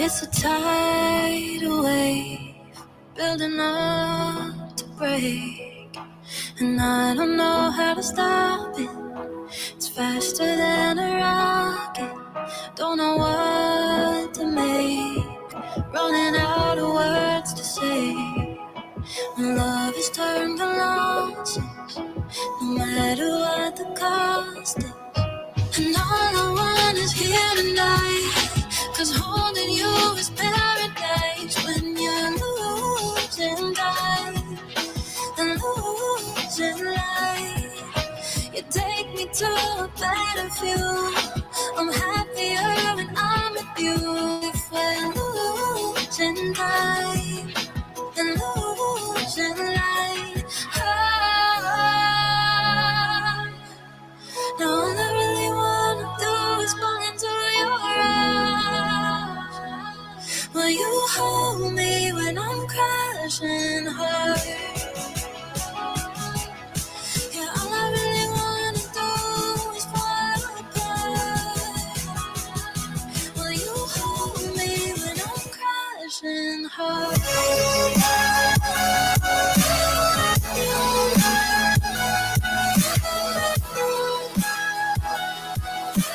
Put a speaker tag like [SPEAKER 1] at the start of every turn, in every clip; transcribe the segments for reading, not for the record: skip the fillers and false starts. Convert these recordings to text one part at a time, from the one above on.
[SPEAKER 1] It's a tidal wave building up to break, and I don't know how to stop it. It's faster than a rocket. Don't know what to make. Running out of words to say. When love is turned to losses, no matter what the cost is. And all I want is here tonight, 'cause holding you is paradise. When you're losing time and losing light, you take me to a better view. I'm happier when I'm with you. If we're losing time and losing light, now all I really wanna do is fall into your arms. Will you hold me when I'm crashing hard? Yeah, all I really wanna do is fall apart. Will you hold me when I'm crashing hard?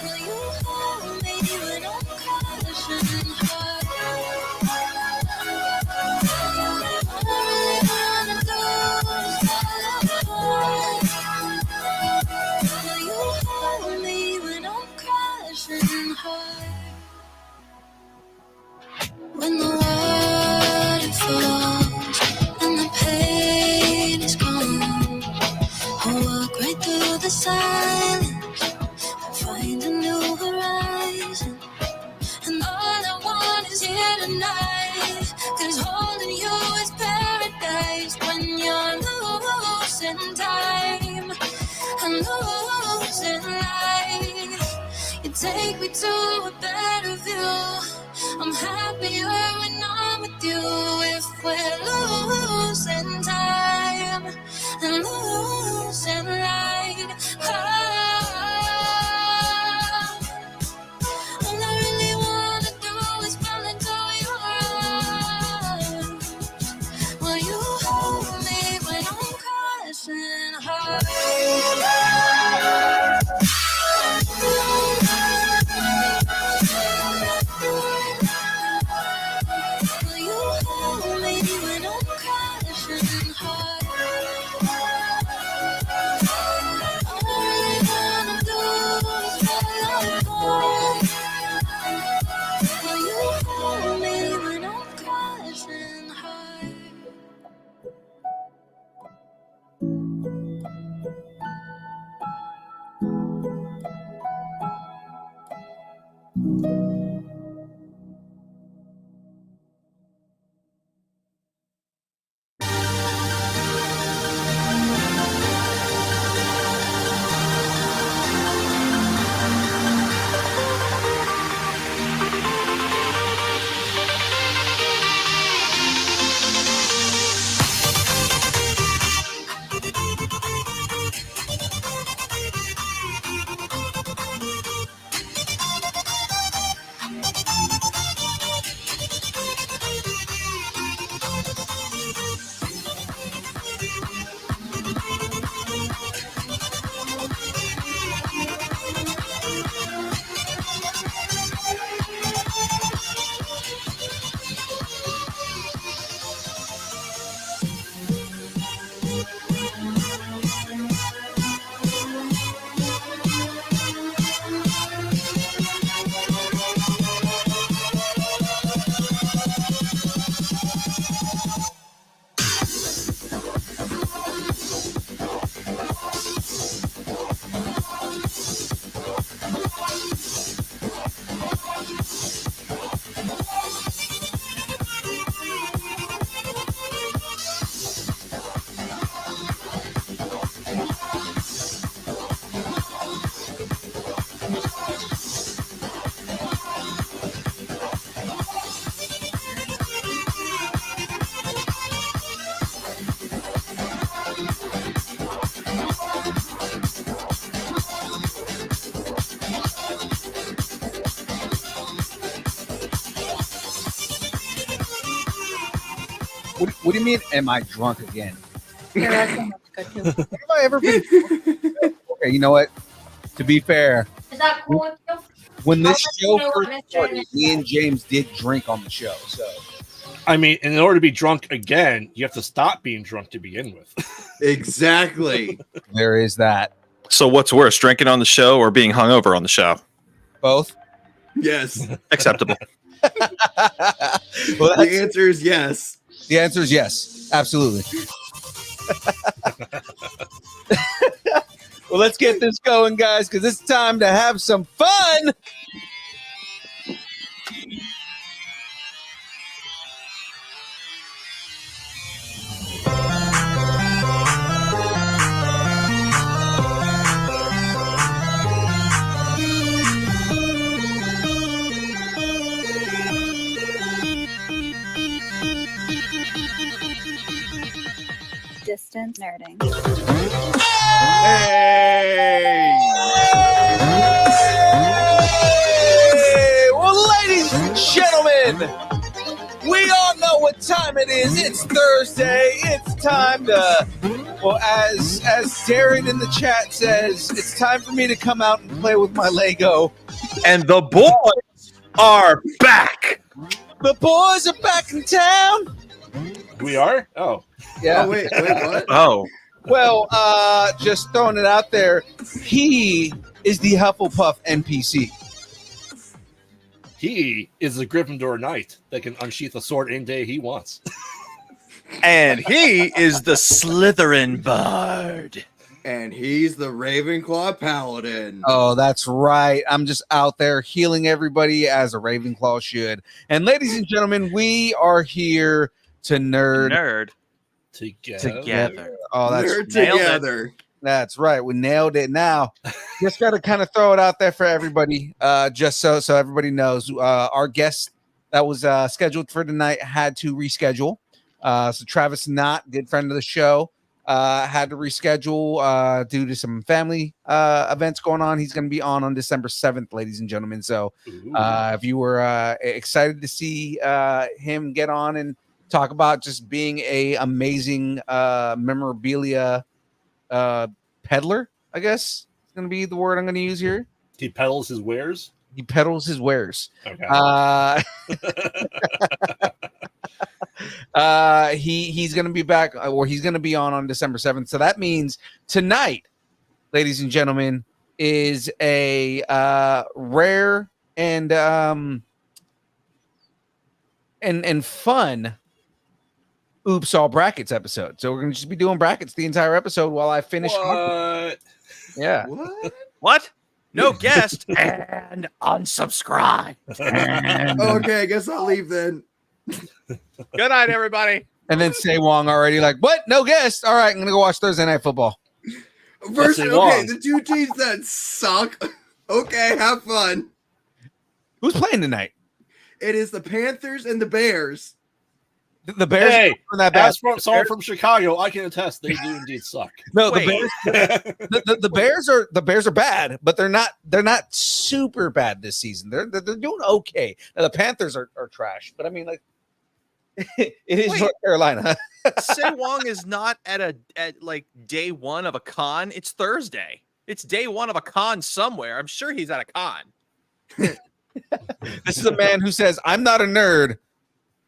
[SPEAKER 1] Will you hold me when I'm crashing hard? All I really wanna do is fall apart. Will you hold me when I'm crashing hard? When the water falls and the pain is gone, I'll walk right through the silence and find a new horizon. And all I want is here tonight, 'cause holding you is paradise. When you're losing time and losing light, you take me to a better view. I'm happier when I'm with you. If we're losing time and losing light, all I really wanna do is fall into your arms. Will you hold me when I'm crashing hard? Will you hold me when I'm crashing hard?
[SPEAKER 2] What do you mean? Am I drunk again?
[SPEAKER 3] Yeah, that's so much good too.
[SPEAKER 2] Have I ever been? Okay, you know what? To be fair,
[SPEAKER 3] Is that cool with you?
[SPEAKER 2] when this show
[SPEAKER 3] know what
[SPEAKER 2] first
[SPEAKER 3] Mr. and
[SPEAKER 2] started,
[SPEAKER 3] Mrs.
[SPEAKER 2] me and James did drink on the show. So
[SPEAKER 4] I mean, in order to be drunk again, you have to stop being drunk to begin with.
[SPEAKER 5] Exactly.
[SPEAKER 2] there is that.
[SPEAKER 6] So what's worse, drinking on the show or being hungover on the show?
[SPEAKER 2] Both.
[SPEAKER 5] Yes.
[SPEAKER 6] Acceptable.
[SPEAKER 2] Well,
[SPEAKER 5] The answer is yes.
[SPEAKER 2] the answer is yes. Absolutely. Well, let's get this going, guys, because it's time to have some fun.
[SPEAKER 7] Distance nerding.
[SPEAKER 5] Hey!
[SPEAKER 2] Hey! Well, ladies and gentlemen, we all know what time it is. It's Thursday. It's time to, well, as Darren in the chat says, it's time for me to come out and play with my Lego.
[SPEAKER 6] And the boys are back.
[SPEAKER 2] The boys are back in town.
[SPEAKER 4] We are? Oh.
[SPEAKER 2] Yeah.
[SPEAKER 5] Oh, wait, what?
[SPEAKER 6] Oh,
[SPEAKER 2] Well, just throwing it out there, he is the Hufflepuff NPC.
[SPEAKER 4] He is the Gryffindor knight that can unsheath a sword any day he wants.
[SPEAKER 6] and he is the Slytherin bard.
[SPEAKER 5] And he's the Ravenclaw Paladin.
[SPEAKER 2] Oh, that's right. I'm just out there healing everybody as a Ravenclaw should. And ladies and gentlemen, we are here to nerd
[SPEAKER 4] Together.
[SPEAKER 2] Oh, that's
[SPEAKER 5] Nerd
[SPEAKER 6] nailed it.
[SPEAKER 5] together.
[SPEAKER 2] That's right. We nailed it. Now, just got to kind of throw it out there for everybody, just so everybody knows. Our guest that was scheduled for tonight had to reschedule. So Travis Knott, good friend of the show, had to reschedule due to some family events going on. He's going to be on December 7th, ladies and gentlemen. So if you were excited to see him get on and talk about just being a amazing memorabilia peddler, I guess is going to be the word I'm going to use here.
[SPEAKER 4] He peddles his wares.
[SPEAKER 2] He peddles his wares.
[SPEAKER 4] Okay.
[SPEAKER 2] He's going to be back, or he's going to be on December 7th. So that means tonight, ladies and gentlemen, is a rare and fun Oops All Brackets episode. So we're going to just be doing brackets the entire episode while I finish.
[SPEAKER 4] What?
[SPEAKER 2] Yeah.
[SPEAKER 6] What? No guest and unsubscribe.
[SPEAKER 5] Okay, I guess I'll leave then.
[SPEAKER 6] Good night, everybody.
[SPEAKER 2] And then Say Wong already like, what? No guest. All right, I'm going to go watch Thursday Night Football.
[SPEAKER 5] First,
[SPEAKER 4] say
[SPEAKER 5] okay,
[SPEAKER 4] Wong.
[SPEAKER 5] the two teams that suck. Okay, have fun.
[SPEAKER 2] Who's playing tonight?
[SPEAKER 5] It is the Panthers and the Bears.
[SPEAKER 2] The Bears
[SPEAKER 4] Hey,
[SPEAKER 2] aren't that bad.
[SPEAKER 4] as from someone from Chicago, I can attest they do indeed suck.
[SPEAKER 2] No,
[SPEAKER 6] Wait.
[SPEAKER 2] the Bears are bad, but they're not super bad this season. They're doing okay. Now, the Panthers are trash, but I mean, like, it is
[SPEAKER 6] Wait.
[SPEAKER 2] North Carolina.
[SPEAKER 6] Say Wong is not at like day one of a con. It's Thursday. It's day one of a con somewhere. I'm sure he's at a con.
[SPEAKER 2] This is a man who says, "I'm not a nerd,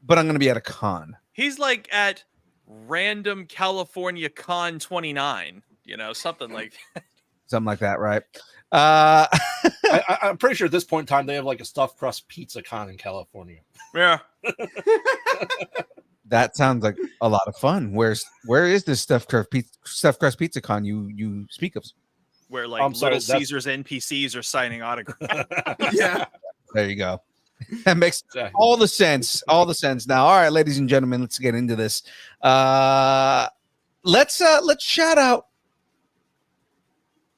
[SPEAKER 2] but I'm going to be at a con."
[SPEAKER 6] He's like at random California Con 29, something like that.
[SPEAKER 2] Something like that, right?
[SPEAKER 4] I'm pretty sure at this point in time they have like a stuffed crust pizza con in California.
[SPEAKER 6] Yeah.
[SPEAKER 2] That sounds like a lot of fun. Where is this stuffed crust pizza con you speak of?
[SPEAKER 6] Where like
[SPEAKER 4] I'm sorry,
[SPEAKER 6] Little
[SPEAKER 4] that's-
[SPEAKER 6] Caesars NPCs are signing autographs.
[SPEAKER 5] Yeah.
[SPEAKER 2] There you go. That makes all the sense. All the sense now. All right, ladies and gentlemen, let's get into this. Let's shout out.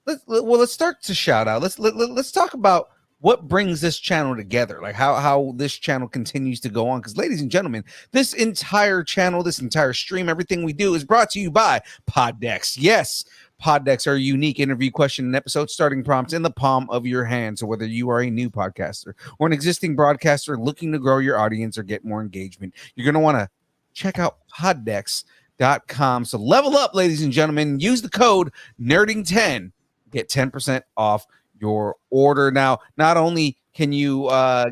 [SPEAKER 2] Let's start to shout out. Let's talk about what brings this channel together, like how this channel continues to go on. Because, ladies and gentlemen, this entire channel, this entire stream, everything we do is brought to you by Poddex. Yes, Poddex are a unique interview question and episode starting prompts in the palm of your hand. So whether you are a new podcaster or an existing broadcaster looking to grow your audience or get more engagement, you're going to want to check out poddex.com. So level up, ladies and gentlemen. Use the code nerding10. Get 10% off your order. Now, not only can you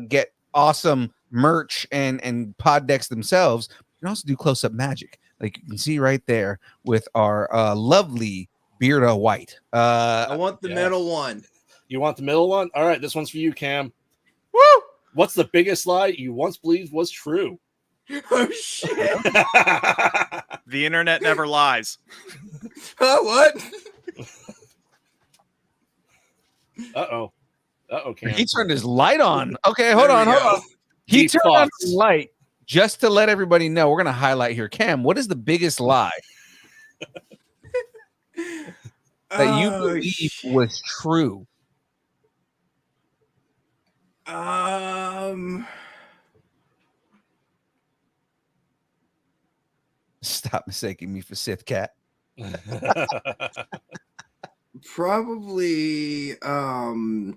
[SPEAKER 2] get awesome merch and pod decks themselves, you can also do close-up magic, like you can see right there with our lovely Bearda White.
[SPEAKER 5] I want the
[SPEAKER 4] yeah.
[SPEAKER 5] middle one.
[SPEAKER 4] You want the middle one? All right, this one's for you, Cam.
[SPEAKER 6] Woo!
[SPEAKER 4] What's the biggest lie you once believed was true?
[SPEAKER 5] Oh shit!
[SPEAKER 6] The internet never lies.
[SPEAKER 5] What?
[SPEAKER 4] Uh-oh, Cam.
[SPEAKER 2] He turned his light on. Okay, hold
[SPEAKER 5] There
[SPEAKER 2] on,
[SPEAKER 5] we
[SPEAKER 2] hold
[SPEAKER 5] go.
[SPEAKER 2] on. He
[SPEAKER 4] Deep
[SPEAKER 2] turned on
[SPEAKER 4] thoughts.
[SPEAKER 2] his light just to let everybody know. We're gonna highlight here. Cam, what is the biggest lie that you believe was true? Stop mistaking me for Sith Cat.
[SPEAKER 5] Probably. Oh,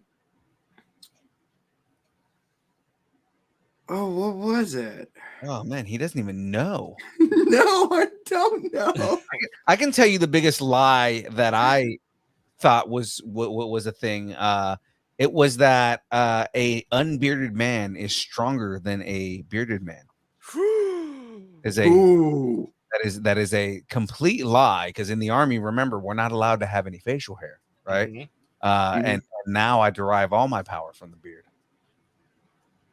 [SPEAKER 5] what was it?
[SPEAKER 2] Oh man, he doesn't even know.
[SPEAKER 5] No, I don't know.
[SPEAKER 2] I can tell you the biggest lie that I thought was what was a thing. It was that a unbearded man is stronger than a bearded man.
[SPEAKER 5] Ooh.
[SPEAKER 2] That is a complete lie, because in the army, remember, we're not allowed to have any facial hair, right?
[SPEAKER 4] Mhm.
[SPEAKER 2] And now I derive all my power from the beard.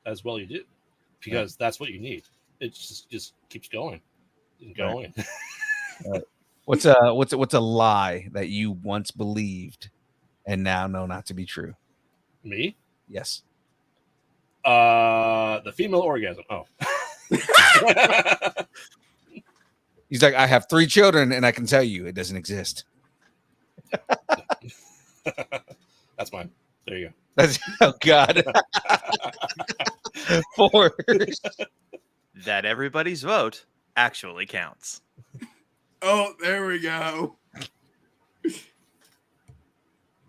[SPEAKER 4] As well you do, because that's what you need. It just keeps going and going.
[SPEAKER 2] What's a lie that you once believed and now know not to be true?
[SPEAKER 4] Me?
[SPEAKER 2] Yes.
[SPEAKER 4] The female orgasm. Oh.
[SPEAKER 2] He's like, I have 3 children, and I can tell you it doesn't exist.
[SPEAKER 4] That's mine. There you go.
[SPEAKER 2] That's oh god. 4.
[SPEAKER 6] That everybody's vote actually counts.
[SPEAKER 5] Oh, there we go.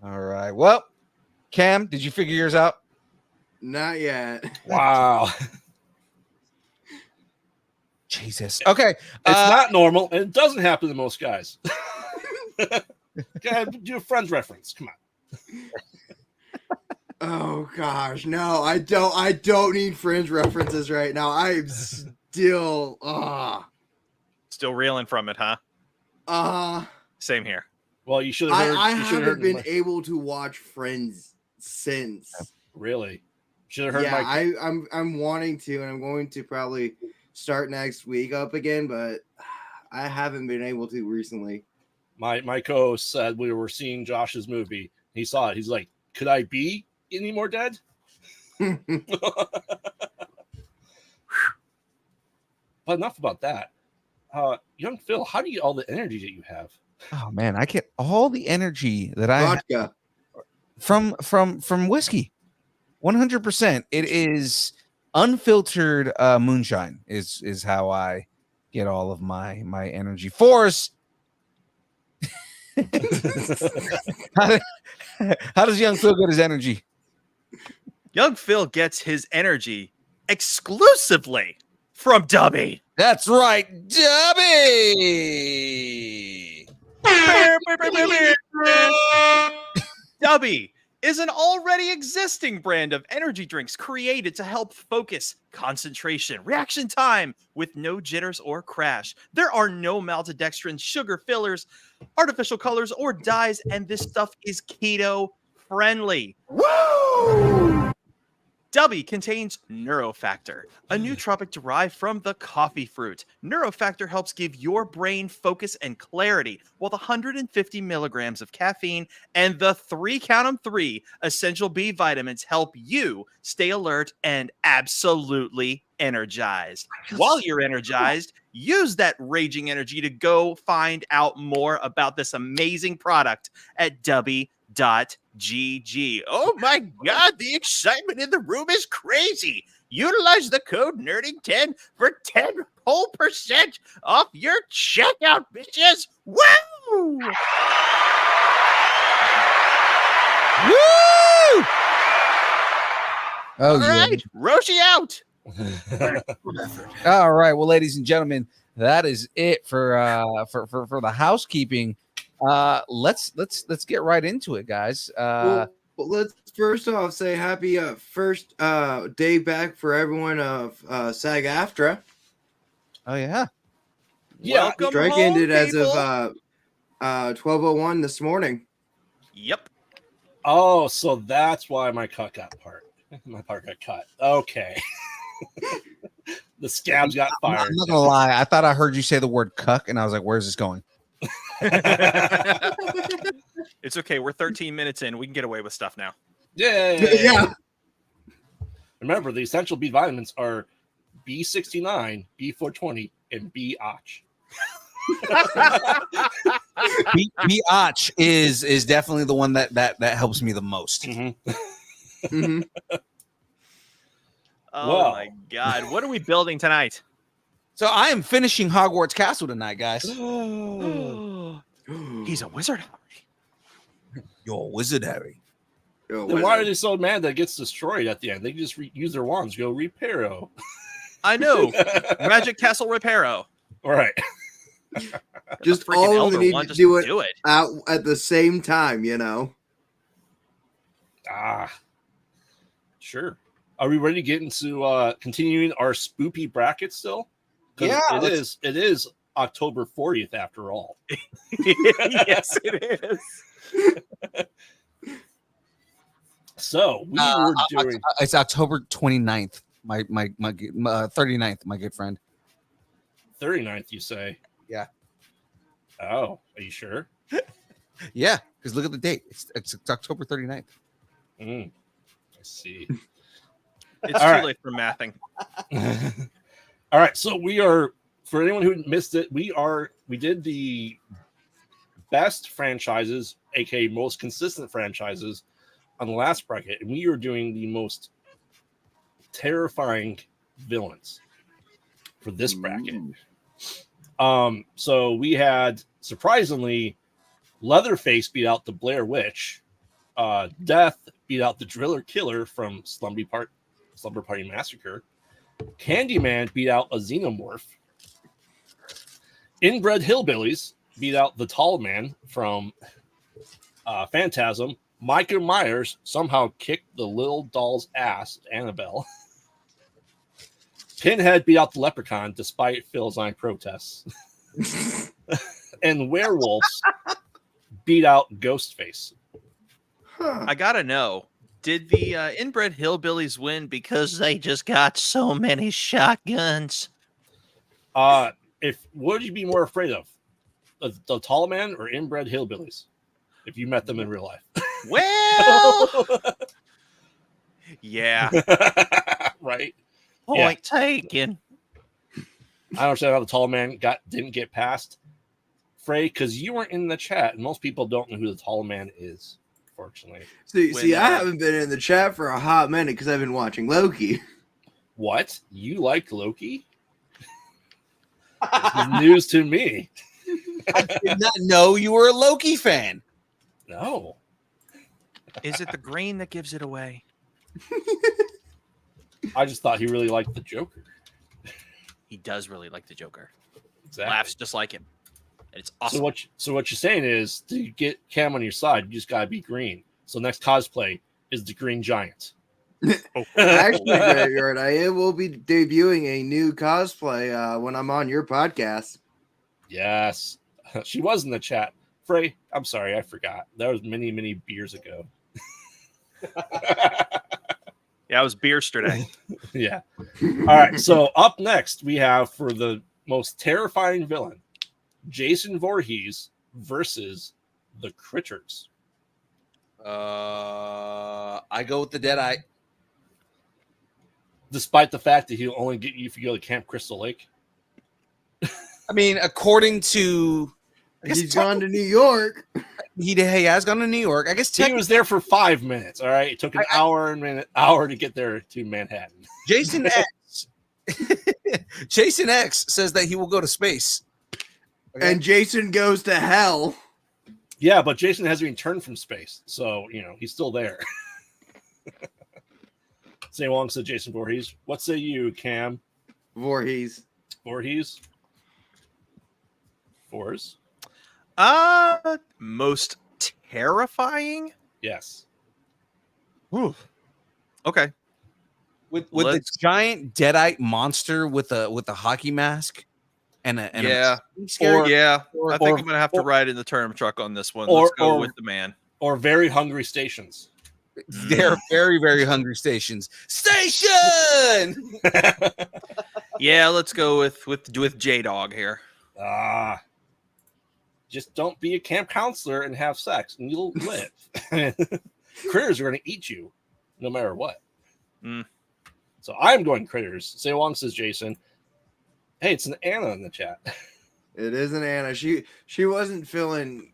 [SPEAKER 2] All right. Well, Cam, did you figure yours out?
[SPEAKER 5] Not yet.
[SPEAKER 4] Wow.
[SPEAKER 2] Jesus. Okay.
[SPEAKER 4] It's not normal, and it doesn't happen to most guys. Go ahead, do a Friends reference. Come on.
[SPEAKER 5] Oh gosh, no, I don't need Fringe references right now. I'm still
[SPEAKER 6] Still reeling from it, huh? Same here.
[SPEAKER 4] Well, you should have heard.
[SPEAKER 5] I
[SPEAKER 4] you should have
[SPEAKER 5] haven't
[SPEAKER 4] heard
[SPEAKER 5] been able to watch Friends since.
[SPEAKER 4] Really. Should have heard
[SPEAKER 5] Yeah,
[SPEAKER 4] my.
[SPEAKER 5] I'm wanting to, and I'm going to probably start next week up again, but I haven't been able to recently.
[SPEAKER 4] My co-host said we were seeing Josh's movie. He saw it. He's like, "Could I be any more dead?" But enough about that. Young Phil, how do you get all the energy that you have?
[SPEAKER 2] Oh man, I get all the energy that I have
[SPEAKER 5] Vodka.
[SPEAKER 2] from whiskey. 100%. It is unfiltered moonshine is how I get all of my energy. Force. How does Young Phil get his energy?
[SPEAKER 6] Young Phil gets his energy exclusively from Dubby.
[SPEAKER 2] That's right, Dubby.
[SPEAKER 6] Dubby is an already existing brand of energy drinks created to help focus, concentration, reaction time with no jitters or crash. There are no maltodextrin, sugar fillers, artificial colors, or dyes, and this stuff is keto friendly. Woo! Dubby contains Neurofactor, a nootropic derived from the coffee fruit. Neurofactor helps give your brain focus and clarity, while the 150 milligrams of caffeine and the 3 essential B vitamins help you stay alert and absolutely energized. While you're energized, use that raging energy to go find out more about this amazing product at Dubby.gg. Oh my god, the excitement in the room is crazy. Utilize the code nerding10 for 10 whole % off your checkout, bitches. Woo!
[SPEAKER 2] Woo! Oh
[SPEAKER 6] All
[SPEAKER 2] yeah.
[SPEAKER 6] right, Roshi out.
[SPEAKER 2] All right, well, ladies and gentlemen, that is it for the housekeeping. Let's get right into it, guys.
[SPEAKER 5] Well, let's first off say happy first day back for everyone of SAG-AFTRA.
[SPEAKER 2] Oh yeah,
[SPEAKER 6] Welcome
[SPEAKER 5] Strike
[SPEAKER 6] home,
[SPEAKER 5] ended as
[SPEAKER 6] people.
[SPEAKER 5] of 12:01 this morning.
[SPEAKER 6] Yep.
[SPEAKER 4] Oh, so that's why my part got cut. Okay. The scabs got
[SPEAKER 2] I'm
[SPEAKER 4] fired.
[SPEAKER 2] not gonna lie. I thought I heard you say the word "cuck," and I was like, "Where's this going?"
[SPEAKER 6] It's okay. We're 13 minutes in. We can get away with stuff now.
[SPEAKER 4] Yay!
[SPEAKER 5] Yeah.
[SPEAKER 4] Remember, the essential B vitamins are B69, B420, and B-Och.
[SPEAKER 2] Biatch is definitely the one that helps me the most.
[SPEAKER 5] Mm-hmm.
[SPEAKER 6] Oh
[SPEAKER 4] Well.
[SPEAKER 6] my God. What are we building tonight?
[SPEAKER 2] So I am finishing Hogwarts Castle tonight, guys.
[SPEAKER 6] He's a wizard.
[SPEAKER 2] Yo, wizard Harry.
[SPEAKER 4] Then why are they so mad that it gets destroyed at the end? They can just use their wands, go reparo.
[SPEAKER 6] I know. Magic Castle Reparo.
[SPEAKER 4] All right.
[SPEAKER 5] Just
[SPEAKER 6] Freaking
[SPEAKER 5] all of
[SPEAKER 6] Elder
[SPEAKER 5] them need
[SPEAKER 6] Wand
[SPEAKER 5] to
[SPEAKER 6] just
[SPEAKER 5] do
[SPEAKER 6] do
[SPEAKER 5] it
[SPEAKER 6] it.
[SPEAKER 5] out at the same time, you know.
[SPEAKER 4] Sure. Are we ready to get into continuing our spoopy bracket still? 'Cause
[SPEAKER 2] Yeah,
[SPEAKER 4] it is October 40th after all.
[SPEAKER 6] Yes, it is.
[SPEAKER 4] So we were doing
[SPEAKER 2] It's October 29th. My 39th, my good friend.
[SPEAKER 4] 39th, you say?
[SPEAKER 2] Yeah.
[SPEAKER 4] Oh, are you sure?
[SPEAKER 2] Yeah, because look at the date. It's October 39th.
[SPEAKER 4] I see.
[SPEAKER 6] It's
[SPEAKER 4] All
[SPEAKER 6] too
[SPEAKER 4] right.
[SPEAKER 6] late for mathing.
[SPEAKER 4] All right, so we are, for anyone who missed it, we did the best franchises, aka most consistent franchises, on the last bracket, and we are doing the most terrifying villains for this bracket. So we had, surprisingly, Leatherface beat out the Blair Witch, Death beat out the Driller Killer from Slumber Party Massacre, Candyman beat out a Xenomorph, Inbred Hillbillies beat out the Tall Man from Phantasm, Michael Myers somehow kicked the little doll's ass, Annabelle. Pinhead beat out the Leprechaun despite Phil's own protests. And Werewolves beat out Ghostface.
[SPEAKER 6] I gotta know. Did the inbred hillbillies win because they just got so many shotguns?
[SPEAKER 4] What would you be more afraid of? The Tall Man or inbred hillbillies? If you met them in real life.
[SPEAKER 6] Well, yeah.
[SPEAKER 4] Right?
[SPEAKER 6] Point taken.
[SPEAKER 4] I don't understand how the Tall Man didn't get past Frey, because you weren't in the chat, and most people don't know who the Tall Man is, fortunately.
[SPEAKER 5] See, I haven't been in the chat for a hot minute because I've been watching Loki.
[SPEAKER 4] What? You liked Loki? This is news to me.
[SPEAKER 2] I did not know you were a Loki fan.
[SPEAKER 4] No.
[SPEAKER 6] Is it the green that gives it away?
[SPEAKER 4] I just thought he really liked the Joker.
[SPEAKER 6] He does really like the Joker.
[SPEAKER 4] Exactly.
[SPEAKER 6] Laughs just like him. And it's awesome.
[SPEAKER 4] So what you're saying is, to get Cam on your side, you just gotta be green. So next cosplay is the Green Giant.
[SPEAKER 5] Actually, Graveyard, I will be debuting a new cosplay when I'm on your podcast.
[SPEAKER 4] Yes. She was in the chat. Frey, I'm sorry, I forgot. That was many, many beers ago.
[SPEAKER 6] Yeah, it was Beersterday.
[SPEAKER 4] Yeah. All right. So up next, we have, for the most terrifying villain, Jason Voorhees versus the Critters.
[SPEAKER 2] I go with the Deadeye.
[SPEAKER 4] Despite the fact that he'll only get you if you go to Camp Crystal Lake.
[SPEAKER 2] I mean, according to,
[SPEAKER 5] He's gone to New York.
[SPEAKER 2] he has gone to New York. I guess
[SPEAKER 4] He was there for 5 minutes. All right. It took an hour to get there to Manhattan.
[SPEAKER 2] Jason X. Jason X says that he will go to space. Okay?
[SPEAKER 5] And Jason goes to hell.
[SPEAKER 4] Yeah, but Jason hasn't returned from space. So, he's still there. Same along to Jason Voorhees. What say you, Cam?
[SPEAKER 5] Voorhees.
[SPEAKER 4] Voorhees? Fours?
[SPEAKER 6] Most terrifying?
[SPEAKER 4] Yes.
[SPEAKER 6] Okay.
[SPEAKER 2] With the
[SPEAKER 6] Let's-
[SPEAKER 2] giant deadite monster with a hockey mask and a
[SPEAKER 6] Yeah.
[SPEAKER 2] scary.
[SPEAKER 6] Yeah. I think
[SPEAKER 4] or-
[SPEAKER 6] I'm gonna have to
[SPEAKER 4] or-
[SPEAKER 6] ride in the term truck on this one.
[SPEAKER 4] or-
[SPEAKER 6] Let's go
[SPEAKER 4] or-
[SPEAKER 6] with the man.
[SPEAKER 4] Or very hungry stations.
[SPEAKER 2] They're very, very hungry stations. Station.
[SPEAKER 6] Yeah, let's go with J Dog here.
[SPEAKER 4] Just don't be a camp counselor and have sex, and you'll live. Critters are going to eat you, no matter what.
[SPEAKER 6] Mm.
[SPEAKER 4] So I'm going critters. Say along, says Jason. Hey, it's an Anna in the chat.
[SPEAKER 5] It is an Anna. She wasn't feeling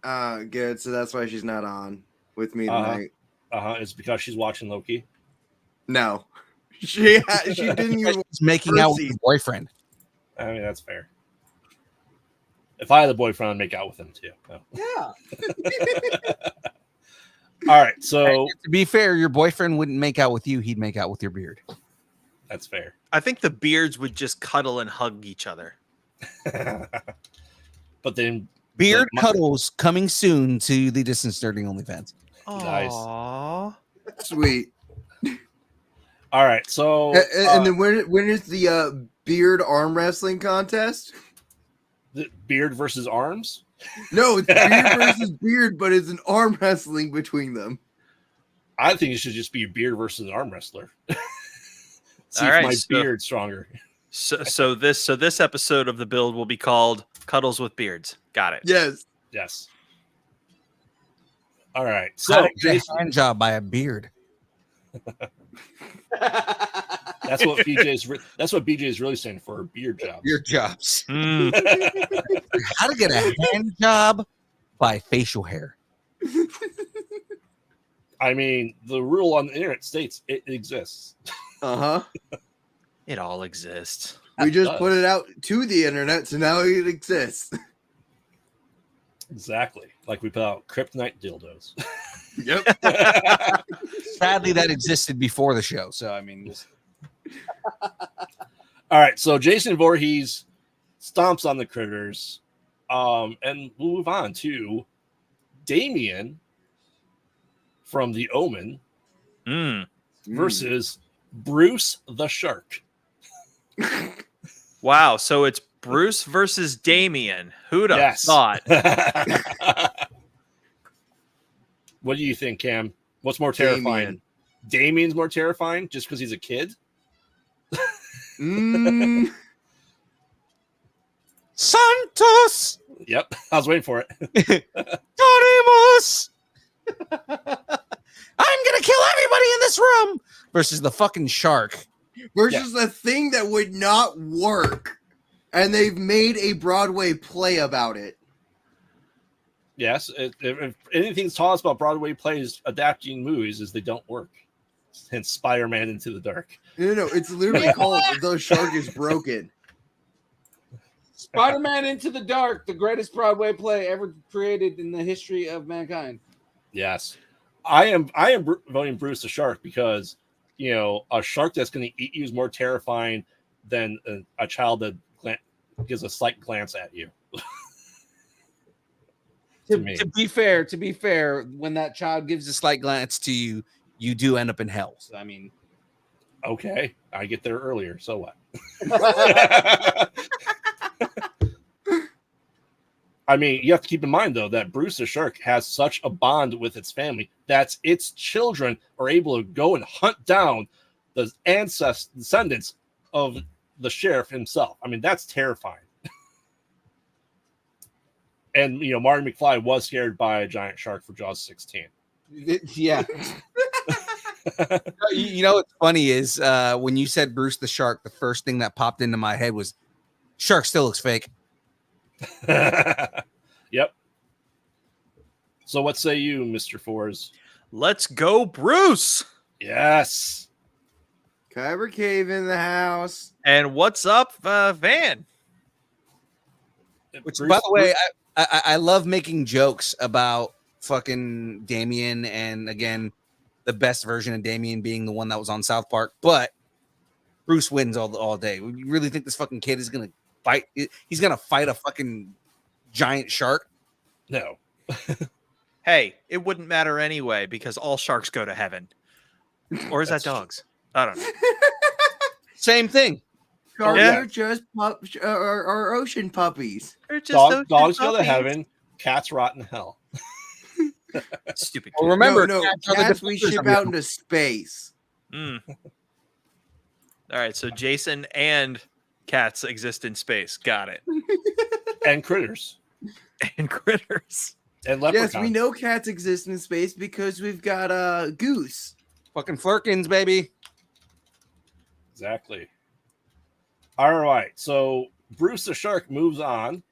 [SPEAKER 5] good, so that's why she's not on with me tonight.
[SPEAKER 4] It's because she's watching Loki.
[SPEAKER 5] No, she didn't even.
[SPEAKER 2] She's making out with your boyfriend.
[SPEAKER 4] I mean, that's fair. If I had a boyfriend, I'd make out with him too. So.
[SPEAKER 5] Yeah.
[SPEAKER 4] All right, so
[SPEAKER 2] To be fair, your boyfriend wouldn't make out with you; he'd make out with your beard.
[SPEAKER 4] that's fair.
[SPEAKER 6] I think the beards would just cuddle and hug each other.
[SPEAKER 4] But then
[SPEAKER 2] Beard
[SPEAKER 4] my-
[SPEAKER 2] cuddles coming soon to the Distance Nerding OnlyFans.
[SPEAKER 4] Nice.
[SPEAKER 6] Aww.
[SPEAKER 5] Sweet.
[SPEAKER 4] all right, so
[SPEAKER 5] And then when is the beard arm wrestling contest?
[SPEAKER 4] the beard versus arms.
[SPEAKER 5] No, it's beard versus beard, but it's an arm wrestling between them.
[SPEAKER 4] I think it should just be beard versus arm wrestler. See
[SPEAKER 6] All
[SPEAKER 4] if
[SPEAKER 6] right,
[SPEAKER 4] my
[SPEAKER 6] so-
[SPEAKER 4] beard's stronger.
[SPEAKER 6] So this episode of the build will be called Cuddles with Beards. Got it.
[SPEAKER 5] Yes.
[SPEAKER 4] Yes. All right.
[SPEAKER 2] How
[SPEAKER 4] So
[SPEAKER 2] to get
[SPEAKER 4] Jason,
[SPEAKER 2] a hand job by a beard.
[SPEAKER 4] that's what BJ's really saying for beard jobs.
[SPEAKER 2] Beard jobs.
[SPEAKER 6] Mm.
[SPEAKER 2] How to get a hand job by facial hair.
[SPEAKER 4] I mean, the rule on the internet states it exists.
[SPEAKER 5] Uh-huh.
[SPEAKER 6] It all exists.
[SPEAKER 5] We just
[SPEAKER 4] does.
[SPEAKER 5] put it out to the internet, so now it exists.
[SPEAKER 4] Exactly. Like we put out kryptonite dildos.
[SPEAKER 5] Yep.
[SPEAKER 2] Sadly, that existed before the show. So I mean,
[SPEAKER 4] All right. So Jason Voorhees stomps on the critters. And we'll move on to Damien from The Omen
[SPEAKER 6] Mm.
[SPEAKER 4] versus Bruce the Shark.
[SPEAKER 6] Wow. So it's Bruce versus Damien. Who'd have
[SPEAKER 4] Yes.
[SPEAKER 6] thought?
[SPEAKER 4] What do you think, Cam? What's more terrifying?
[SPEAKER 5] Damien.
[SPEAKER 4] Damien's more terrifying just because he's a kid?
[SPEAKER 5] Mm,
[SPEAKER 2] Santos
[SPEAKER 4] Yep. I was waiting for it.
[SPEAKER 2] Dorimus. I'm gonna kill everybody in this room versus the fucking shark.
[SPEAKER 5] versus a thing that would not work. And they've made a Broadway play about it.
[SPEAKER 4] Yes. If anything's taught us about Broadway plays adapting movies is they don't work. Hence Spider-Man Into the Dark.
[SPEAKER 5] No, it's literally called The Shark is Broken.
[SPEAKER 2] Spider-Man Into the Dark, the greatest Broadway play ever created in the history of mankind.
[SPEAKER 4] Yes. I am voting Bruce the Shark because, you know, a shark that's going to eat you is more terrifying than a child that gives a slight glance at you. To me.
[SPEAKER 2] To be fair, when that child gives a slight glance to you, you do end up in hell. So, I mean,
[SPEAKER 4] Okay, I get there earlier. So what? I mean, you have to keep in mind, though, that Bruce the Shark has such a bond with its family that its children are able to go and hunt down the descendants of the sheriff himself. I mean, that's terrifying. And, you know, Marty McFly was scared by a giant shark for Jaws 16.
[SPEAKER 2] yeah. You know what's funny is when you said Bruce the Shark, the first thing that popped into my head was shark still looks fake.
[SPEAKER 4] Yep. So what say you, Mr. Fours?
[SPEAKER 6] Let's go, Bruce.
[SPEAKER 4] Yes.
[SPEAKER 5] Kyber Cave in the house.
[SPEAKER 6] And what's up, Van?
[SPEAKER 2] Which,
[SPEAKER 4] Bruce-
[SPEAKER 2] by the way, I love making jokes about fucking Damien and again the best version of Damien being the one that was on South Park, but Bruce wins all day. You really think this fucking kid is gonna fight? He's gonna fight a fucking giant shark?
[SPEAKER 4] No.
[SPEAKER 6] Hey, it wouldn't matter anyway because all sharks go to heaven. Or is that
[SPEAKER 4] That's true.
[SPEAKER 6] dogs? I don't know.
[SPEAKER 2] Same thing.
[SPEAKER 5] Sharks
[SPEAKER 6] Yeah.
[SPEAKER 5] are just or ocean puppies.
[SPEAKER 6] They're just those
[SPEAKER 4] Dogs go to
[SPEAKER 6] puppies.
[SPEAKER 4] heaven. Cats rot in hell.
[SPEAKER 6] Stupid.
[SPEAKER 2] Well,
[SPEAKER 6] kid.
[SPEAKER 2] remember,
[SPEAKER 5] no,
[SPEAKER 2] cats are the
[SPEAKER 5] cats we
[SPEAKER 2] defenders
[SPEAKER 5] ship
[SPEAKER 2] of the
[SPEAKER 5] out
[SPEAKER 2] ocean.
[SPEAKER 5] into space.
[SPEAKER 6] Mm. All right, so Jason and cats exist in space. Got it.
[SPEAKER 4] And critters.
[SPEAKER 6] And critters.
[SPEAKER 4] And leprechauns.
[SPEAKER 5] Yes, we know cats exist in space because we've got Goose.
[SPEAKER 2] Fucking Flurkins, baby.
[SPEAKER 4] Exactly. All right. So Bruce the Shark moves on.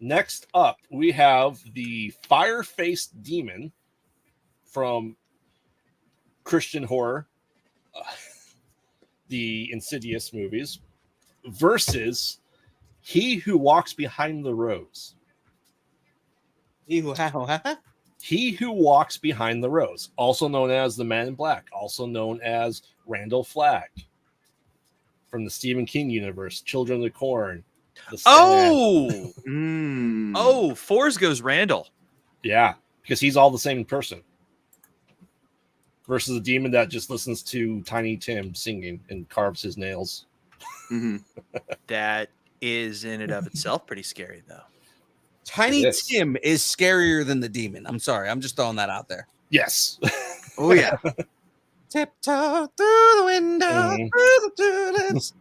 [SPEAKER 4] Next up, we have the fire-faced demon from Christian horror, the Insidious movies, versus he who walks behind the rose. He who walks behind the rose, also known as the Man in Black, also known as Randall Flagg from the Stephen King universe, Children of the Corn. The Stand.
[SPEAKER 6] Oh, Fours goes Randall.
[SPEAKER 4] Yeah, because he's all the same person. Versus a demon that just listens to Tiny Tim singing and carves his nails.
[SPEAKER 6] That is in and of itself pretty scary, though.
[SPEAKER 2] Tiny
[SPEAKER 4] It is.
[SPEAKER 2] Tim is scarier than the demon. I'm sorry. I'm just throwing that out there.
[SPEAKER 4] Yes.
[SPEAKER 5] Oh yeah.
[SPEAKER 2] Tiptoe through the window,
[SPEAKER 4] Mhm.
[SPEAKER 2] through the tulips.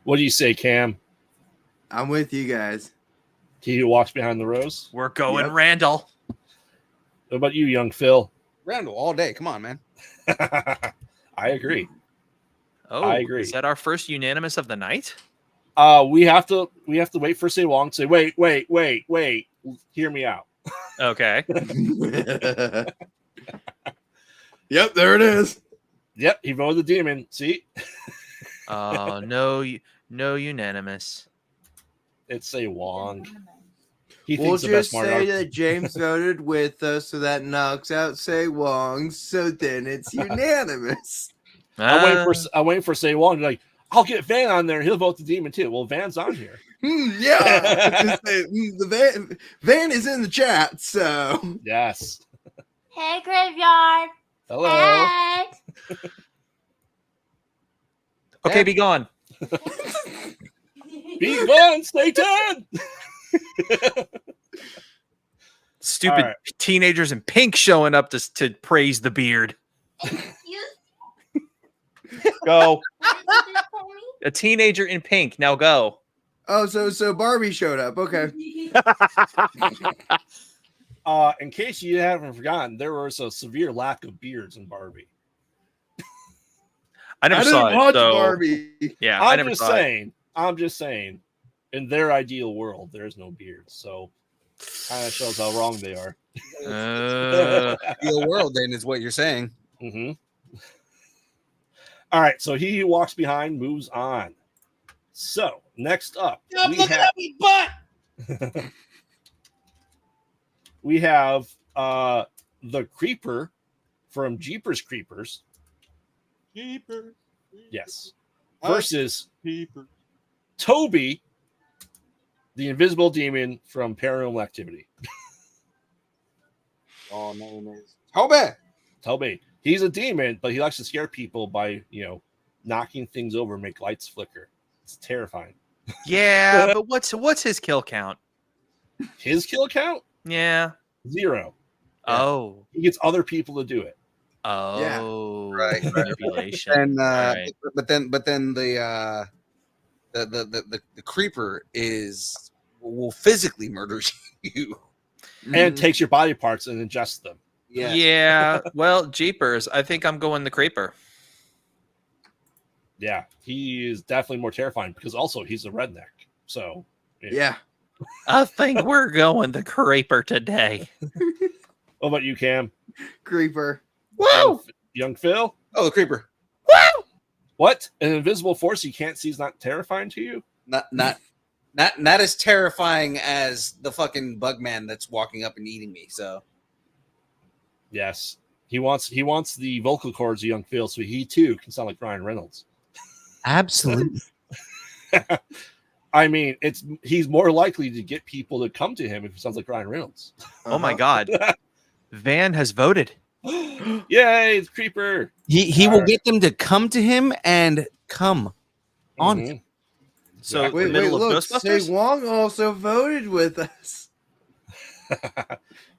[SPEAKER 4] What do you say, Cam?
[SPEAKER 5] I'm with you guys.
[SPEAKER 4] He who walks behind the rose?
[SPEAKER 6] We're going
[SPEAKER 5] Yep.
[SPEAKER 6] Randall.
[SPEAKER 4] What about you, young Phil?
[SPEAKER 2] Randall all day. Come on, man.
[SPEAKER 4] I agree.
[SPEAKER 6] Oh,
[SPEAKER 4] I agree.
[SPEAKER 6] Is that our first unanimous of the night?
[SPEAKER 4] We have to wait for Say Wong to say, wait. Hear me out.
[SPEAKER 6] Okay.
[SPEAKER 5] Yep, there it is.
[SPEAKER 4] Yep, he voted the demon. See?
[SPEAKER 6] Oh, no unanimous.
[SPEAKER 4] It's Say Wong. He
[SPEAKER 5] We'll
[SPEAKER 4] thinks the best
[SPEAKER 5] just
[SPEAKER 4] Mario.
[SPEAKER 5] say that James voted with us, so that knocks out Say Wong. So then it's unanimous.
[SPEAKER 4] I'm waiting for Say Wong to be like, I'll get Van on there and he'll vote the demon too. Well, Van's on here.
[SPEAKER 5] Yeah. Just say, the Van is in the chat, so
[SPEAKER 4] Yes.
[SPEAKER 3] Hey, graveyard.
[SPEAKER 4] Hello.
[SPEAKER 3] Hey.
[SPEAKER 6] Okay, be gone.
[SPEAKER 4] Be gone, Satan.
[SPEAKER 6] Stupid
[SPEAKER 4] All right.
[SPEAKER 6] teenagers in pink showing up to praise the beard. Go. A teenager in pink. Now go.
[SPEAKER 5] oh, so Barbie showed up. Okay.
[SPEAKER 4] In case you haven't forgotten, there was a severe lack of beards in Barbie.
[SPEAKER 6] I never
[SPEAKER 5] I
[SPEAKER 6] saw
[SPEAKER 5] didn't
[SPEAKER 6] it.
[SPEAKER 5] watch
[SPEAKER 6] So,
[SPEAKER 5] Barbie.
[SPEAKER 6] yeah, I
[SPEAKER 4] I'm
[SPEAKER 6] never
[SPEAKER 4] just
[SPEAKER 6] saw it.
[SPEAKER 4] saying. I'm just saying. In their ideal world, there's no beards. So kind of shows how wrong they are.
[SPEAKER 2] Real world, then, is what you're saying.
[SPEAKER 4] Mm-hmm. All right. So he who walks behind moves on. So next up, we have the Creeper from Jeepers Creepers. Yes. Versus Toby, the invisible demon from Paranormal Activity.
[SPEAKER 2] Oh, name is Toby.
[SPEAKER 4] Toby. He's a demon, but he likes to scare people by, knocking things over and make lights flicker. It's terrifying.
[SPEAKER 6] Yeah, but what's his kill count?
[SPEAKER 4] His kill count?
[SPEAKER 6] Yeah.
[SPEAKER 4] 0.
[SPEAKER 6] Oh.
[SPEAKER 4] He gets other people to do it.
[SPEAKER 6] Oh.
[SPEAKER 2] Right.
[SPEAKER 6] Manipulation.
[SPEAKER 2] And
[SPEAKER 6] Right.
[SPEAKER 2] but then the creeper will physically murder you.
[SPEAKER 4] And takes your body parts and ingests them.
[SPEAKER 6] Yeah. Well, jeepers. I think I'm going the creeper.
[SPEAKER 4] Yeah, he is definitely more terrifying because also he's a redneck. So,
[SPEAKER 5] Yeah.
[SPEAKER 6] I think we're going the creeper today.
[SPEAKER 4] What about you, Cam?
[SPEAKER 5] Creeper.
[SPEAKER 4] Young Phil?
[SPEAKER 2] Oh, the creeper.
[SPEAKER 4] What? An invisible force you can't see is not terrifying to you?
[SPEAKER 2] Not as terrifying as the fucking bug man that's walking up and eating me. So
[SPEAKER 4] Yes. He wants the vocal cords of young Phil so he too can sound like Ryan Reynolds.
[SPEAKER 2] Absolutely.
[SPEAKER 4] I mean, he's more likely to get people to come to him if he sounds like Ryan Reynolds.
[SPEAKER 6] Oh my God. Van has voted.
[SPEAKER 4] Yay, it's Creeper.
[SPEAKER 2] He will get them to come to him and come on.
[SPEAKER 4] Mhm.
[SPEAKER 6] So
[SPEAKER 4] Exactly.
[SPEAKER 6] the middle of
[SPEAKER 5] look,
[SPEAKER 6] Ghostbusters.
[SPEAKER 5] Say Wong also voted with us.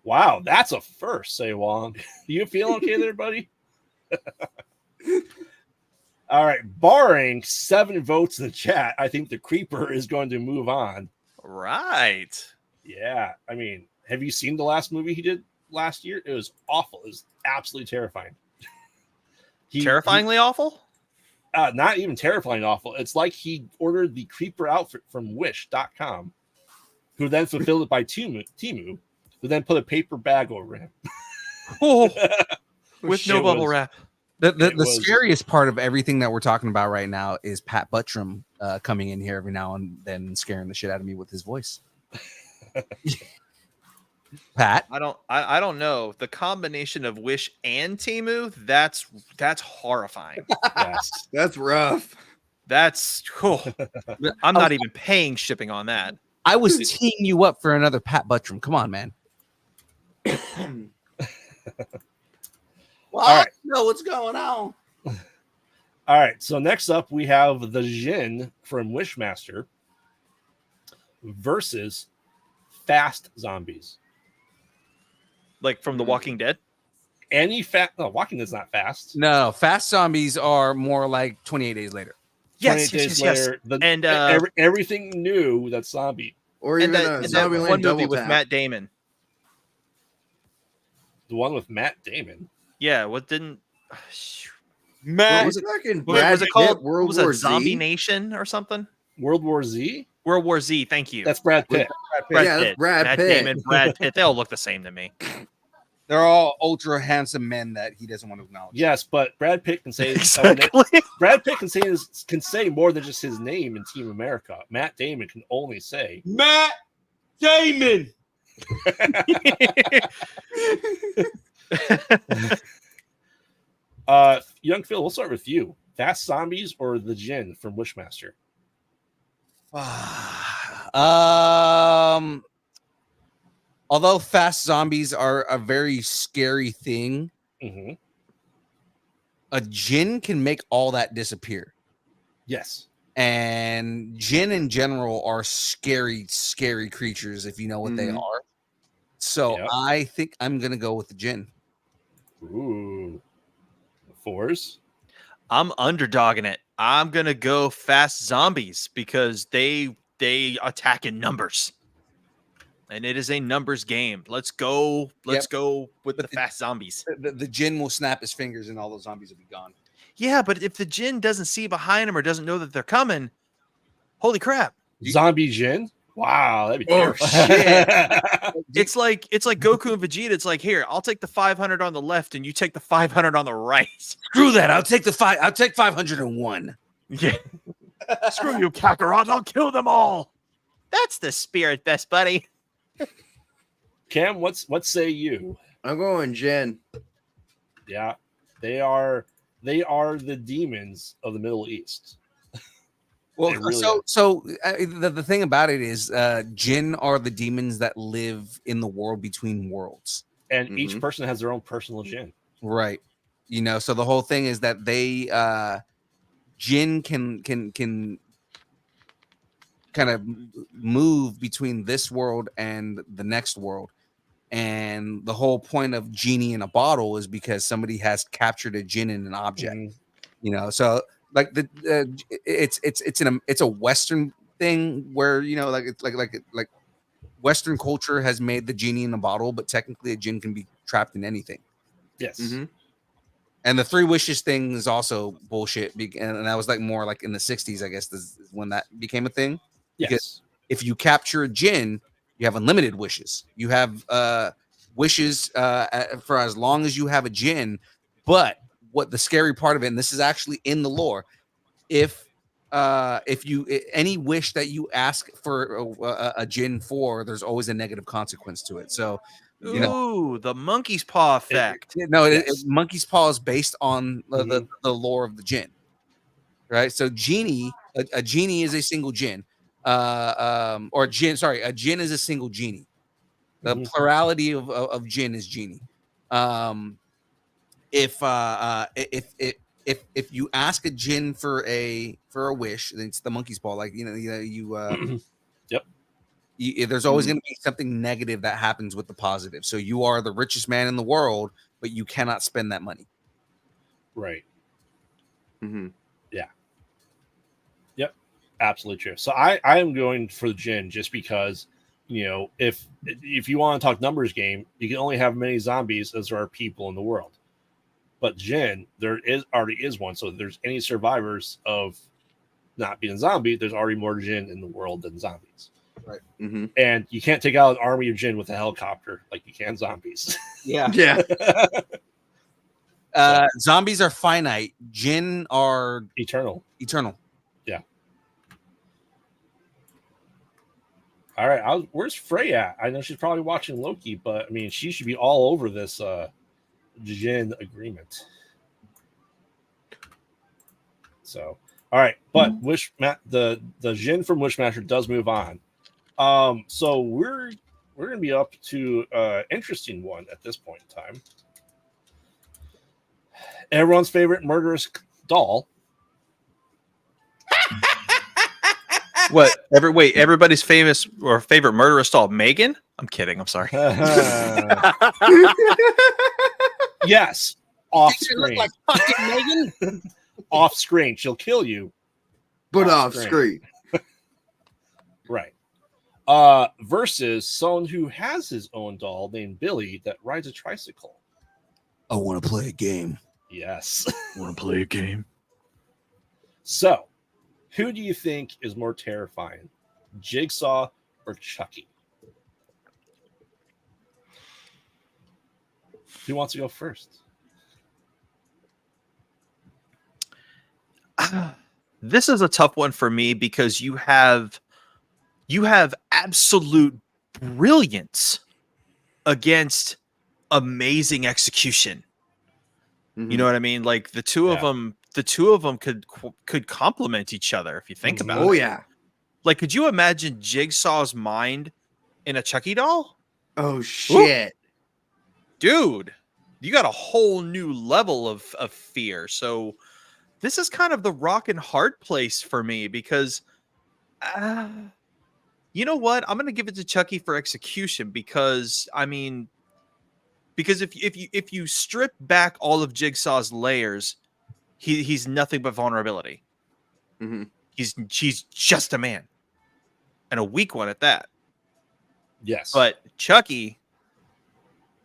[SPEAKER 4] Wow, that's a first, Say Wong. You feel okay there, buddy? All right, barring 7 votes in the chat, I think the Creeper is going to move on.
[SPEAKER 6] Right.
[SPEAKER 4] Yeah, I mean, have you seen the last movie he did last year? It was awful. It was absolutely terrifying.
[SPEAKER 6] Terrifyingly awful.
[SPEAKER 4] Not even terrifying awful. It's like he ordered the Creeper outfit from Wish.com, who then fulfilled it by Temu, who then put a paper bag over him.
[SPEAKER 6] Oh, with no
[SPEAKER 4] It
[SPEAKER 6] bubble
[SPEAKER 4] was-
[SPEAKER 6] wrap.
[SPEAKER 2] The
[SPEAKER 4] It was-
[SPEAKER 2] scariest part of everything that we're talking about right now is Pat Buttram coming in here every now and then and scaring the shit out of me with his voice. Pat,
[SPEAKER 6] I don't know. The combination of Wish and Temu, that's horrifying.
[SPEAKER 4] Yes.
[SPEAKER 5] That's rough.
[SPEAKER 6] That's cool. I'm not even paying shipping on that.
[SPEAKER 2] I was teeing you up for another Pat Buttram. Come on, man. Well,
[SPEAKER 4] All
[SPEAKER 2] I
[SPEAKER 4] right.
[SPEAKER 2] know what's going on.
[SPEAKER 4] All right, so next up we have the Jin from Wishmaster versus Fast Zombies.
[SPEAKER 6] Like from The Walking Dead.
[SPEAKER 4] Walking Dead's not fast.
[SPEAKER 2] No, fast zombies are more like 28 days later.
[SPEAKER 4] 28 days later,
[SPEAKER 6] And
[SPEAKER 4] everything new that's zombie.
[SPEAKER 5] Or
[SPEAKER 6] and
[SPEAKER 5] even
[SPEAKER 6] that,
[SPEAKER 5] a
[SPEAKER 6] and that
[SPEAKER 5] Zombieland
[SPEAKER 6] one
[SPEAKER 5] double
[SPEAKER 6] movie with
[SPEAKER 5] tap.
[SPEAKER 6] Matt Damon.
[SPEAKER 4] The one with Matt Damon.
[SPEAKER 6] Yeah, what didn't
[SPEAKER 5] What was it? Fucking
[SPEAKER 6] what
[SPEAKER 5] Brad
[SPEAKER 6] was it
[SPEAKER 5] Pitt,
[SPEAKER 6] called?
[SPEAKER 5] World
[SPEAKER 6] was
[SPEAKER 5] War
[SPEAKER 6] it Zombie
[SPEAKER 5] Z?
[SPEAKER 6] Nation or something?
[SPEAKER 4] World War Z?
[SPEAKER 6] World War Z. Thank you.
[SPEAKER 4] That's Brad Pitt.
[SPEAKER 5] Yeah, that's Brad
[SPEAKER 6] Matt
[SPEAKER 5] Pitt.
[SPEAKER 6] Damon, Brad Pitt. They all look the same to me.
[SPEAKER 2] They're all ultra handsome men that he doesn't want to acknowledge.
[SPEAKER 4] Yes, but Brad Pitt can say
[SPEAKER 6] Exactly.
[SPEAKER 4] Brad Pitt can say more than just his name in Team America. Matt Damon can only say
[SPEAKER 2] Matt Damon.
[SPEAKER 4] Young Phil, we'll start with you. Fast Zombies or the Jin from Wishmaster?
[SPEAKER 2] Although fast zombies are a very scary thing,
[SPEAKER 4] Mm-hmm.
[SPEAKER 2] a Jin can make all that disappear.
[SPEAKER 4] Yes.
[SPEAKER 2] And Jin in general are scary, scary creatures if you know what they
[SPEAKER 5] Mhm.
[SPEAKER 2] are. So
[SPEAKER 4] Yep.
[SPEAKER 2] I think I'm gonna go with the Jin.
[SPEAKER 4] Ooh. 4s.
[SPEAKER 6] I'm underdogging it. I'm gonna go Fast Zombies because they attack in numbers, and it is a numbers game. Let's go. Let's go with the Fast Zombies.
[SPEAKER 2] The Jin will snap his fingers and all those zombies will be gone.
[SPEAKER 6] Yeah, but if the Jin doesn't see behind him or doesn't know that they're coming, holy crap!
[SPEAKER 4] Zombie Jin? Wow, that'd be
[SPEAKER 5] Oh,
[SPEAKER 4] terrifying.
[SPEAKER 6] It's like Goku and Vegeta. It's like, here, I'll take the 500 on the left, and you take the 500 on the right.
[SPEAKER 2] Screw that. I'll take 501.
[SPEAKER 6] Yeah. Screw you, Kakarot. I'll kill them all. That's the spirit, best buddy.
[SPEAKER 4] Cam, what say you?
[SPEAKER 5] I'm going Jen.
[SPEAKER 4] Yeah, they are the demons of the Middle East.
[SPEAKER 2] Well,
[SPEAKER 4] They really
[SPEAKER 2] the thing about it is, Jin are the demons that live in the world between worlds,
[SPEAKER 4] And each
[SPEAKER 5] Mhm.
[SPEAKER 4] person has their own personal Jin.
[SPEAKER 2] right? You know, so the whole thing is that they, Jin can kind of move between this world and the next world, and the whole point of genie in a bottle is because somebody has captured a Jin in an object.
[SPEAKER 4] Mhm.
[SPEAKER 2] You know, so like it's a Western thing where, you know, like it's like Western culture has made the genie in a bottle, but technically a Jin can be trapped in anything.
[SPEAKER 4] Yes.
[SPEAKER 5] Mhm.
[SPEAKER 2] And the 3 wishes thing is also bullshit, and that was like more like in the 60s, I guess, is when that became a thing.
[SPEAKER 4] Yes.
[SPEAKER 2] If you capture a Jin, you have unlimited wishes. You have wishes for as long as you have a Jin. But what the scary part of it, and this is actually in the lore, if if you any wish that you ask for a Jinn for, there's always a negative consequence to it. So, you know,
[SPEAKER 6] Ooh, the monkey's paw effect.
[SPEAKER 4] Yes.
[SPEAKER 2] Monkey's Paw is based on the lore of the Jinn, right? So genie, a genie is a single Jinn, or Jinn. Sorry, a Jinn is a single genie. The plurality of Jinn is genie. If you ask a Jinn for a wish, then it's the monkey's paw. Like
[SPEAKER 4] Yep.
[SPEAKER 2] There's always going to be something negative that happens with the positive. So you are the richest man in the world, but you cannot spend that money.
[SPEAKER 4] Right.
[SPEAKER 5] Mm-hmm.
[SPEAKER 4] Yeah. Yep. Absolutely true. So I am going for the Jinn just because, if you want to talk numbers game, you can only have many zombies as there are people in the world. But Jinn, there already is one. So if there's any survivors of not being a zombie, there's already more Jinn in the world than zombies.
[SPEAKER 2] Right.
[SPEAKER 5] Mm-hmm.
[SPEAKER 4] And you can't take out an army of Jinn with a helicopter like you can zombies.
[SPEAKER 2] Yeah.
[SPEAKER 5] Yeah.
[SPEAKER 2] Zombies are finite. Jinn are
[SPEAKER 4] Eternal.
[SPEAKER 2] Yeah.
[SPEAKER 4] All right. Where's Frey at? I know she's probably watching Loki, but I mean, she should be all over this Jinn agreement. So, all right. But the Jinn from Wishmaster does move on. So we're gonna be up to interesting one at this point in time. Everyone's favorite murderous doll.
[SPEAKER 6] What? Everybody's famous or favorite murderous doll, Megan? I'm kidding. I'm sorry.
[SPEAKER 4] Yes, off screen.
[SPEAKER 2] Like fucking Megan.
[SPEAKER 4] Off screen, she'll kill you.
[SPEAKER 5] But off screen.
[SPEAKER 4] Right. Versus someone who has his own doll named Billy that rides a tricycle.
[SPEAKER 2] I want to play a game.
[SPEAKER 4] Yes.
[SPEAKER 6] Want to play a game?
[SPEAKER 4] So, who do you think is more terrifying, Jigsaw or Chucky? Who wants to go first?
[SPEAKER 6] This is a tough one for me because you have absolute brilliance against amazing execution.
[SPEAKER 5] Mm-hmm.
[SPEAKER 6] You know what I mean? Like the two of them could complement each other if you think about it.
[SPEAKER 5] Oh yeah.
[SPEAKER 6] Like, could you imagine Jigsaw's mind in a Chucky doll?
[SPEAKER 5] Oh shit.
[SPEAKER 6] Dude, you got a whole new level of fear. So this is kind of the rock and hard place for me because you know what? I'm going to give it to Chucky for execution because if you strip back all of Jigsaw's layers, he's nothing but vulnerability.
[SPEAKER 5] Mm-hmm.
[SPEAKER 6] She's just a man, and a weak one at that.
[SPEAKER 4] Yes,
[SPEAKER 6] But Chucky,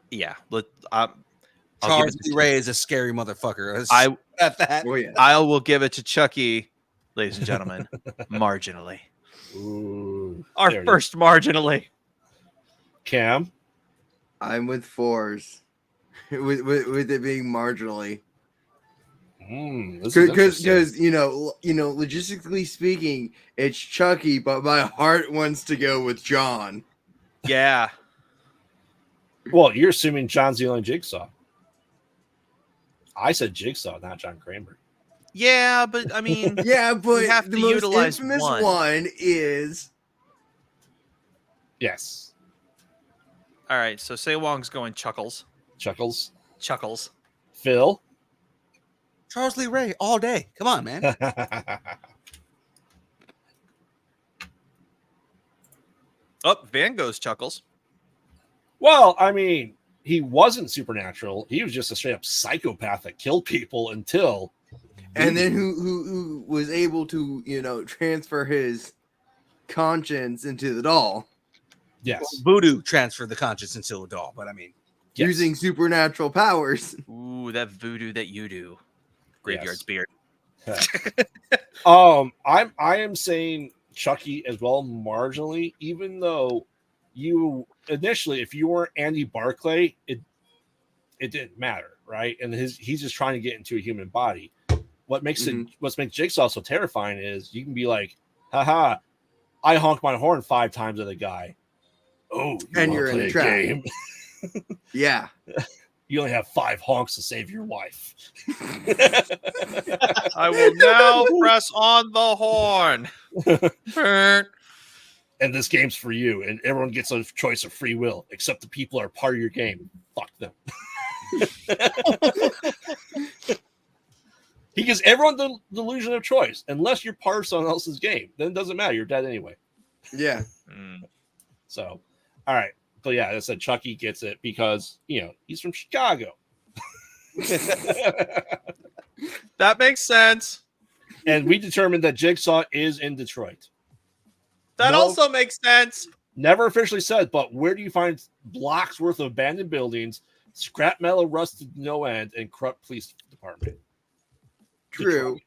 [SPEAKER 6] yeah.
[SPEAKER 2] Charles Lee Ray is a scary motherfucker.
[SPEAKER 6] At
[SPEAKER 2] that.
[SPEAKER 5] Oh yeah.
[SPEAKER 6] I will give it to Chucky, ladies and gentlemen, marginally.
[SPEAKER 4] Ooh,
[SPEAKER 6] Our first marginally.
[SPEAKER 4] Cam.
[SPEAKER 5] I'm with fours. with it being marginally. Because logistically speaking, it's Chucky, but my heart wants to go with John.
[SPEAKER 6] Yeah.
[SPEAKER 4] Well, you're assuming John's the only Jigsaw. I said Jigsaw, not John Kramer.
[SPEAKER 6] Yeah, but I mean,
[SPEAKER 5] Yeah, but
[SPEAKER 6] you have
[SPEAKER 5] the
[SPEAKER 6] to
[SPEAKER 5] most
[SPEAKER 6] utilize
[SPEAKER 5] infamous
[SPEAKER 6] one.
[SPEAKER 5] one is
[SPEAKER 4] Yes.
[SPEAKER 6] all right. So Say Wong's going Chuckles.
[SPEAKER 4] Chuckles. Phil.
[SPEAKER 2] Charles Lee Ray all day. Come on, man.
[SPEAKER 6] Oh, Van goes Chuckles.
[SPEAKER 4] Well, I mean, he wasn't supernatural. He was just a straight up psychopath that killed people until.
[SPEAKER 5] and then who was able to transfer his conscience into the doll
[SPEAKER 4] Yes.
[SPEAKER 2] Voodoo transferred the conscience into a doll, but I mean,
[SPEAKER 4] Yes.
[SPEAKER 5] using supernatural powers.
[SPEAKER 6] Ooh, that voodoo that you do. Graveyard's beard.
[SPEAKER 4] I am saying Chucky as well, marginally, even though you initially, if you weren't Andy Barclay, it didn't matter, right? And he's just trying to get into a human body. what makes Jigsaw so terrifying is you can be like, haha, I honk my horn 5 times at a guy. Oh,
[SPEAKER 5] And you're in a trap.
[SPEAKER 4] game.
[SPEAKER 5] Yeah.
[SPEAKER 4] You only have 5 honks to save your wife.
[SPEAKER 6] I will now press on the horn.
[SPEAKER 4] And this game's for you, and everyone gets a choice of free will, except the people are part of your game. Fuck them. He gives everyone the delusion of choice, unless you're part of someone else's game. Then it doesn't matter. You're dead anyway.
[SPEAKER 5] Yeah.
[SPEAKER 4] So, all right. But yeah, I said Chucky gets it because, he's from Chicago.
[SPEAKER 6] That makes sense.
[SPEAKER 4] And we determined that Jigsaw is in Detroit.
[SPEAKER 6] That also makes sense.
[SPEAKER 4] Never officially said, but where do you find blocks worth of abandoned buildings, scrap metal rusted to no end, and corrupt police department?
[SPEAKER 5] True.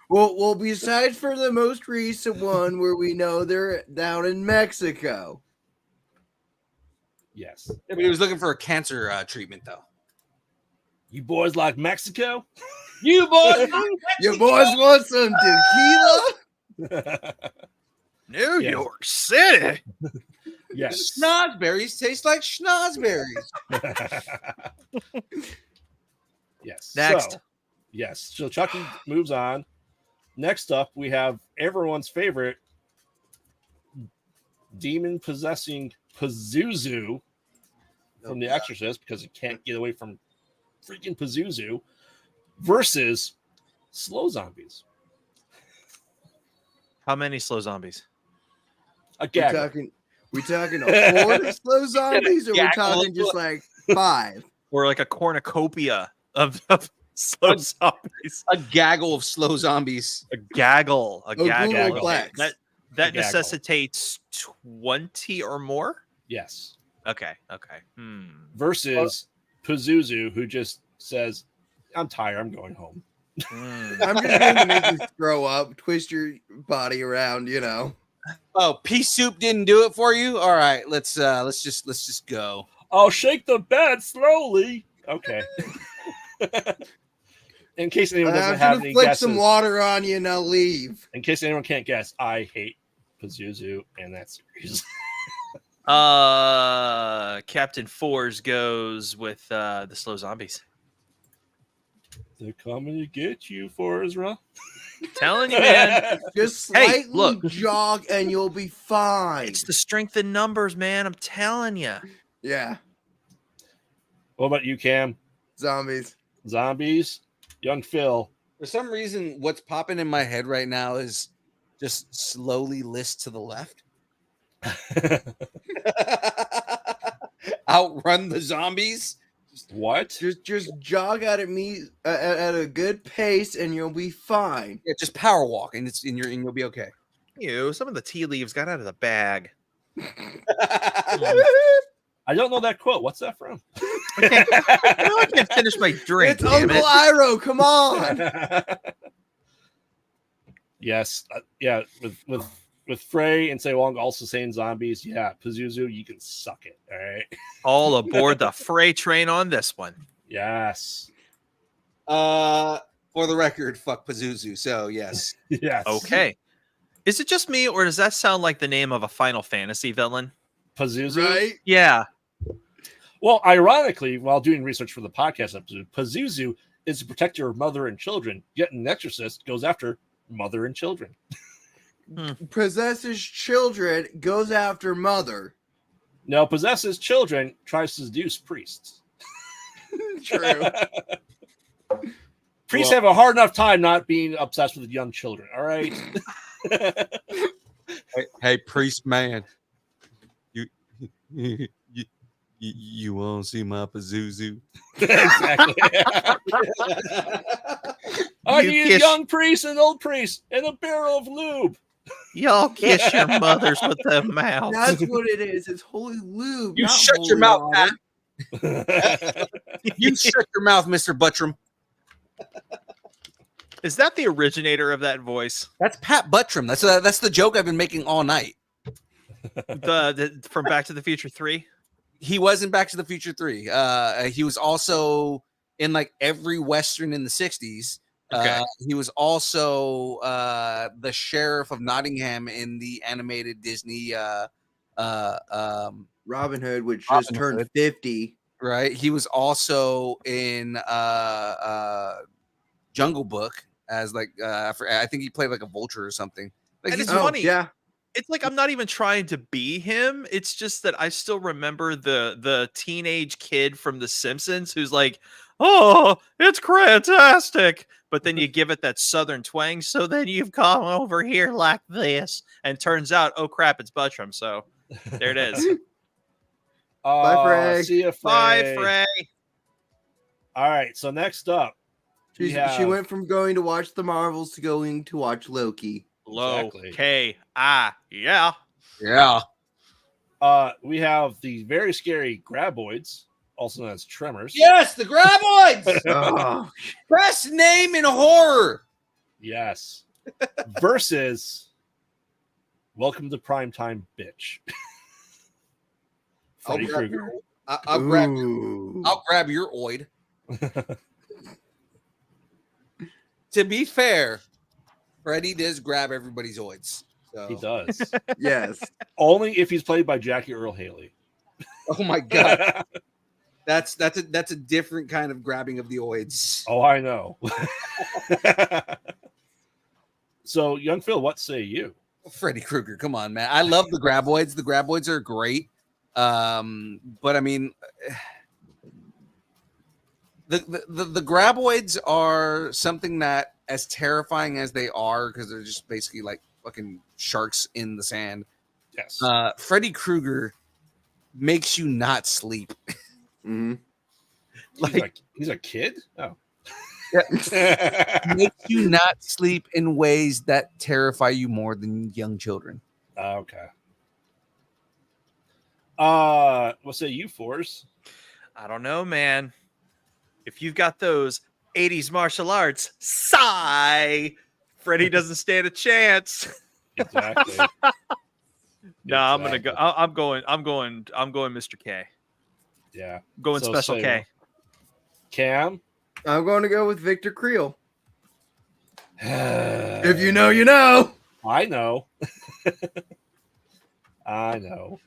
[SPEAKER 5] well, besides for the most recent one where we know they're down in Mexico.
[SPEAKER 4] Yes.
[SPEAKER 2] Yeah, but he was looking for a cancer treatment, though.
[SPEAKER 4] You boys like Mexico?
[SPEAKER 2] You boys,
[SPEAKER 5] You boys want some tequila?
[SPEAKER 6] New York City.
[SPEAKER 4] Yes.
[SPEAKER 2] schnozberries taste like schnozberries.
[SPEAKER 4] Yes.
[SPEAKER 6] Next.
[SPEAKER 4] So Chucky moves on. Next up, we have everyone's favorite demon possessing Pazuzu from The Exorcist, because it can't get away from freaking Pazuzu, versus slow zombies.
[SPEAKER 6] How many slow zombies?
[SPEAKER 4] A gag.
[SPEAKER 5] We talking a horde of slow zombies, or we're talking just like 5?
[SPEAKER 6] Or like a cornucopia of slow zombies?
[SPEAKER 2] A gaggle of slow zombies.
[SPEAKER 6] A gaggle. A gaggle.
[SPEAKER 5] Google Plex.
[SPEAKER 6] That
[SPEAKER 4] Gaggle.
[SPEAKER 6] necessitates 20 or more?
[SPEAKER 4] Yes.
[SPEAKER 6] Okay.
[SPEAKER 4] Versus Pazuzu, who just says, I'm tired, I'm going home.
[SPEAKER 5] I'm just going to make you throw up, twist your body around,
[SPEAKER 2] Oh, pea soup didn't do it for you. All right, let's just go.
[SPEAKER 4] I'll shake the bed slowly. Okay. In case anyone doesn't have any
[SPEAKER 5] flick
[SPEAKER 4] guesses.
[SPEAKER 5] some water on you and I'll leave.
[SPEAKER 4] In case anyone can't guess, I hate Pazuzu and that series.
[SPEAKER 6] Captain Fours goes with the slow zombies.
[SPEAKER 4] They're coming to get you, Forzra.
[SPEAKER 6] Telling you, man.
[SPEAKER 5] Just
[SPEAKER 6] Hey,
[SPEAKER 5] slightly
[SPEAKER 6] look.
[SPEAKER 5] jog and you'll be fine.
[SPEAKER 6] It's the strength in numbers, man. I'm telling you.
[SPEAKER 5] Yeah.
[SPEAKER 4] What about you, Cam?
[SPEAKER 5] Zombies.
[SPEAKER 4] Zombies? Young Phil.
[SPEAKER 2] For some reason, what's popping in my head right now is just slowly list to the left. Outrun the zombies.
[SPEAKER 4] What?
[SPEAKER 5] Just jog at at a good pace and you'll be fine.
[SPEAKER 2] Yeah, just power walk and you'll be okay.
[SPEAKER 6] Some of the tea leaves got out of the bag.
[SPEAKER 4] I don't know that quote. What's that from?
[SPEAKER 6] I can't finish my drink.
[SPEAKER 5] It's Uncle Iroh. Come on.
[SPEAKER 4] Yes. Yeah. With Frey and Say Wong also saying zombies. Yeah. Pazuzu, you can suck it. All right.
[SPEAKER 6] All aboard the freight train on this one.
[SPEAKER 4] Yes.
[SPEAKER 2] For the record, fuck Pazuzu. So yes.
[SPEAKER 4] Yes.
[SPEAKER 6] Okay. Is it just me, or does that sound like the name of a Final Fantasy villain?
[SPEAKER 4] Pazuzu.
[SPEAKER 5] Right?
[SPEAKER 6] Yeah.
[SPEAKER 4] Well, ironically, while doing research for the podcast episode, Pazuzu is a protector of mother and children, yet an exorcist goes after mother and children.
[SPEAKER 5] Possesses children, goes after mother.
[SPEAKER 4] Now, possesses children, tries to seduce priests.
[SPEAKER 5] True.
[SPEAKER 4] Priests have a hard enough time not being obsessed with young children, all right?
[SPEAKER 2] Hey, priest man. You won't see my Pazuzu.
[SPEAKER 4] Exactly. I
[SPEAKER 6] You
[SPEAKER 4] need a
[SPEAKER 6] kiss-
[SPEAKER 4] young priest and old priest and a barrel of lube.
[SPEAKER 6] Y'all kiss your mothers with their mouths.
[SPEAKER 5] That's what it is. It's holy lube.
[SPEAKER 2] You
[SPEAKER 5] not
[SPEAKER 2] shut
[SPEAKER 5] holy
[SPEAKER 2] your mouth,
[SPEAKER 5] water.
[SPEAKER 2] Pat. You shut your mouth, Mr. Buttram.
[SPEAKER 6] Is that the originator of that voice?
[SPEAKER 2] That's Pat Buttram. That's the joke I've been making all night.
[SPEAKER 6] The from Back to the Future 3?
[SPEAKER 2] He was in Back to the Future 3. He was also in like every Western in the 60s.
[SPEAKER 6] Okay.
[SPEAKER 2] He was also the sheriff of Nottingham in the animated Disney
[SPEAKER 5] Robin Hood, which
[SPEAKER 2] Robin
[SPEAKER 5] just turned
[SPEAKER 2] Hood.
[SPEAKER 5] 50.
[SPEAKER 2] right. He was also in Jungle Book as like I think he played like a vulture or something. Like
[SPEAKER 6] And
[SPEAKER 2] he's
[SPEAKER 6] it's
[SPEAKER 5] Oh,
[SPEAKER 6] funny.
[SPEAKER 5] yeah.
[SPEAKER 6] It's like I'm not even trying to be him. It's just that I still remember the teenage kid from The Simpsons who's like, "Oh, it's fantastic," but then you give it that southern twang. So then you've come over here like this, and turns out, oh crap, it's Buttram. So there it is.
[SPEAKER 5] Bye, Frey.
[SPEAKER 4] See ya, Frey.
[SPEAKER 6] Bye, Frey.
[SPEAKER 4] All right. So next up, we
[SPEAKER 5] She
[SPEAKER 4] have
[SPEAKER 5] went from going to watch the Marvels to going to watch Loki.
[SPEAKER 6] Low
[SPEAKER 4] Exactly.
[SPEAKER 6] K-I. Yeah.
[SPEAKER 2] yeah.
[SPEAKER 4] we have the very scary graboids, also known as tremors.
[SPEAKER 2] Yes, the Graboids.
[SPEAKER 5] Oh,
[SPEAKER 2] Best name in horror.
[SPEAKER 4] Yes. Versus Welcome to Primetime, bitch.
[SPEAKER 2] I'll
[SPEAKER 4] Freddy
[SPEAKER 2] grab
[SPEAKER 4] Krueger.
[SPEAKER 2] your- I'll grab.
[SPEAKER 5] ooh.
[SPEAKER 2] I'll grab your oid. To be fair, Freddy does grab everybody's oids. So.
[SPEAKER 4] He does.
[SPEAKER 5] Yes.
[SPEAKER 4] Only if he's played by Jackie Earl Haley.
[SPEAKER 2] Oh my god, that's a different kind of grabbing of the oids.
[SPEAKER 4] Oh, I know. So, young Phil, what say you?
[SPEAKER 2] Freddy Krueger, come on, man. I love the graboids. The graboids are great. But I mean, the graboids are something that, as terrifying as they are, because they're just basically like fucking sharks in the sand.
[SPEAKER 4] Yes.
[SPEAKER 2] Freddy Krueger makes you not sleep.
[SPEAKER 5] Mhm.
[SPEAKER 4] He's a kid? Oh.
[SPEAKER 2] Makes you not sleep in ways that terrify you more than young children.
[SPEAKER 4] Okay. What say you, Force?
[SPEAKER 6] I don't know, man. If you've got those 80s martial arts, sigh, Freddy doesn't stand a chance.
[SPEAKER 4] Exactly.
[SPEAKER 6] No, I'm gonna go.
[SPEAKER 4] Exactly.
[SPEAKER 6] I'm going Mr. K.
[SPEAKER 4] Yeah.
[SPEAKER 6] I'm going
[SPEAKER 4] So
[SPEAKER 6] Special
[SPEAKER 4] say
[SPEAKER 6] K.
[SPEAKER 4] Cam?
[SPEAKER 5] I'm going to go with Victor Creel. If you know, you know.
[SPEAKER 4] I know. I know.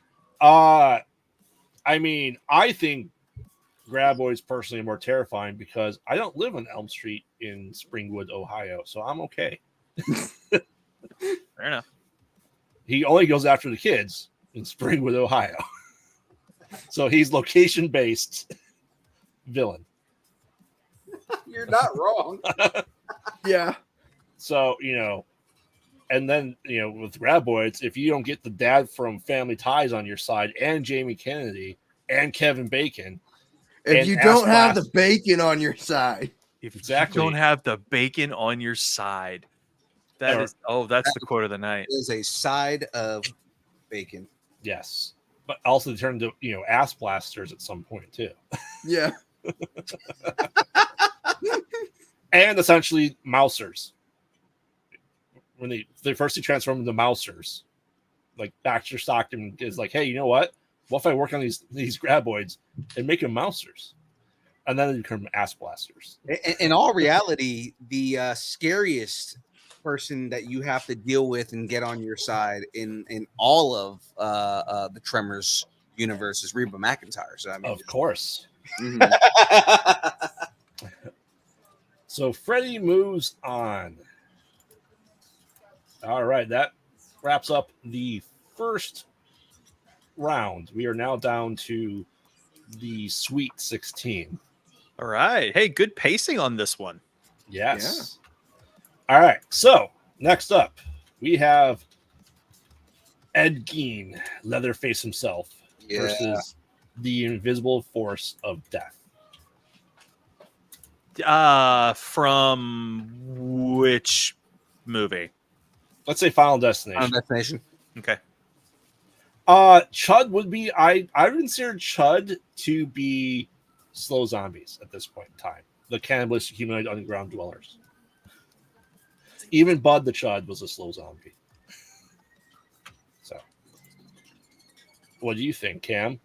[SPEAKER 4] I mean, I think Graboids personally are more terrifying because I don't live on Elm Street in Springwood, Ohio, so I'm okay.
[SPEAKER 6] Fair enough.
[SPEAKER 4] He only goes after the kids in Springwood, Ohio. So he's location-based villain.
[SPEAKER 2] You're not wrong.
[SPEAKER 5] Yeah.
[SPEAKER 4] So, and then, with Graboids, if you don't get the dad from Family Ties on your side and Jamie Kennedy and Kevin Bacon,
[SPEAKER 5] If
[SPEAKER 4] and
[SPEAKER 5] you don't
[SPEAKER 4] ass
[SPEAKER 5] have the
[SPEAKER 4] blast-
[SPEAKER 5] bacon on your side.
[SPEAKER 6] If
[SPEAKER 4] Exactly.
[SPEAKER 6] you don't have the bacon on your side, that's the quote of the night.
[SPEAKER 2] Is a side of bacon.
[SPEAKER 4] yes, but also they turn into, ass blasters at some point too.
[SPEAKER 5] Yeah.
[SPEAKER 4] And essentially mousers. When they first transform into mousers, like Baxter Stockton is like, hey, you know what if I work on these graboids and make them mousers, and then they become ass blasters.
[SPEAKER 2] In all reality, the scariest person that you have to deal with and get on your side in all of the Tremors universe is Reba McEntire. So I mean,
[SPEAKER 4] Of course.
[SPEAKER 5] Mhm.
[SPEAKER 4] So Freddy moves on. All right, that wraps up the first round. We are now down to the Sweet 16.
[SPEAKER 6] All right. Hey, good pacing on this one.
[SPEAKER 4] Yes. All right. So next up, we have Ed Gein, Leatherface himself, versus the Invisible Force of Death.
[SPEAKER 6] From which movie?
[SPEAKER 4] Let's say Final Destination.
[SPEAKER 2] Destination.
[SPEAKER 6] Okay.
[SPEAKER 4] Chud would be. I would consider Chud to be slow zombies at this point in time. The cannibalistic humanoid underground dwellers. Even Bud the Chud was a slow zombie. So, what do you think, Cam?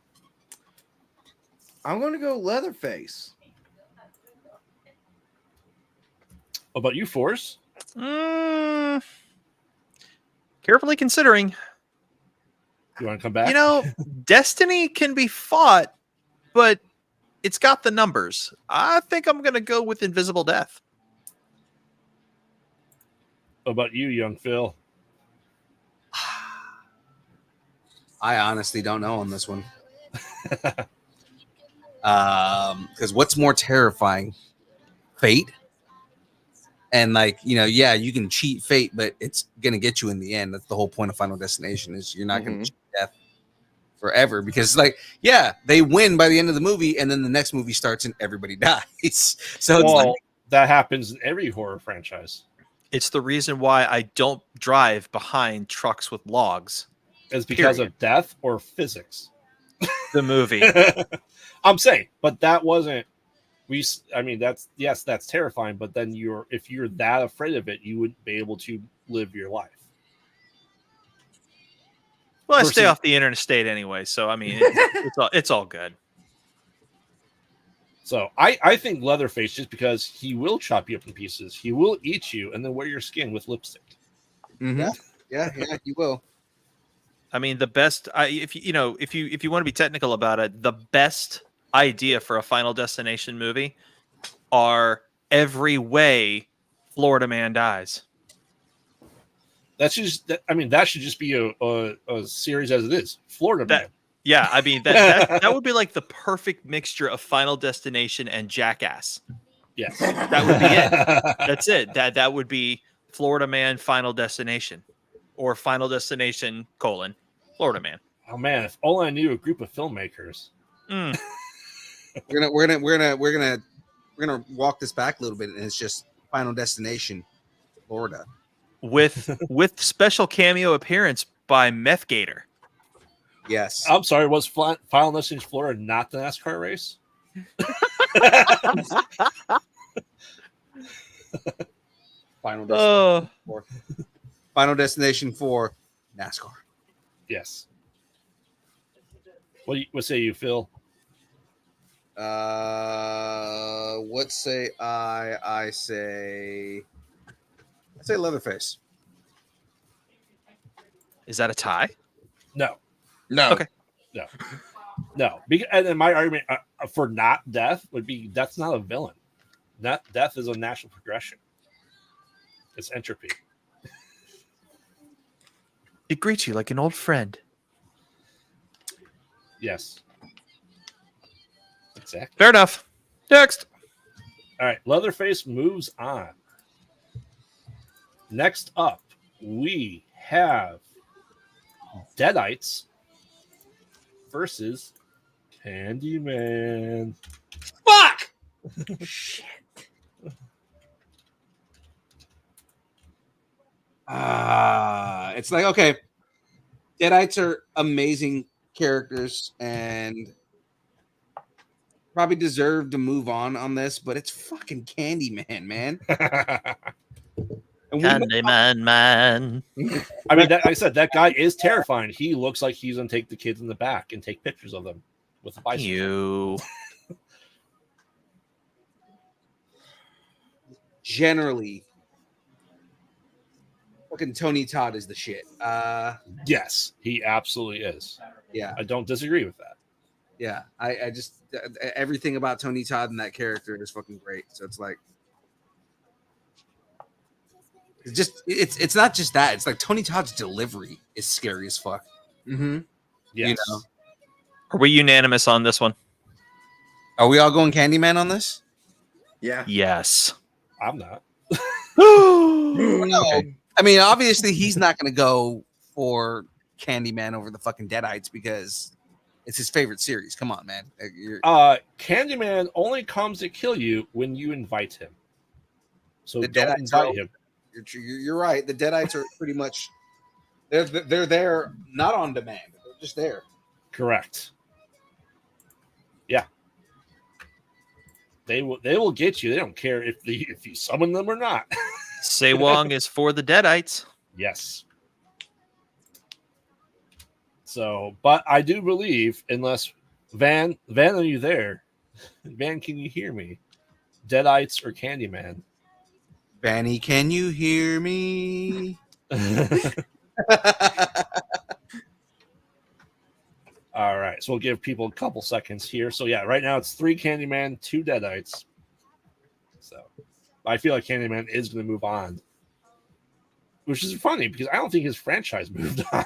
[SPEAKER 5] I'm going to go Leatherface.
[SPEAKER 4] about you, Force?
[SPEAKER 6] Carefully considering.
[SPEAKER 4] You want to come back?
[SPEAKER 6] You know, Destiny can be fought, but it's got the numbers. I think I'm going to go with Invisible Death.
[SPEAKER 4] What about you, young Phil?
[SPEAKER 2] I honestly don't know on this one. Because what's more terrifying, fate? And like, you know, yeah, you can cheat fate, but it's gonna get you in the end. That's the whole point of Final Destination, is you're not gonna cheat death forever, because like, yeah, they win by the end of the movie, and then the next movie starts and everybody dies. So it's like,
[SPEAKER 4] that happens in every horror franchise.
[SPEAKER 6] It's the reason why I don't drive behind trucks with logs.
[SPEAKER 4] It's because of death or physics.
[SPEAKER 6] The movie.
[SPEAKER 4] I'm saying, but that wasn't. That's terrifying. But then if you're that afraid of it, you wouldn't be able to live your life.
[SPEAKER 6] Well, I stay off the interstate anyway, so I mean, it's all good.
[SPEAKER 4] So I think Leatherface, just because he will chop you up in pieces, he will eat you, and then wear your skin with lipstick.
[SPEAKER 2] yeah, you will.
[SPEAKER 6] I mean, the best. If you want to be technical about it, the best idea for a Final Destination movie are every way Florida Man dies.
[SPEAKER 4] That should just be a series as it is. Florida Man.
[SPEAKER 6] Yeah, I mean that would be like the perfect mixture of Final Destination and Jackass.
[SPEAKER 4] Yes,
[SPEAKER 6] that would be it. That's it. That would be Florida Man, Final Destination, or Final Destination : Florida Man.
[SPEAKER 4] Oh man, if only I knew a group of filmmakers.
[SPEAKER 2] We're gonna walk this back a little bit, and it's just Final Destination, Florida,
[SPEAKER 6] with special cameo appearance by Meth Gator.
[SPEAKER 2] Yes.
[SPEAKER 4] I'm sorry, was Final Destination Florida not the NASCAR race?
[SPEAKER 2] Final Destination 4, NASCAR.
[SPEAKER 4] Yes. What say you, Phil?
[SPEAKER 2] What say I say Leatherface.
[SPEAKER 6] Is that a tie?
[SPEAKER 4] No.
[SPEAKER 6] Okay.
[SPEAKER 4] No. And then my argument for not death would be that's not a villain. Not death is a natural progression. It's entropy.
[SPEAKER 6] It greets you like an old friend.
[SPEAKER 4] Yes. Exactly.
[SPEAKER 6] Fair enough. Next.
[SPEAKER 4] All right. Leatherface moves on. Next up, we have Deadites versus Candyman.
[SPEAKER 5] Fuck!
[SPEAKER 6] Shit.
[SPEAKER 2] It's like, okay, Deadites are amazing characters and probably deserve to move on this, but it's fucking Candyman, man.
[SPEAKER 6] Candyman, man.
[SPEAKER 4] I mean, like I said, that guy is terrifying. He looks like he's gonna take the kids in the back and take pictures of them with a bicycle.
[SPEAKER 6] You.
[SPEAKER 2] Generally, fucking Tony Todd is the shit.
[SPEAKER 4] Yes, he absolutely is.
[SPEAKER 2] Yeah,
[SPEAKER 4] I don't disagree with that.
[SPEAKER 2] yeah. I just everything about Tony Todd and that character is fucking great. So it's like, it's not just that. It's like Tony Todd's delivery is scary as fuck.
[SPEAKER 5] Mm-hmm.
[SPEAKER 4] Yes.
[SPEAKER 2] You know?
[SPEAKER 6] Are we unanimous on this one?
[SPEAKER 2] Are we all going Candyman on this?
[SPEAKER 5] Yeah.
[SPEAKER 6] Yes.
[SPEAKER 4] I'm not.
[SPEAKER 2] No. I mean, obviously, he's not going to go for Candyman over the fucking Deadites because it's his favorite series. Come on, man.
[SPEAKER 4] Candyman only comes to kill you when you invite him. So
[SPEAKER 2] The
[SPEAKER 4] don't
[SPEAKER 2] Deadites
[SPEAKER 4] invite
[SPEAKER 2] are-
[SPEAKER 4] him.
[SPEAKER 2] You're right. The Deadites are pretty much they're there not on demand. They're just there.
[SPEAKER 4] Correct. Yeah. They will get you. They don't care if you summon them or not.
[SPEAKER 6] Sewong is for the Deadites.
[SPEAKER 4] Yes. So, but I do believe, unless Van, are you there? Van, can you hear me? Deadites or Candyman?
[SPEAKER 2] Vanny, can you hear me?
[SPEAKER 4] All right, so we'll give people a couple seconds here. So yeah, right now it's 3 Candyman, 2 Deadites. So I feel like Candyman is going to move on, which is funny because I don't think his franchise moved on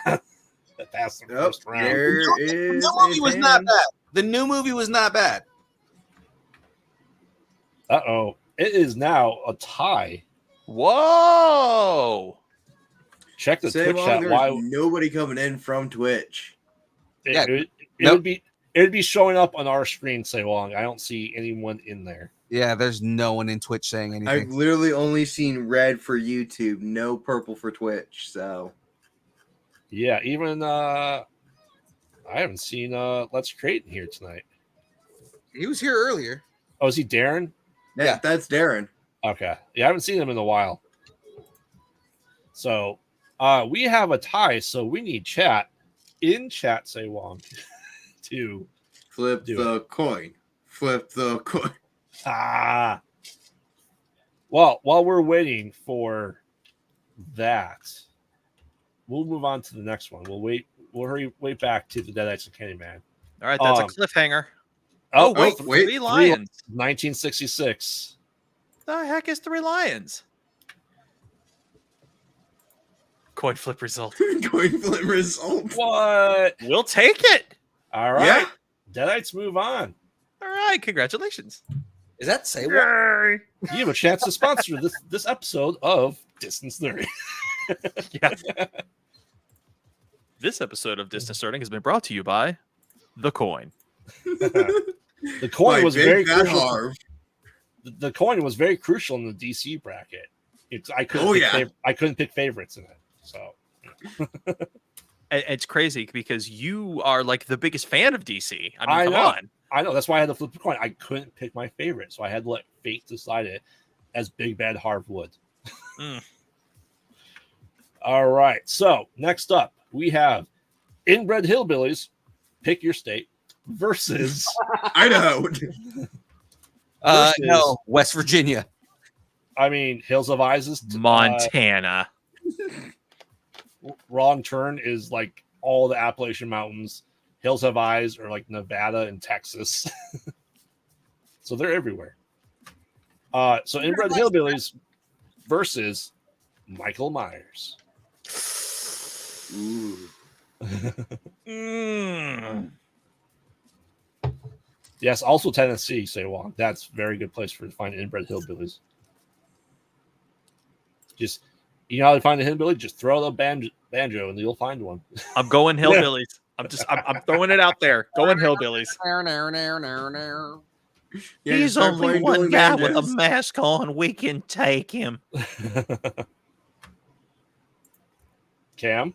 [SPEAKER 4] past the first round.
[SPEAKER 5] There
[SPEAKER 2] The
[SPEAKER 5] is
[SPEAKER 2] new movie
[SPEAKER 5] a
[SPEAKER 2] was not
[SPEAKER 5] fan.
[SPEAKER 2] bad. The new movie was not bad.
[SPEAKER 4] Uh-oh. It is now a tie.
[SPEAKER 6] Whoa!
[SPEAKER 4] Check the
[SPEAKER 5] Say
[SPEAKER 4] Twitch
[SPEAKER 5] long,
[SPEAKER 4] chat.
[SPEAKER 5] there's
[SPEAKER 4] Why
[SPEAKER 5] nobody coming in from Twitch.
[SPEAKER 2] Yeah.
[SPEAKER 4] it
[SPEAKER 2] Nope.
[SPEAKER 4] would be showing up on our screen, say long. I don't see anyone in there.
[SPEAKER 2] Yeah, there's no one in Twitch saying
[SPEAKER 5] I've
[SPEAKER 2] anything.
[SPEAKER 5] literally only seen red for YouTube, no purple for Twitch. So
[SPEAKER 4] Yeah, even I haven't seen Let's Create in here tonight.
[SPEAKER 2] He was here earlier.
[SPEAKER 4] Oh, is he Darren?
[SPEAKER 2] Yeah.
[SPEAKER 5] that's Darren.
[SPEAKER 4] Okay. Yeah, I haven't seen him in a while. So we have a tie, so we need chat. In chat, say Wong. to
[SPEAKER 5] Flip
[SPEAKER 4] Do
[SPEAKER 5] the coin. Flip the coin.
[SPEAKER 4] Well, while we're waiting for that, we'll move on to the next one. We'll hurry way back to the Deadites and Candyman.
[SPEAKER 6] All right, that's a
[SPEAKER 4] Um,
[SPEAKER 6] cliffhanger.
[SPEAKER 4] Oh,
[SPEAKER 6] wait,
[SPEAKER 5] wait,
[SPEAKER 6] 3 lions.
[SPEAKER 4] 1966.
[SPEAKER 6] The heck is 3 lions? Coin flip result.
[SPEAKER 5] Coin flip result.
[SPEAKER 4] What?
[SPEAKER 6] We'll take it.
[SPEAKER 4] All right.
[SPEAKER 5] Yeah.
[SPEAKER 4] Deadites move on.
[SPEAKER 6] All right, congratulations.
[SPEAKER 2] Is that say what?
[SPEAKER 6] Yay.
[SPEAKER 4] You have a chance to sponsor this episode of Distance Learning.
[SPEAKER 6] Yeah. This episode of Distance Learning has been brought to you by The Coin.
[SPEAKER 4] The coin
[SPEAKER 5] My
[SPEAKER 4] was
[SPEAKER 5] big
[SPEAKER 4] very
[SPEAKER 5] fat
[SPEAKER 4] crucial.
[SPEAKER 5] Harv.
[SPEAKER 4] The coin was very crucial in the DC bracket. I couldn't.
[SPEAKER 5] Oh,
[SPEAKER 4] pick
[SPEAKER 5] yeah.
[SPEAKER 4] I couldn't pick favorites in it. So
[SPEAKER 6] It's crazy because you are like the biggest fan of DC. I mean,
[SPEAKER 4] I
[SPEAKER 6] come
[SPEAKER 4] know.
[SPEAKER 6] on.
[SPEAKER 4] I know that's why I had to flip the coin. I couldn't pick my favorite, so I had to let fate decide it, as Big Bad Harv would.
[SPEAKER 6] Mm.
[SPEAKER 4] All right. So next up, we have Inbred Hillbillies. Pick your state versus
[SPEAKER 5] Idaho.
[SPEAKER 2] No, West Virginia.
[SPEAKER 4] I mean, Hills of Eyes.
[SPEAKER 6] Montana.
[SPEAKER 4] Wrong Turn is like all the Appalachian Mountains. Hills Have Eyes are like Nevada and Texas. So they're everywhere. So Inbred Hillbillies versus Michael Myers.
[SPEAKER 5] Ooh.
[SPEAKER 4] Yes, also Tennessee, say Wong. That's a very good place for to find Inbred Hillbillies. Just, you know how to find a hillbilly? Just throw the banjo and you'll find one.
[SPEAKER 6] I'm going hillbillies. I'm throwing it out there. Going hillbillies.
[SPEAKER 5] Yeah,
[SPEAKER 6] He's
[SPEAKER 5] start
[SPEAKER 6] only
[SPEAKER 5] playing
[SPEAKER 6] one
[SPEAKER 5] dueling
[SPEAKER 6] guy with a
[SPEAKER 5] banjos.
[SPEAKER 6] mask on. We can take him.
[SPEAKER 4] Cam,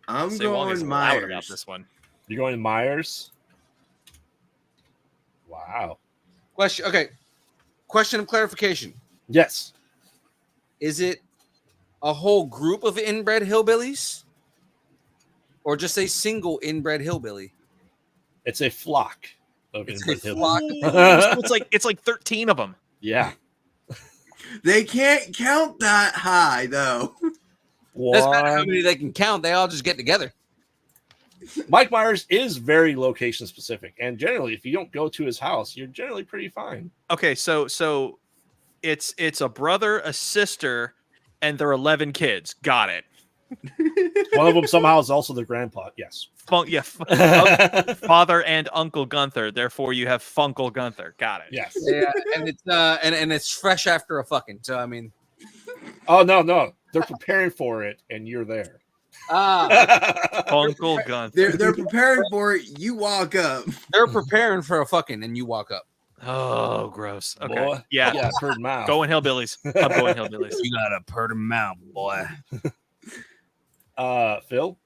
[SPEAKER 5] I'm
[SPEAKER 6] Say Wong is
[SPEAKER 5] going
[SPEAKER 6] loud about
[SPEAKER 5] Myers.
[SPEAKER 6] this one.
[SPEAKER 4] you're going Myers? Wow.
[SPEAKER 2] Question. Okay. Question of clarification.
[SPEAKER 4] Yes.
[SPEAKER 2] Is it a whole group of inbred hillbillies? Or just a single inbred hillbilly?
[SPEAKER 4] It's a flock of
[SPEAKER 2] It's
[SPEAKER 4] inbred
[SPEAKER 2] a flock.
[SPEAKER 4] hillbillies.
[SPEAKER 6] So it's like 13 of them.
[SPEAKER 4] Yeah.
[SPEAKER 5] They can't count that high though.
[SPEAKER 2] Doesn't matter how
[SPEAKER 4] One.
[SPEAKER 2] many they can count. They all just get together.
[SPEAKER 4] Mike Myers is very location specific, and generally, if you don't go to his house, you're generally pretty fine.
[SPEAKER 6] Okay, so it's a brother, a sister, and their 11 kids. Got it.
[SPEAKER 4] One of them somehow is also the grandpa. Yes.
[SPEAKER 6] Father and Uncle Gunther. Therefore, you have Funkle Gunther. Got it.
[SPEAKER 4] Yes.
[SPEAKER 2] Yeah, and it's and it's fresh after a fucking. So I mean,
[SPEAKER 4] Oh no, they're preparing for it, and you're there.
[SPEAKER 6] Funkle Gunther.
[SPEAKER 5] They're preparing for it. You walk up.
[SPEAKER 2] they're preparing for a fucking, and you walk up.
[SPEAKER 6] Oh, gross. Okay.
[SPEAKER 4] Boy.
[SPEAKER 6] Yeah.
[SPEAKER 4] Purred mouth.
[SPEAKER 6] Going hillbillies. I'm going hillbillies.
[SPEAKER 2] You got a pert mouth, boy.
[SPEAKER 4] Phil.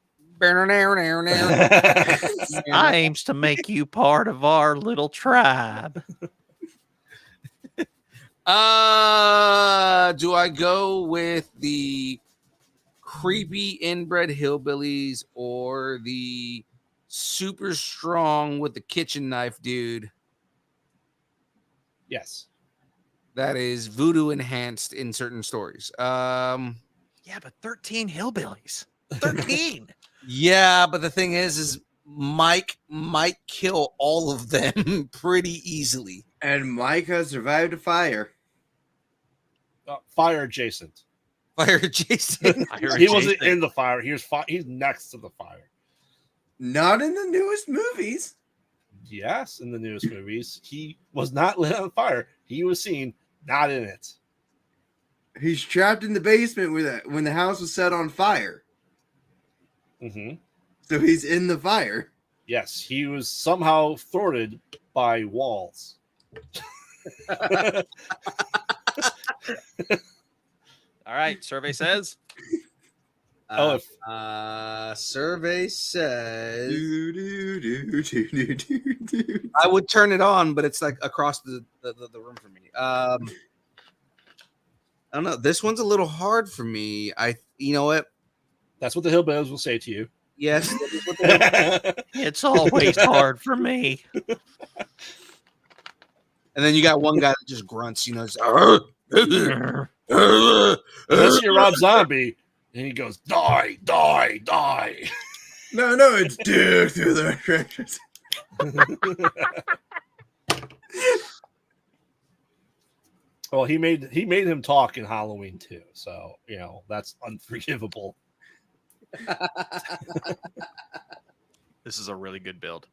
[SPEAKER 6] I aims to make you part of our little tribe.
[SPEAKER 2] Do I go with the creepy inbred hillbillies or the super strong with the kitchen knife dude?
[SPEAKER 4] Yes.
[SPEAKER 2] that is voodoo enhanced in certain stories.
[SPEAKER 6] Yeah, but 13 hillbillies. 13.
[SPEAKER 2] Yeah, but the thing is Mike might kill all of them pretty easily.
[SPEAKER 5] And Mike has survived a fire.
[SPEAKER 4] Fire adjacent.
[SPEAKER 2] Fire Jason.
[SPEAKER 4] He wasn't in the fire. He's next to the fire.
[SPEAKER 5] Not in the newest movies.
[SPEAKER 4] Yes, in the newest movies, he was not lit on fire. He was seen not in it.
[SPEAKER 5] He's trapped in the basement when the house was set on fire.
[SPEAKER 4] Mm-hmm.
[SPEAKER 5] So he's in the fire.
[SPEAKER 4] Yes, he was somehow thwarted by walls.
[SPEAKER 6] All right, survey says.
[SPEAKER 2] Survey says
[SPEAKER 5] Do.
[SPEAKER 2] I would turn it on, but it's like across the room from me. I don't know. This one's a little hard for me. You know what?
[SPEAKER 4] That's what the hillbillies will say to you.
[SPEAKER 2] Yes.
[SPEAKER 6] It's always hard for me.
[SPEAKER 2] And then you got one guy that just grunts, you know. Just,
[SPEAKER 4] Unless you're Rob Zombie, and he goes, die, die, die.
[SPEAKER 5] No, it's dig through the trenches.
[SPEAKER 4] Well, he made him talk in Halloween too, so you know that's unforgivable.
[SPEAKER 6] This is a really good build.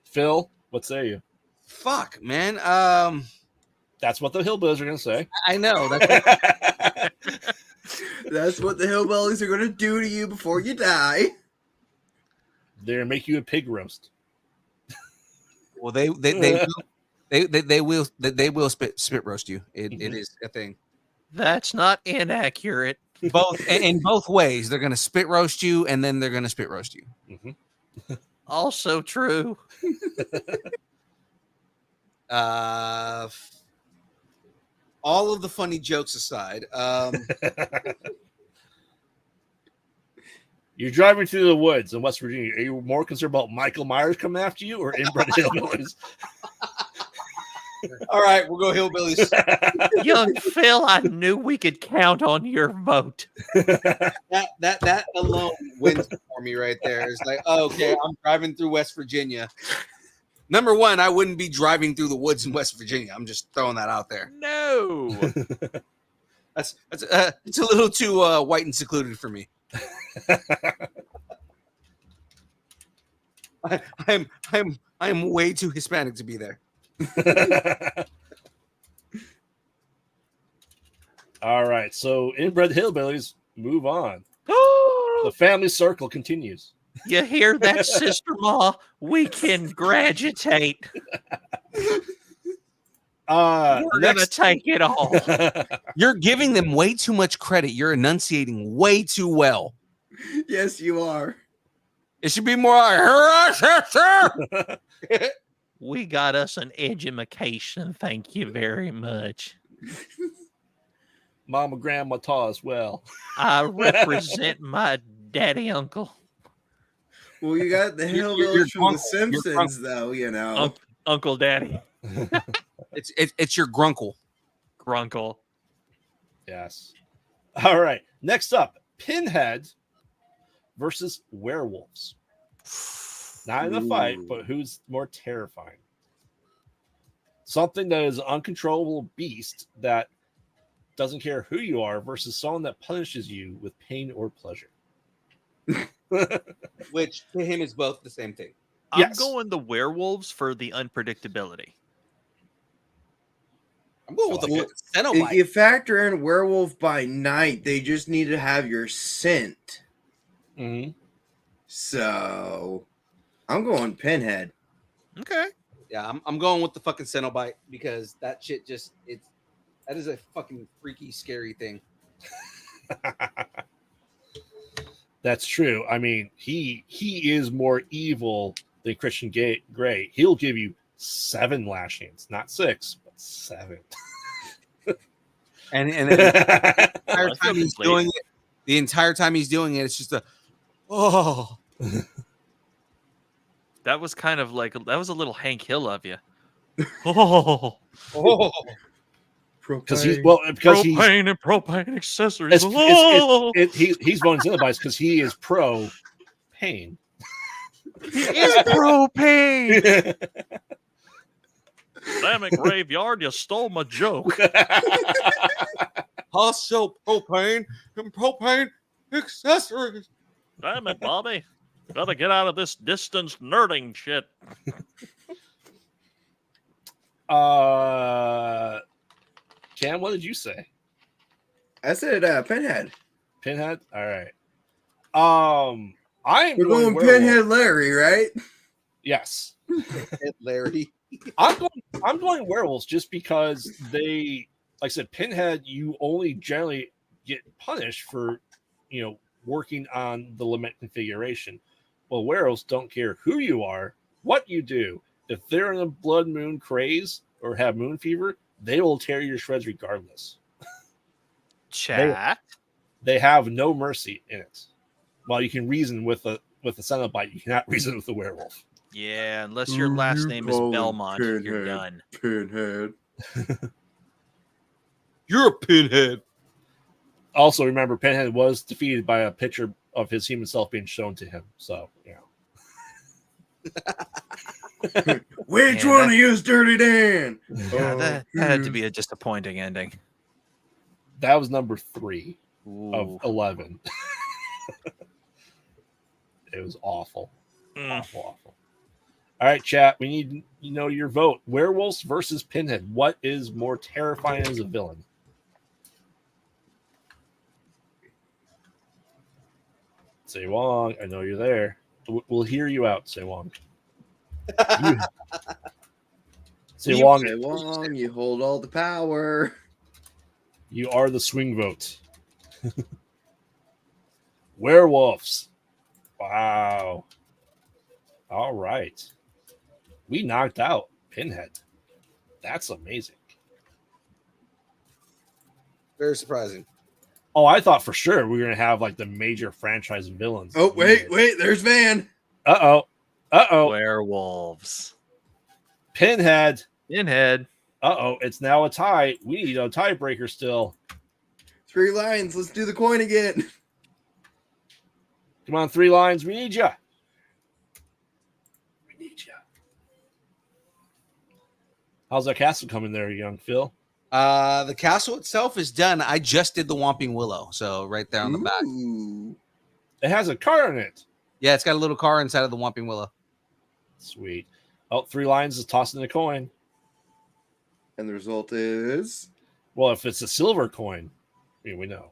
[SPEAKER 4] Phil, what say you?
[SPEAKER 2] Fuck, man.
[SPEAKER 4] That's what the hillbillies are going to say.
[SPEAKER 2] I know.
[SPEAKER 5] That's what the hillbillies are going to do to you before you die.
[SPEAKER 4] They're going to make you a pig roast.
[SPEAKER 2] Well, they will spit roast you. It is a thing.
[SPEAKER 6] That's not inaccurate.
[SPEAKER 2] Both in both ways. They're going to spit roast you, and then they're going to spit roast you.
[SPEAKER 4] Mm-hmm.
[SPEAKER 6] Also true.
[SPEAKER 2] All of the funny jokes aside,
[SPEAKER 4] you're driving through the woods in West Virginia. Are you more concerned about Michael Myers coming after you or inbred hillbillies?
[SPEAKER 2] all right, we'll go hillbillies.
[SPEAKER 6] Young Phil, I knew we could count on your vote.
[SPEAKER 2] That alone wins for me right there. It's like, oh, okay, I'm driving through West Virginia. Number one, I wouldn't be driving through the woods in West Virginia. I'm just throwing that out there.
[SPEAKER 6] No.
[SPEAKER 2] It's a little too white and secluded for me. I'm way too Hispanic to be there.
[SPEAKER 4] All right, so inbred hillbillies move on. The family circle continues.
[SPEAKER 6] You hear that, sister-in-law? We can graduate. We're going to take it all.
[SPEAKER 2] You're giving them way too much credit. You're enunciating way too well.
[SPEAKER 5] Yes, you are.
[SPEAKER 2] It should be more like,
[SPEAKER 6] We got us an edumacation. Thank you very much.
[SPEAKER 4] Mama, grandma, ta as well.
[SPEAKER 6] I represent my daddy uncle.
[SPEAKER 5] Well, you got the hillbillies from The Simpsons, though, you know.
[SPEAKER 6] Uncle Daddy.
[SPEAKER 2] It's your grunkle.
[SPEAKER 6] Grunkle.
[SPEAKER 4] Yes. All right. Next up, Pinhead versus werewolves. Not in a fight, but who's more terrifying? Something that is an uncontrollable beast that doesn't care who you are versus someone that punishes you with pain or pleasure.
[SPEAKER 2] Which to him is both the same thing.
[SPEAKER 6] I'm going the werewolves for the unpredictability.
[SPEAKER 2] I'm going with the
[SPEAKER 5] If
[SPEAKER 2] Cenobite.
[SPEAKER 5] you factor in werewolf by night, they just need to have your scent.
[SPEAKER 4] Mm-hmm.
[SPEAKER 5] So I'm going Pinhead.
[SPEAKER 6] Okay.
[SPEAKER 2] Yeah, I'm going with the fucking Cenobite because that shit that is a fucking freaky, scary thing.
[SPEAKER 4] That's true. I mean, he is more evil than Christian Grey. He'll give you 7 lashings, not 6, but 7.
[SPEAKER 2] And the entire time he's doing it, it's just
[SPEAKER 6] That was kind of like, that was a little Hank Hill of you. Oh,
[SPEAKER 2] Oh,
[SPEAKER 4] Because he's
[SPEAKER 6] propane and propane accessories.
[SPEAKER 4] he's voting Xenobites because he is pro pain.
[SPEAKER 6] He is propane. Damn it, Graveyard, you stole my joke.
[SPEAKER 2] also propane and propane accessories.
[SPEAKER 6] Damn it, Bobby. Gotta get out of this distance nerding shit.
[SPEAKER 4] Cam, what did you say?
[SPEAKER 5] I said Pinhead.
[SPEAKER 4] Pinhead? All right. I'm
[SPEAKER 5] We're going
[SPEAKER 4] werewolf.
[SPEAKER 5] Pinhead Larry, right?
[SPEAKER 4] Yes.
[SPEAKER 2] Larry.
[SPEAKER 4] I'm going werewolves just because they, like I said, Pinhead, you only generally get punished for, working on the lament configuration. Well, werewolves don't care who you are, what you do. If they're in a blood moon craze or have moon fever, they will tear your shreds regardless.
[SPEAKER 6] Chat.
[SPEAKER 4] They have no mercy in it. While you can reason with a Cenobite, you cannot reason with a werewolf.
[SPEAKER 6] Yeah, unless your last name is Belmont, you're done.
[SPEAKER 5] Pinhead.
[SPEAKER 2] You're a pinhead.
[SPEAKER 4] Also, remember, Pinhead was defeated by a picture of his human self being shown to him. So,
[SPEAKER 5] Which
[SPEAKER 6] Man,
[SPEAKER 5] one
[SPEAKER 6] that-
[SPEAKER 5] of you is Dirty Dan?
[SPEAKER 6] Yeah, that had to be a disappointing ending.
[SPEAKER 4] that was number 3
[SPEAKER 6] Ooh.
[SPEAKER 4] of 11. It was awful.
[SPEAKER 6] Mm.
[SPEAKER 4] Awful. All right, chat. We need your vote. Werewolves versus Pinhead. What is more terrifying as a villain? Say Wong, I know you're there. We'll hear you out, Say Wong. Say Wong,
[SPEAKER 5] Say Wong, you hold all the power.
[SPEAKER 4] you are the swing vote. Werewolves. Wow. All right. We knocked out Pinhead. That's amazing.
[SPEAKER 2] Very surprising.
[SPEAKER 4] Oh, I thought for sure we were going to have like the major franchise villains.
[SPEAKER 5] Oh, wait, there's Van.
[SPEAKER 4] Uh-oh.
[SPEAKER 6] Werewolves.
[SPEAKER 4] Pinhead.
[SPEAKER 6] Pinhead.
[SPEAKER 4] It's now a tie. We need a tiebreaker still.
[SPEAKER 5] 3 lines. Let's do the coin again.
[SPEAKER 4] Come on, 3 lines. We need you. How's that castle coming there, young Phil?
[SPEAKER 2] The castle itself is done. I just did the Whomping Willow, so right there on the back.
[SPEAKER 5] Ooh.
[SPEAKER 4] It has a car in it.
[SPEAKER 2] Yeah, it's got a little car inside of the Whomping Willow.
[SPEAKER 4] Sweet. Oh, 3 lines is tossing the coin.
[SPEAKER 5] And the result is
[SPEAKER 4] Well, if it's a silver coin, I mean, we know.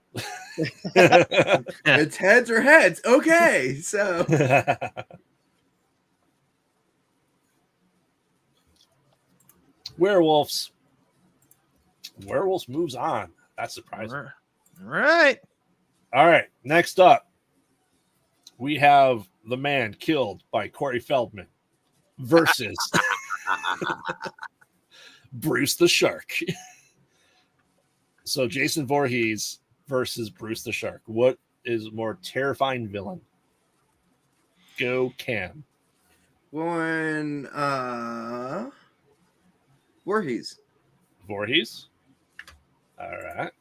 [SPEAKER 5] it's heads or heads. Okay, so
[SPEAKER 4] Werewolves. Werewolves moves on. That's surprising.
[SPEAKER 6] Right.
[SPEAKER 4] All right. Next up, we have the man killed by Corey Feldman versus Bruce the Shark. So Jason Voorhees versus Bruce the Shark. What is more terrifying villain? Go Cam.
[SPEAKER 5] going Voorhees.
[SPEAKER 4] Voorhees. All right.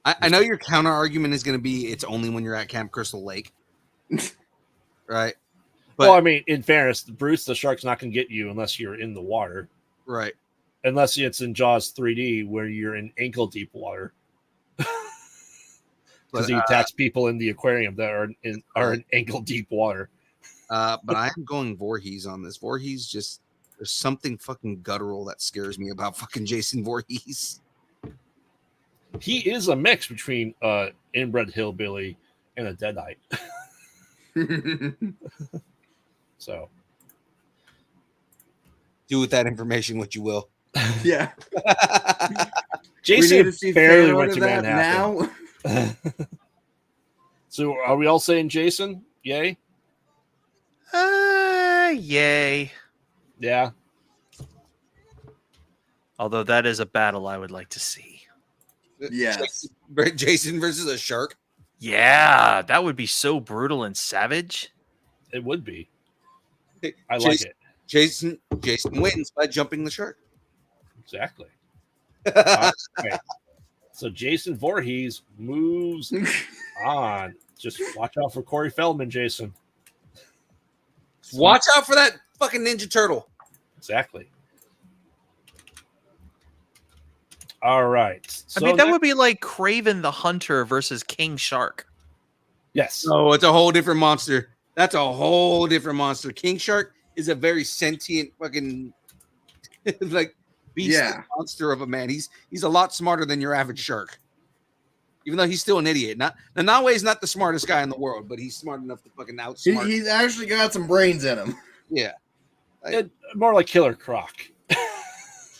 [SPEAKER 2] I know your counter argument is going to be it's only when you're at Camp Crystal Lake, right? But
[SPEAKER 4] Well, I mean, in fairness, Bruce the Shark's not going to get you unless you're in the water.
[SPEAKER 2] right,
[SPEAKER 4] Unless it's in Jaws 3D where you're in ankle deep water. Because he attacks people in the aquarium that are in ankle deep water.
[SPEAKER 2] but I am going Voorhees on this. Voorhees just there's something fucking guttural that scares me about fucking Jason Voorhees.
[SPEAKER 4] He is a mix between inbred hillbilly and a deadite. So
[SPEAKER 2] Do with that information what you will.
[SPEAKER 5] Yeah.
[SPEAKER 4] Jason barely went to
[SPEAKER 5] that
[SPEAKER 4] Manhattan.
[SPEAKER 5] now.
[SPEAKER 4] So are we all saying Jason? Yay?
[SPEAKER 6] Yay.
[SPEAKER 4] Yeah.
[SPEAKER 6] Although that is a battle I would like to see.
[SPEAKER 5] Yes.
[SPEAKER 2] Jason versus a shark.
[SPEAKER 6] Yeah, that would be so brutal and savage.
[SPEAKER 4] It would be. I like it.
[SPEAKER 2] Jason wins by jumping the shark.
[SPEAKER 4] Exactly. Okay. So Jason Voorhees moves on. Just watch out for Corey Feldman, Jason.
[SPEAKER 2] Watch out for that fucking Ninja Turtle.
[SPEAKER 4] Exactly. All right.
[SPEAKER 6] I mean, that would be like Kraven the Hunter versus King Shark.
[SPEAKER 4] Yes.
[SPEAKER 2] No, it's a whole different monster. That's a whole different monster. King Shark is a very sentient fucking like beast monster of a man. He's a lot smarter than your average shark. Even though he's still an idiot. Nanawe's not the smartest guy in the world, but he's smart enough to fucking outsmart.
[SPEAKER 5] He's actually got some brains in him.
[SPEAKER 2] Yeah.
[SPEAKER 4] More like Killer Croc.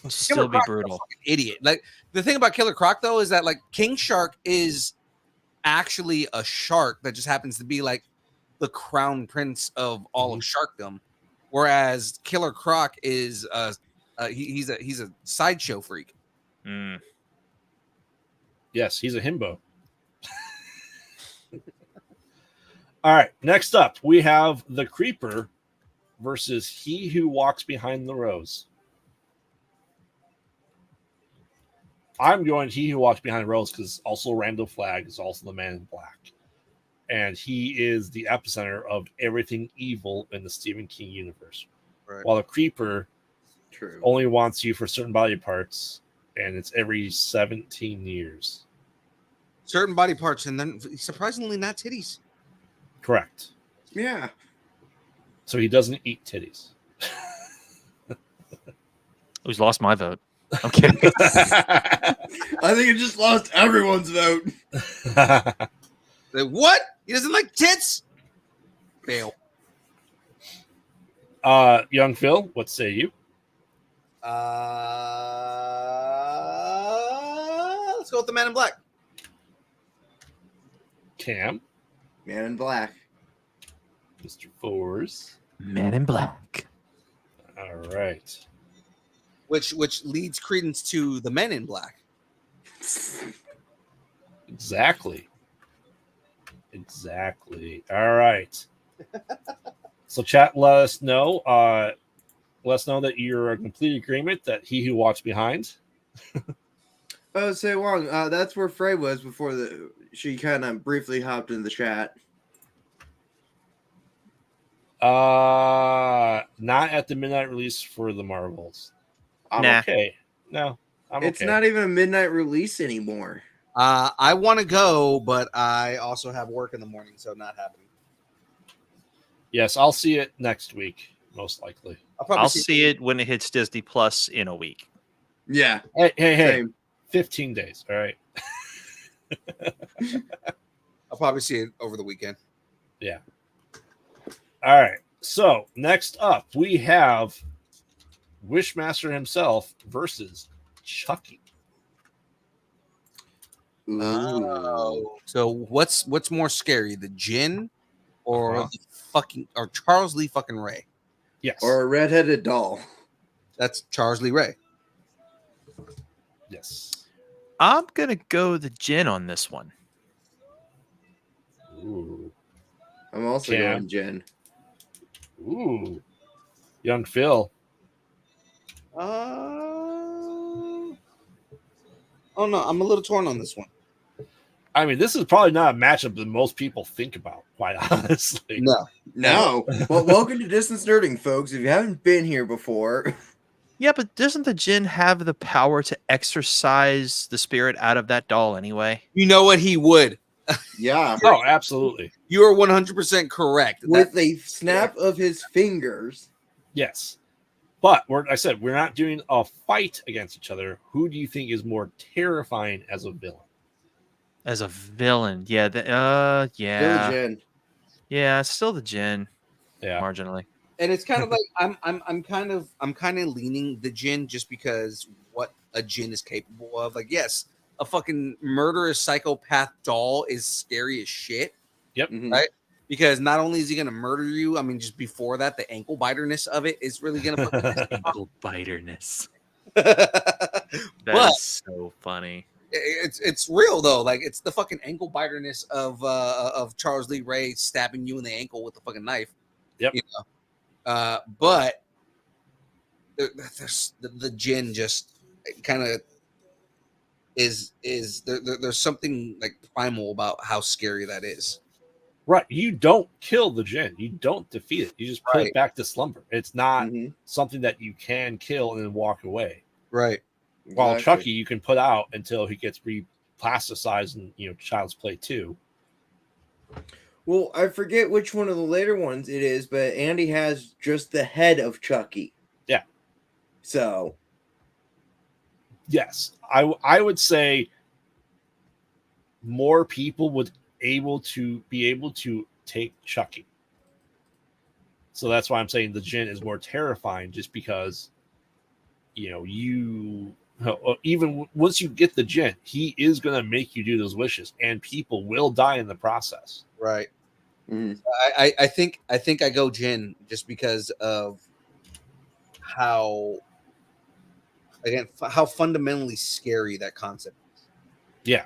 [SPEAKER 6] Still be brutal.
[SPEAKER 2] Idiot. Like the thing about Killer Croc though is that like King Shark is actually a shark that just happens to be like the crown prince of all of sharkdom, whereas Killer Croc is he's a sideshow freak.
[SPEAKER 6] Mm.
[SPEAKER 4] Yes, he's a himbo. All right, next up we have the Creeper versus He Who Walks Behind the Rose. I'm going He Who Walks Behind the Rose because also Randall Flagg is also the Man in Black. And he is the epicenter of everything evil in the Stephen King universe.
[SPEAKER 2] Right.
[SPEAKER 4] While the Creeper
[SPEAKER 5] True.
[SPEAKER 4] only wants you for certain body parts, and it's every 17 years.
[SPEAKER 2] Certain body parts, and then surprisingly not titties.
[SPEAKER 4] Correct.
[SPEAKER 5] Yeah.
[SPEAKER 4] So he doesn't eat titties.
[SPEAKER 6] Who's lost my vote? I'm kidding.
[SPEAKER 5] I think it just lost everyone's vote.
[SPEAKER 2] Like, what? He doesn't like tits? Fail.
[SPEAKER 4] Young Phil, what say you?
[SPEAKER 2] Let's go with the Man in Black.
[SPEAKER 4] Cam,
[SPEAKER 5] Man in Black.
[SPEAKER 4] Mr. Fours.
[SPEAKER 6] Man in Black.
[SPEAKER 4] All right.
[SPEAKER 2] Which leads credence to the Men in Black.
[SPEAKER 4] Exactly. All right. So chat, let us know. Let us know that you're in complete agreement that He Who Walks Behind.
[SPEAKER 5] Oh, say Wong. That's where Frey was before she kind of briefly hopped in the chat.
[SPEAKER 4] Not at the midnight release for the Marvels. I'm
[SPEAKER 6] Nah.
[SPEAKER 4] okay. No,
[SPEAKER 5] It's
[SPEAKER 4] okay.
[SPEAKER 5] not even a midnight release anymore.
[SPEAKER 2] I want to go, but I also have work in the morning, so not happening.
[SPEAKER 4] Yes, I'll see it next week, most likely.
[SPEAKER 6] I'll see it when it hits Disney Plus in a week.
[SPEAKER 5] Yeah.
[SPEAKER 4] Hey,
[SPEAKER 5] Same.
[SPEAKER 4] 15 days. All right.
[SPEAKER 2] I'll probably see it over the weekend.
[SPEAKER 4] Yeah. All right. So next up, we have Wishmaster himself versus Chucky.
[SPEAKER 5] Ooh.
[SPEAKER 2] Oh, so what's more scary, the Jinn or or Charles Lee fucking Ray?
[SPEAKER 4] Yes.
[SPEAKER 5] Or a redheaded doll.
[SPEAKER 2] That's Charles Lee Ray.
[SPEAKER 4] Yes.
[SPEAKER 6] I'm going to go the Jinn on this one.
[SPEAKER 4] Ooh.
[SPEAKER 5] I'm also
[SPEAKER 4] Cam.
[SPEAKER 5] going Jen.
[SPEAKER 4] Ooh. Young Phil.
[SPEAKER 2] Oh no, I'm a little torn on this one.
[SPEAKER 4] I mean, this is probably not a matchup that most people think about, quite honestly.
[SPEAKER 5] No. Well, welcome to Distance Nerding, folks. If you haven't been here before.
[SPEAKER 6] Yeah, but doesn't the Jinn have the power to exorcise the spirit out of that doll anyway?
[SPEAKER 2] You know what? He would.
[SPEAKER 5] Yeah.
[SPEAKER 4] Oh, absolutely.
[SPEAKER 2] You are 100% correct.
[SPEAKER 5] With a snap of his fingers.
[SPEAKER 4] Yes. But I said we're not doing a fight against each other. Who do you think is more terrifying as a villain?
[SPEAKER 6] As a villain, yeah,
[SPEAKER 5] Still
[SPEAKER 6] yeah,
[SPEAKER 5] Jen.
[SPEAKER 6] yeah, it's still the Jinn,
[SPEAKER 4] Yeah.
[SPEAKER 6] marginally.
[SPEAKER 2] And it's kind of like I'm kind of leaning the Jinn just because what a Jinn is capable of. Like, yes, a fucking murderous psychopath doll is scary as shit.
[SPEAKER 4] Yep.
[SPEAKER 5] Mhm.
[SPEAKER 2] Right? Because not only is he gonna murder you, I mean, just before that, the ankle biterness of it is really gonna fucking
[SPEAKER 6] Ankle biterness.
[SPEAKER 2] But
[SPEAKER 6] That's so funny.
[SPEAKER 2] it's real though. Like, it's the fucking ankle biterness of Charles Lee Ray stabbing you in the ankle with a fucking knife.
[SPEAKER 4] Yep.
[SPEAKER 2] You know? But there's the Jinn just kind of is there's something like primal about how scary that is.
[SPEAKER 4] Right. You don't kill the Jinn. You don't defeat it. You just put
[SPEAKER 2] Right.
[SPEAKER 4] it back to slumber. It's not
[SPEAKER 5] Mhm.
[SPEAKER 4] something that you can kill and then walk away.
[SPEAKER 2] Right.
[SPEAKER 4] While
[SPEAKER 5] Exactly.
[SPEAKER 4] Chucky, you can put out until he gets replasticized in Child's Play 2.
[SPEAKER 5] Well, I forget which one of the later ones it is, but Andy has just the head of Chucky.
[SPEAKER 4] Yeah.
[SPEAKER 5] So
[SPEAKER 4] Yes, I would say more people would be able to take Chucky. So that's why I'm saying the Jinn is more terrifying, just because you even once you get the Jinn, he is going to make you do those wishes, and people will die in the process.
[SPEAKER 2] Right.
[SPEAKER 5] mhm.
[SPEAKER 2] I think I go Jinn just because of how fundamentally scary that concept is.
[SPEAKER 4] Yeah.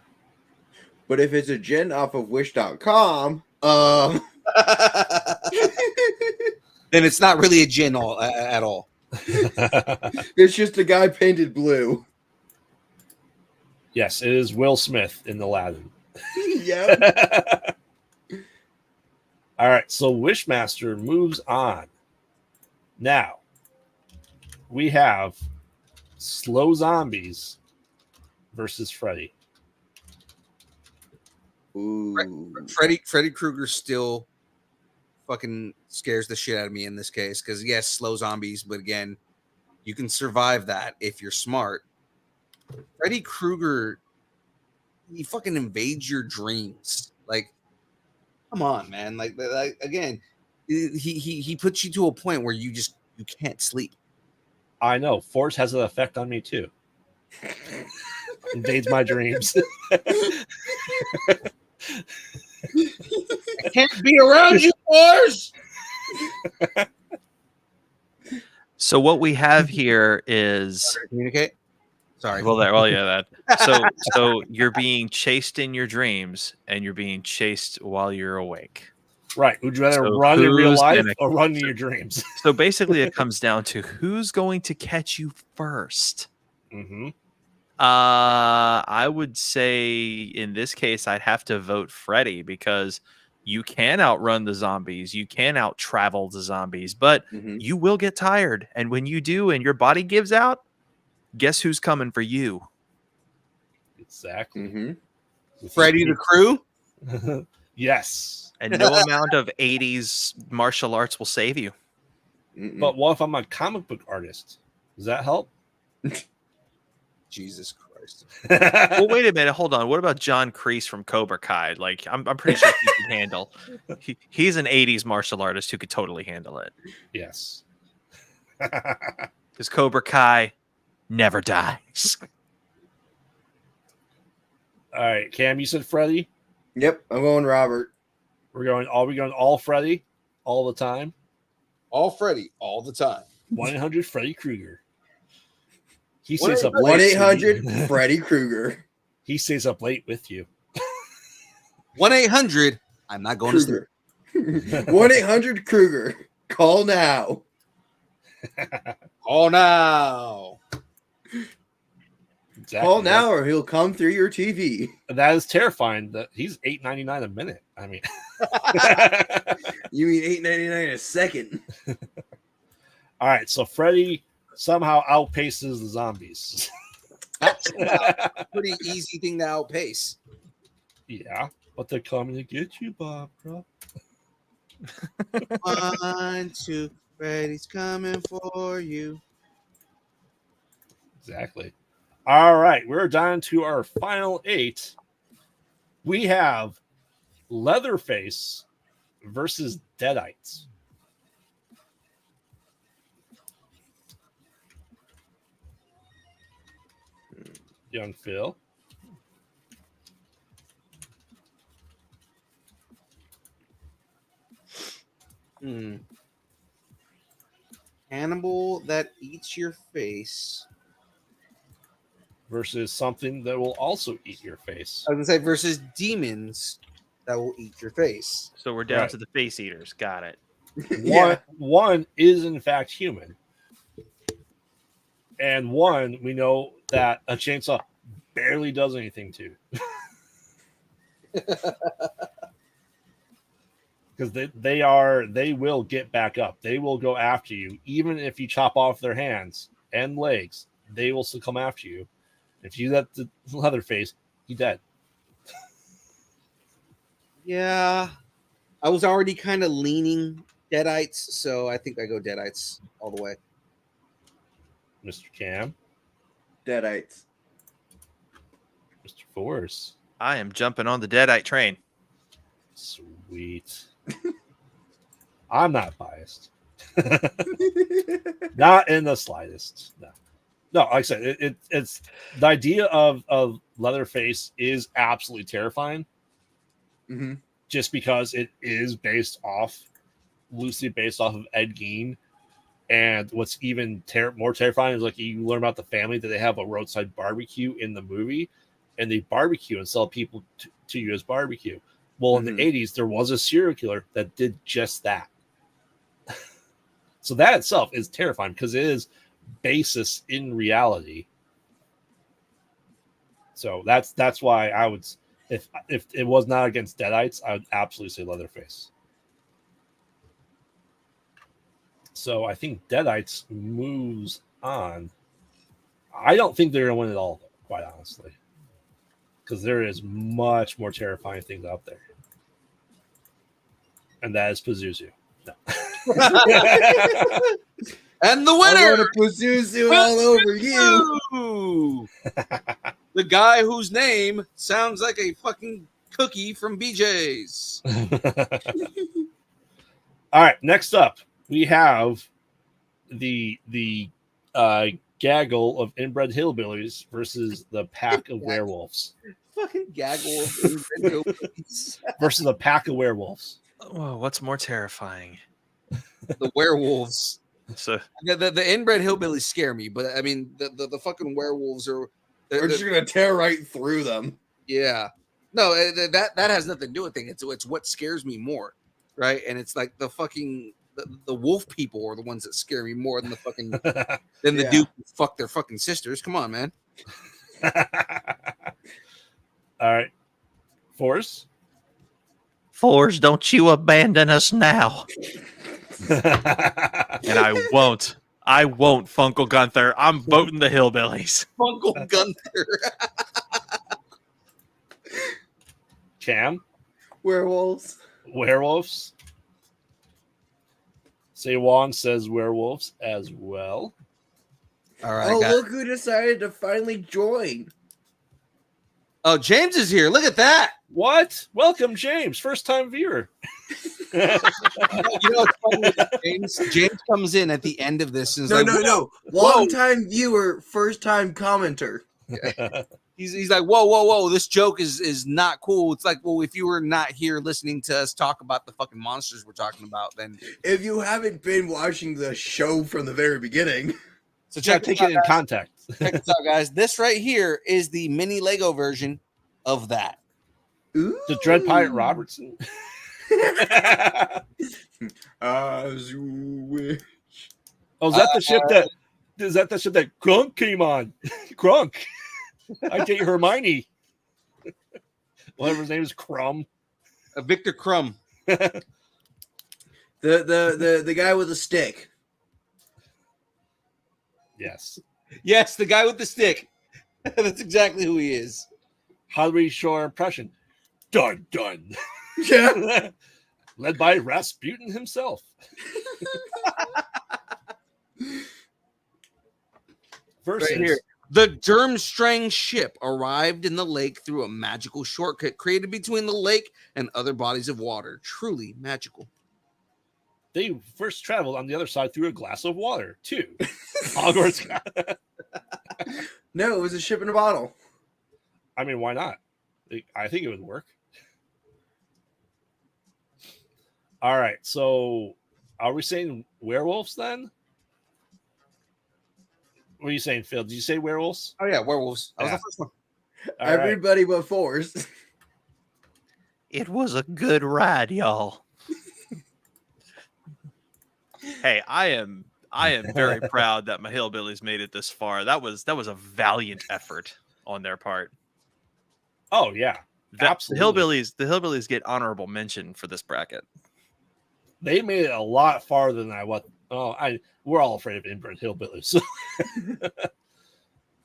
[SPEAKER 5] But if it's a Jinn off of Wish.com,
[SPEAKER 2] Then it's not really a Jinn at all.
[SPEAKER 5] it's just a guy painted blue.
[SPEAKER 4] Yes, it is Will Smith in Aladdin.
[SPEAKER 5] Yep.
[SPEAKER 4] All right, so Wishmaster moves on. Now, we have Slow Zombies versus Freddy.
[SPEAKER 5] Ooh.
[SPEAKER 2] Freddy Krueger still fucking scares the shit out of me in this case because yes, slow zombies, but again, you can survive that if you're smart. Freddy Krueger, he fucking invades your dreams. Like, come on, man. Like again, he puts you to a point where you can't sleep.
[SPEAKER 4] I know. Force has an effect on me too. Invades my dreams.
[SPEAKER 2] I can't be around you, Force.
[SPEAKER 6] So what we have here is
[SPEAKER 2] Communicate. Sorry.
[SPEAKER 6] yeah, that. So you're being chased in your dreams, and you're being chased while you're awake.
[SPEAKER 4] Right. Would you rather
[SPEAKER 6] So
[SPEAKER 4] run in real
[SPEAKER 6] who's
[SPEAKER 4] life
[SPEAKER 6] gonna-
[SPEAKER 4] or run in your dreams?
[SPEAKER 6] So basically, it comes down to who's going to catch you first.
[SPEAKER 4] Mm-hmm.
[SPEAKER 6] I would say in this case, I'd have to vote Freddy because you can outrun the zombies, you can out travel the zombies, but
[SPEAKER 5] Mhm.
[SPEAKER 6] you will get tired. And when you do, and your body gives out, guess who's coming for you?
[SPEAKER 4] Exactly.
[SPEAKER 5] Mhm.
[SPEAKER 2] Freddy the Crew.
[SPEAKER 4] Yes.
[SPEAKER 6] And no amount of 80s martial arts will save you.
[SPEAKER 5] Mm-mm.
[SPEAKER 4] But what if I'm a comic book artist? Does that help?
[SPEAKER 2] Jesus Christ.
[SPEAKER 6] Well, wait a minute. Hold on. What about John Kreese from Cobra Kai? Like, I'm pretty sure he can handle. He's an 80s martial artist who could totally handle it.
[SPEAKER 4] Yes.
[SPEAKER 6] Because Cobra Kai never dies.
[SPEAKER 4] All right, Cam, you said Freddy.
[SPEAKER 5] Yep, I'm going Robert.
[SPEAKER 4] Are we going all Freddy all the time?
[SPEAKER 2] All Freddy, all the time.
[SPEAKER 4] 1-800 Freddy Krueger. He stays up
[SPEAKER 5] 1-800 Freddy Krueger.
[SPEAKER 4] He stays up late with you.
[SPEAKER 2] 1-800. I'm not going to sleep.
[SPEAKER 5] Krueger. 1-800 Krueger. Call now.
[SPEAKER 2] Call now.
[SPEAKER 4] Exactly.
[SPEAKER 5] Call now, or he'll come through your TV.
[SPEAKER 4] That is terrifying. That he's $8.99 a minute. I mean,
[SPEAKER 5] You mean $8.99 a second?
[SPEAKER 4] all right. So Freddy somehow outpaces the zombies.
[SPEAKER 2] That's a pretty easy thing to outpace.
[SPEAKER 4] Yeah, but they're coming to get you, Barbara.
[SPEAKER 2] 1, 2, Freddy's coming for you.
[SPEAKER 4] Exactly. All right, we're down to our final 8. We have Leatherface versus Deadites. Young Phil.
[SPEAKER 2] Cannibal that eats your face.
[SPEAKER 4] Versus something that will also eat your face.
[SPEAKER 2] I was gonna say versus demons that will eat your face.
[SPEAKER 6] So we're down
[SPEAKER 4] Right.
[SPEAKER 6] to the face eaters. Got it.
[SPEAKER 5] Yeah.
[SPEAKER 4] One is in fact human. and one we know that a chainsaw barely does anything to. Because they will get back up. They will go after you, even if you chop off their hands and legs. They will still come after you. If you let the Leatherface, you dead.
[SPEAKER 2] Yeah, I was already kind of leaning Deadites, so I think I go Deadites all the way.
[SPEAKER 4] Mr. Cam,
[SPEAKER 5] Deadites.
[SPEAKER 4] Mr. Force.
[SPEAKER 6] I am jumping on the Deadite train.
[SPEAKER 4] Sweet. I'm not biased. Not in the slightest. No, like I said, it's the idea of Leatherface is absolutely terrifying.
[SPEAKER 5] Mm-hmm.
[SPEAKER 4] Just because it is loosely based off of Ed Gein. And what's even more terrifying is like you learn about the family that they have a roadside barbecue in the movie, and they barbecue and sell people to you as barbecue. Well, in the 80s, there was a serial killer that did just that. So that itself is terrifying because it is basis in reality. So that's why I would, if it was not against Deadites, I would absolutely say Leatherface. So I think Deadites moves on. I don't think they're going to win it all, though, quite honestly, because there is much more terrifying things out there, and that is Pazuzu. No.
[SPEAKER 2] And the
[SPEAKER 5] I
[SPEAKER 2] winner,
[SPEAKER 5] want to Pazuzu all over you.
[SPEAKER 2] the guy whose name sounds like a fucking cookie from BJ's.
[SPEAKER 4] All right, next up we have the gaggle of inbred hillbillies versus the pack of werewolves.
[SPEAKER 2] Fucking gaggle of inbred hillbillies.
[SPEAKER 4] Versus a pack of werewolves.
[SPEAKER 6] Oh, what's more terrifying?
[SPEAKER 2] The werewolves.
[SPEAKER 6] So
[SPEAKER 2] The inbred hillbillies scare me, but I mean the fucking werewolves are.
[SPEAKER 5] We're just gonna tear right through them.
[SPEAKER 2] Yeah, no, that has nothing to do with it. It's what scares me more, right? And it's like the fucking the wolf people are the ones that scare me more than the fucking than the dude who fuck their fucking sisters. Come on, man.
[SPEAKER 4] All right, Force,
[SPEAKER 6] don't you abandon us now. And I won't, Funkle Gunther. I'm voting the hillbillies.
[SPEAKER 2] Funkle Gunther.
[SPEAKER 4] Cam,
[SPEAKER 5] Werewolves.
[SPEAKER 4] werewolves. Say Wong says werewolves as well.
[SPEAKER 2] All right.
[SPEAKER 5] Oh, look who decided to finally join.
[SPEAKER 2] Oh, James is here. Look at that.
[SPEAKER 4] What? Welcome, James. First time viewer.
[SPEAKER 2] You know what's funny with James? James comes in at the end of this and is
[SPEAKER 5] No. Long time viewer, first time commenter.
[SPEAKER 2] He's like, whoa. This joke is not cool. It's like, well, if you were not here listening to us talk about the fucking monsters we're talking about, then
[SPEAKER 5] If you haven't been watching the show from the very beginning.
[SPEAKER 2] so
[SPEAKER 4] Check
[SPEAKER 2] check
[SPEAKER 4] take it in context.
[SPEAKER 2] Check this out, guys. This right here is the mini Lego version of that.
[SPEAKER 5] Ooh.
[SPEAKER 4] The Dread Pirate Robertson.
[SPEAKER 5] As you wish.
[SPEAKER 4] Oh, is that the ship that Grunk came on? Grunk. I date Hermione. Whatever his name is, Crumb.
[SPEAKER 2] Victor Crumb.
[SPEAKER 5] The guy with a stick.
[SPEAKER 4] Yes.
[SPEAKER 2] Yes, the guy with the stick. That's exactly who he is.
[SPEAKER 4] How do we show our impression? Dun dun.
[SPEAKER 5] Yeah.
[SPEAKER 4] Led by Rasputin himself. Versus
[SPEAKER 2] Right here. The Durmstrang ship arrived in the lake through a magical shortcut created between the lake and other bodies of water. Truly magical.
[SPEAKER 4] they first traveled on the other side through a glass of water, too. Hogwarts.
[SPEAKER 5] No, it was a ship in a bottle.
[SPEAKER 4] I mean, why not? I think it would work. All right, so are we saying werewolves then? What are you saying, Phil? Did you say werewolves?
[SPEAKER 2] Oh, yeah, werewolves. That was
[SPEAKER 4] Yeah.
[SPEAKER 2] the first one.
[SPEAKER 4] All right.
[SPEAKER 5] Everybody but Forrest.
[SPEAKER 6] It was a good ride, y'all. Hey, I am I am very proud that my hillbillies made it this far. That was a valiant effort on their part.
[SPEAKER 4] Oh yeah, absolutely.
[SPEAKER 6] The hillbillies get honorable mention for this bracket.
[SPEAKER 4] They made it a lot farther than I was. Oh, we're all afraid of inbred hillbillies. So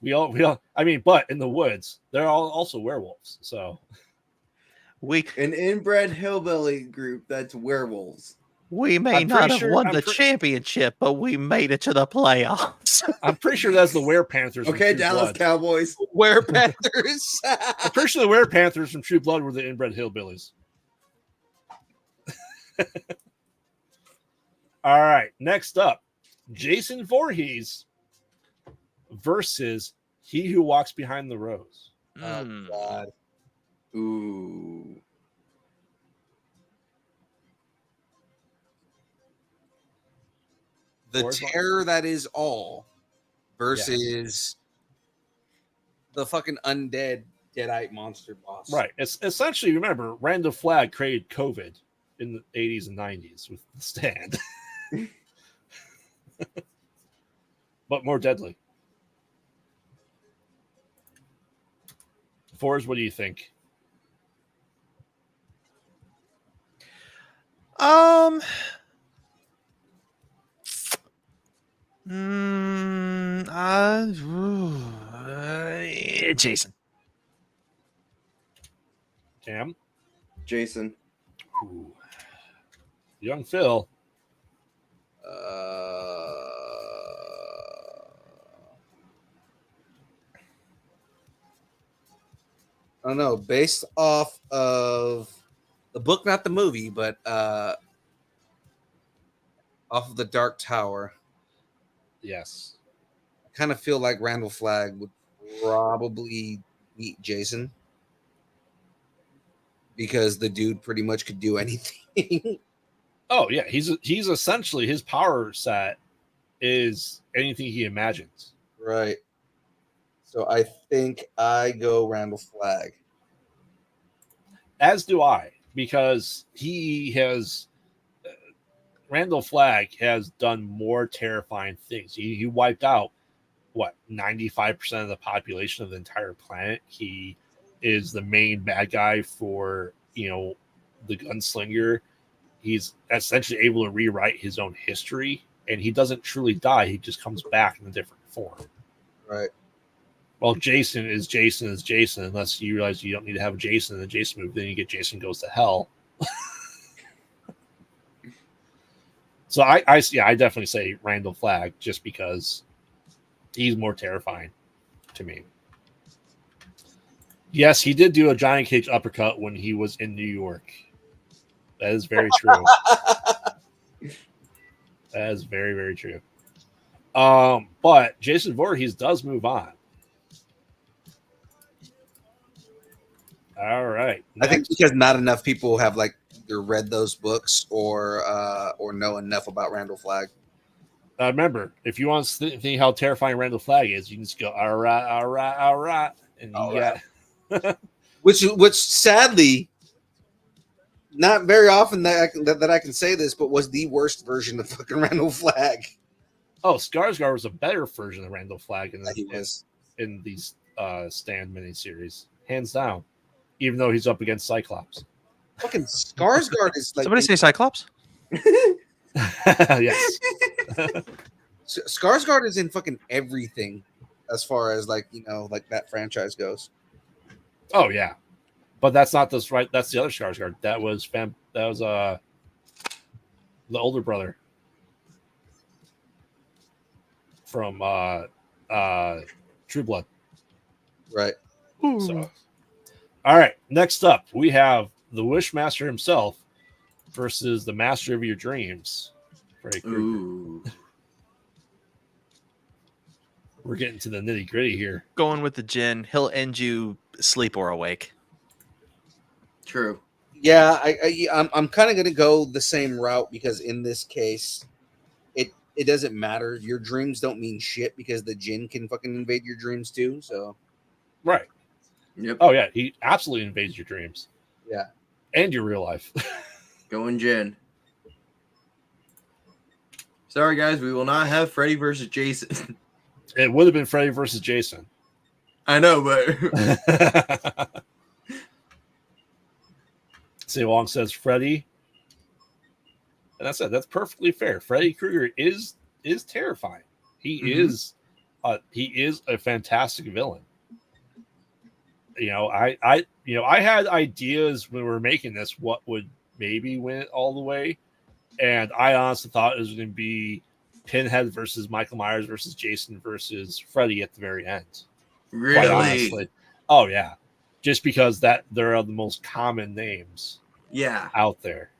[SPEAKER 4] we all. I mean, but in the woods, they're all also werewolves. So
[SPEAKER 5] An inbred hillbilly group that's werewolves.
[SPEAKER 6] We may
[SPEAKER 4] I'm
[SPEAKER 6] not
[SPEAKER 4] pretty
[SPEAKER 6] have
[SPEAKER 4] sure-
[SPEAKER 6] won
[SPEAKER 4] I'm
[SPEAKER 6] the
[SPEAKER 4] pre-
[SPEAKER 6] championship, but we made it to the playoffs.
[SPEAKER 4] I'm pretty sure that's the Werepanthers. from
[SPEAKER 5] Okay,
[SPEAKER 4] True
[SPEAKER 5] Dallas
[SPEAKER 4] Blood.
[SPEAKER 5] Cowboys.
[SPEAKER 2] Where Panthers?
[SPEAKER 4] I'm pretty sure the Werepanthers from True Blood were the inbred hillbillies. All right, next up, Jason Voorhees versus He Who Walks Behind the Rose.
[SPEAKER 6] Mm.
[SPEAKER 2] God.
[SPEAKER 5] Ooh.
[SPEAKER 2] The
[SPEAKER 4] Forrest?
[SPEAKER 2] terror that is all versus the fucking undead deadite monster boss.
[SPEAKER 4] Right. It's essentially, remember, Randall Flagg created COVID in the 80s and 90s with the stand. But more deadly. Forrest, what do you think?
[SPEAKER 6] Jason.
[SPEAKER 4] Cam?
[SPEAKER 5] Jason.
[SPEAKER 4] Ooh. Young Phil.
[SPEAKER 2] I don't know. Based off of the book, not the movie, but off of the Dark Tower,
[SPEAKER 4] Yes.
[SPEAKER 2] I kind of feel like Randall Flagg would probably beat Jason because the dude pretty much could do anything.
[SPEAKER 4] Oh, yeah. He's essentially, his power set is anything he imagines.
[SPEAKER 2] Right. So I think I go Randall Flagg.
[SPEAKER 4] As do I, because he has Randall Flagg has done more terrifying things. He wiped out 95% of the population of the entire planet. He is the main bad guy for the gunslinger. He's essentially able to rewrite his own history, and he doesn't truly die. He just comes back in a different form.
[SPEAKER 2] Right.
[SPEAKER 4] Well, Jason is Jason, unless you realize you don't need to have Jason in the Jason movie. Then you get Jason Goes to Hell. So I definitely say Randall Flagg just because he's more terrifying to me. Yes, he did do a Johnny Cage uppercut when he was in New York. That is very true. That is very, very true. But Jason Voorhees does move on. All right.
[SPEAKER 2] I think because not enough people have either read those books or know enough about Randall Flagg.
[SPEAKER 4] Remember, if you want to think how terrifying Randall Flagg is, you can just go, all right. And you got...
[SPEAKER 2] Which sadly, not very often that I can say this, but was the worst version of fucking Randall Flagg.
[SPEAKER 4] Oh, Skarsgård was a better version of Randall Flagg in these Stand miniseries, hands down. Even though he's up against Cyclops.
[SPEAKER 2] Fucking Skarsgård is like...
[SPEAKER 6] Somebody say Cyclops?
[SPEAKER 4] Yes.
[SPEAKER 2] Skarsgård is in fucking everything as far as that franchise goes.
[SPEAKER 4] Oh yeah. But that's not this right. That's the other Skarsgård. That was the older brother from True Blood.
[SPEAKER 2] Right.
[SPEAKER 4] So all right, next up we have the Wishmaster himself versus the Master of Your Dreams.
[SPEAKER 5] Ooh.
[SPEAKER 4] We're getting to the nitty gritty here.
[SPEAKER 6] Going with the Jinn, he'll end you asleep or awake.
[SPEAKER 5] True.
[SPEAKER 2] Yeah, I'm kind of gonna go the same route because in this case, it doesn't matter. Your dreams don't mean shit because the Jinn can fucking invade your dreams too. So
[SPEAKER 4] Right.
[SPEAKER 5] Yep.
[SPEAKER 4] Oh yeah, he absolutely invades your dreams.
[SPEAKER 2] Yeah.
[SPEAKER 4] And your real life.
[SPEAKER 5] Going Jen. Sorry, guys, we will not have Freddy versus Jason.
[SPEAKER 4] It would have been Freddy versus Jason.
[SPEAKER 5] I know, but
[SPEAKER 4] See, Long says Freddy, and that's it. That's perfectly fair. Freddy Krueger is terrifying. He is a fantastic villain. I had ideas when we were making this what would maybe win it all the way, and I honestly thought it was going to be Pinhead versus Michael Myers versus Jason versus Freddy at the very end. Quite
[SPEAKER 5] really,
[SPEAKER 4] honestly. Oh yeah, just because that there are the most common names
[SPEAKER 5] yeah,
[SPEAKER 4] out there,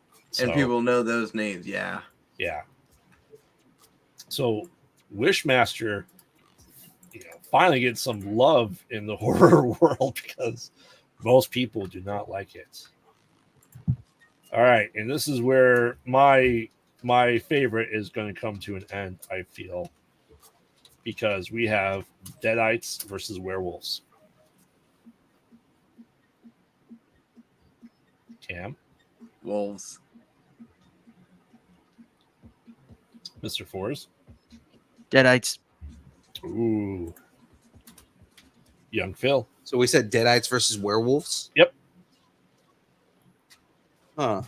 [SPEAKER 5] and people know those names. Yeah,
[SPEAKER 4] yeah. So Wishmaster, finally gets some love in the horror world because most people do not like it. All right, and this is where my favorite is going to come to an end, I feel, because we have Deadites versus werewolves. Cam,
[SPEAKER 5] wolves.
[SPEAKER 4] Mr. Fours.
[SPEAKER 6] Deadites.
[SPEAKER 4] Ooh. Young Phil.
[SPEAKER 2] So we said Deadites versus werewolves?
[SPEAKER 4] Yep.
[SPEAKER 2] Huh.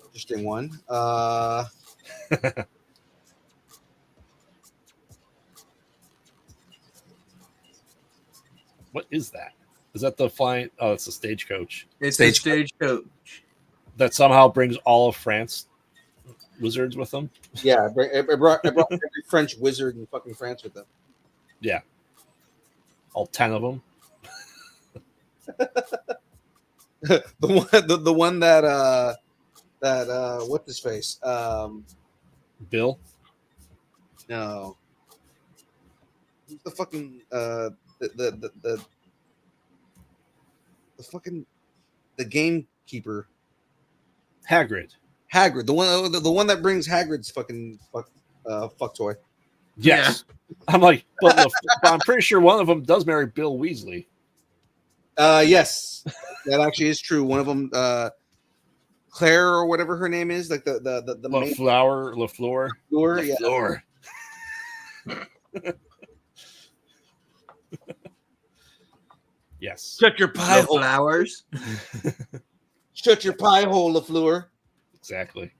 [SPEAKER 2] Interesting one.
[SPEAKER 4] What is that? Is that the flying? Oh, it's a stagecoach
[SPEAKER 5] It's a stagecoach.
[SPEAKER 4] that somehow brings all of France wizards with them.
[SPEAKER 2] Yeah, it brought every French wizard in fucking France with them.
[SPEAKER 4] Yeah. All 10 of them.
[SPEAKER 2] the one that what's his face?
[SPEAKER 4] Bill.
[SPEAKER 2] No. Who's the fucking the fucking the gamekeeper?
[SPEAKER 4] Hagrid.
[SPEAKER 2] Hagrid, the one that brings Hagrid's fucking fuck toy.
[SPEAKER 4] Yes. I'm like, but I'm pretty sure one of them does marry Bill Weasley.
[SPEAKER 2] Yes, that actually is true. One of them, Claire or whatever her name is, like the main
[SPEAKER 4] LaFleur.
[SPEAKER 2] Lure, yeah.
[SPEAKER 4] LaFleur. Yes.
[SPEAKER 2] Shut your pie hole.
[SPEAKER 5] Flowers.
[SPEAKER 2] Shut your pie hole, LaFleur.
[SPEAKER 4] Exactly.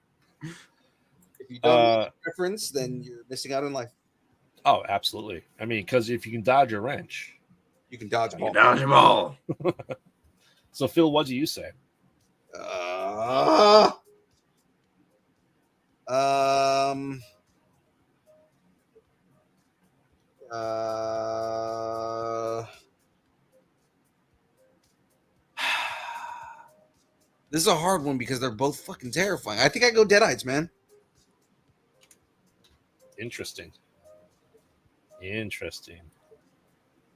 [SPEAKER 2] If you don't make a reference, then you're missing out on life.
[SPEAKER 4] Oh, absolutely. I mean, because if you can dodge a wrench,
[SPEAKER 2] You can dodge ball.
[SPEAKER 5] Dodge them all.
[SPEAKER 4] So, Phil, what do you say?
[SPEAKER 2] Um. This is a hard one because they're both fucking terrifying. I think I go Deadites, man.
[SPEAKER 4] Interesting.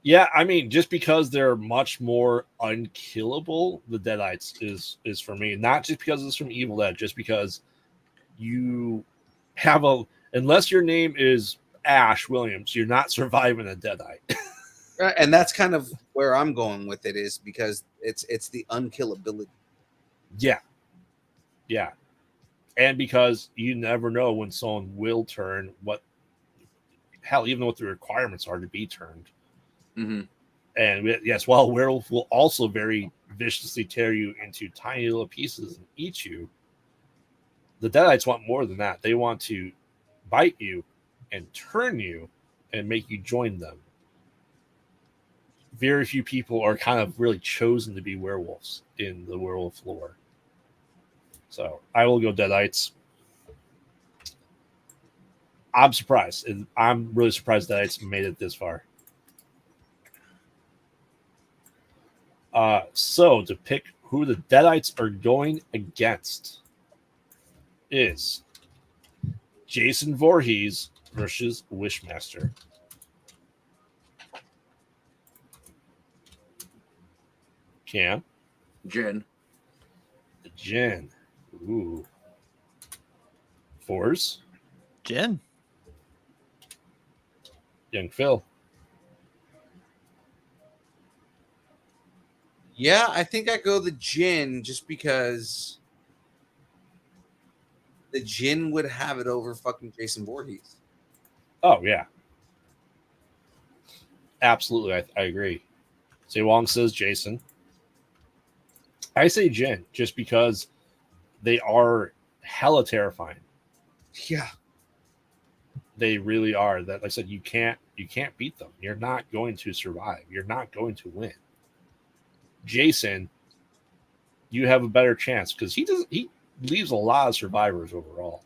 [SPEAKER 4] Yeah, I mean, just because they're much more unkillable, the Deadites is for me. Not just because it's from Evil Dead, just because you have unless your name is Ash Williams, you're not surviving a Deadite.
[SPEAKER 2] Right, and that's kind of where I'm going with it, is because it's the unkillability.
[SPEAKER 4] Yeah. And because you never know when someone will turn, even what the requirements are to be turned.
[SPEAKER 5] Mm-hmm.
[SPEAKER 4] And yes, while werewolf will also very viciously tear you into tiny little pieces and eat you, the Deadites want more than that. They want to bite you and turn you and make you join them. Very few people are kind of really chosen to be werewolves in the werewolf lore. So I will go Deadites. I'm surprised. I'm really surprised Deadites made it this far. So to pick who the Deadites are going against is Jason Voorhees versus Wishmaster. Cam.
[SPEAKER 5] Jen.
[SPEAKER 4] Ooh. Fours.
[SPEAKER 6] Jen.
[SPEAKER 4] Young Phil.
[SPEAKER 2] Yeah, I think I go the Jinn just because the Jin would have it over fucking Jason Voorhees.
[SPEAKER 4] Oh yeah, absolutely. I agree. Say Wong says Jason. I say Jin just because they are hella terrifying.
[SPEAKER 2] Yeah.
[SPEAKER 4] They really are. That, like I said, you can't beat them. You're not going to survive. You're not going to win. Jason, you have a better chance because he leaves a lot of survivors overall.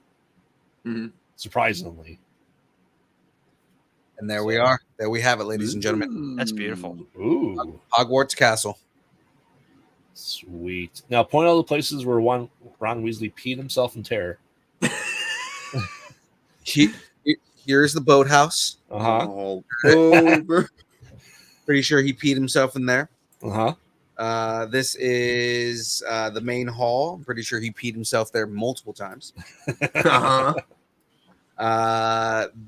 [SPEAKER 5] Mhm.
[SPEAKER 4] Surprisingly.
[SPEAKER 2] And there we are. There we have it, ladies and gentlemen.
[SPEAKER 6] That's beautiful.
[SPEAKER 4] Ooh,
[SPEAKER 2] Hogwarts Castle.
[SPEAKER 4] sweet. Now point out the places where Ron Weasley peed himself in terror.
[SPEAKER 2] Here's the boathouse.
[SPEAKER 4] Uh-huh.
[SPEAKER 5] All over.
[SPEAKER 2] Pretty sure he peed himself in there.
[SPEAKER 4] Uh-huh.
[SPEAKER 2] This is the main hall. I'm pretty sure he peed himself there multiple times.
[SPEAKER 5] Uh-huh.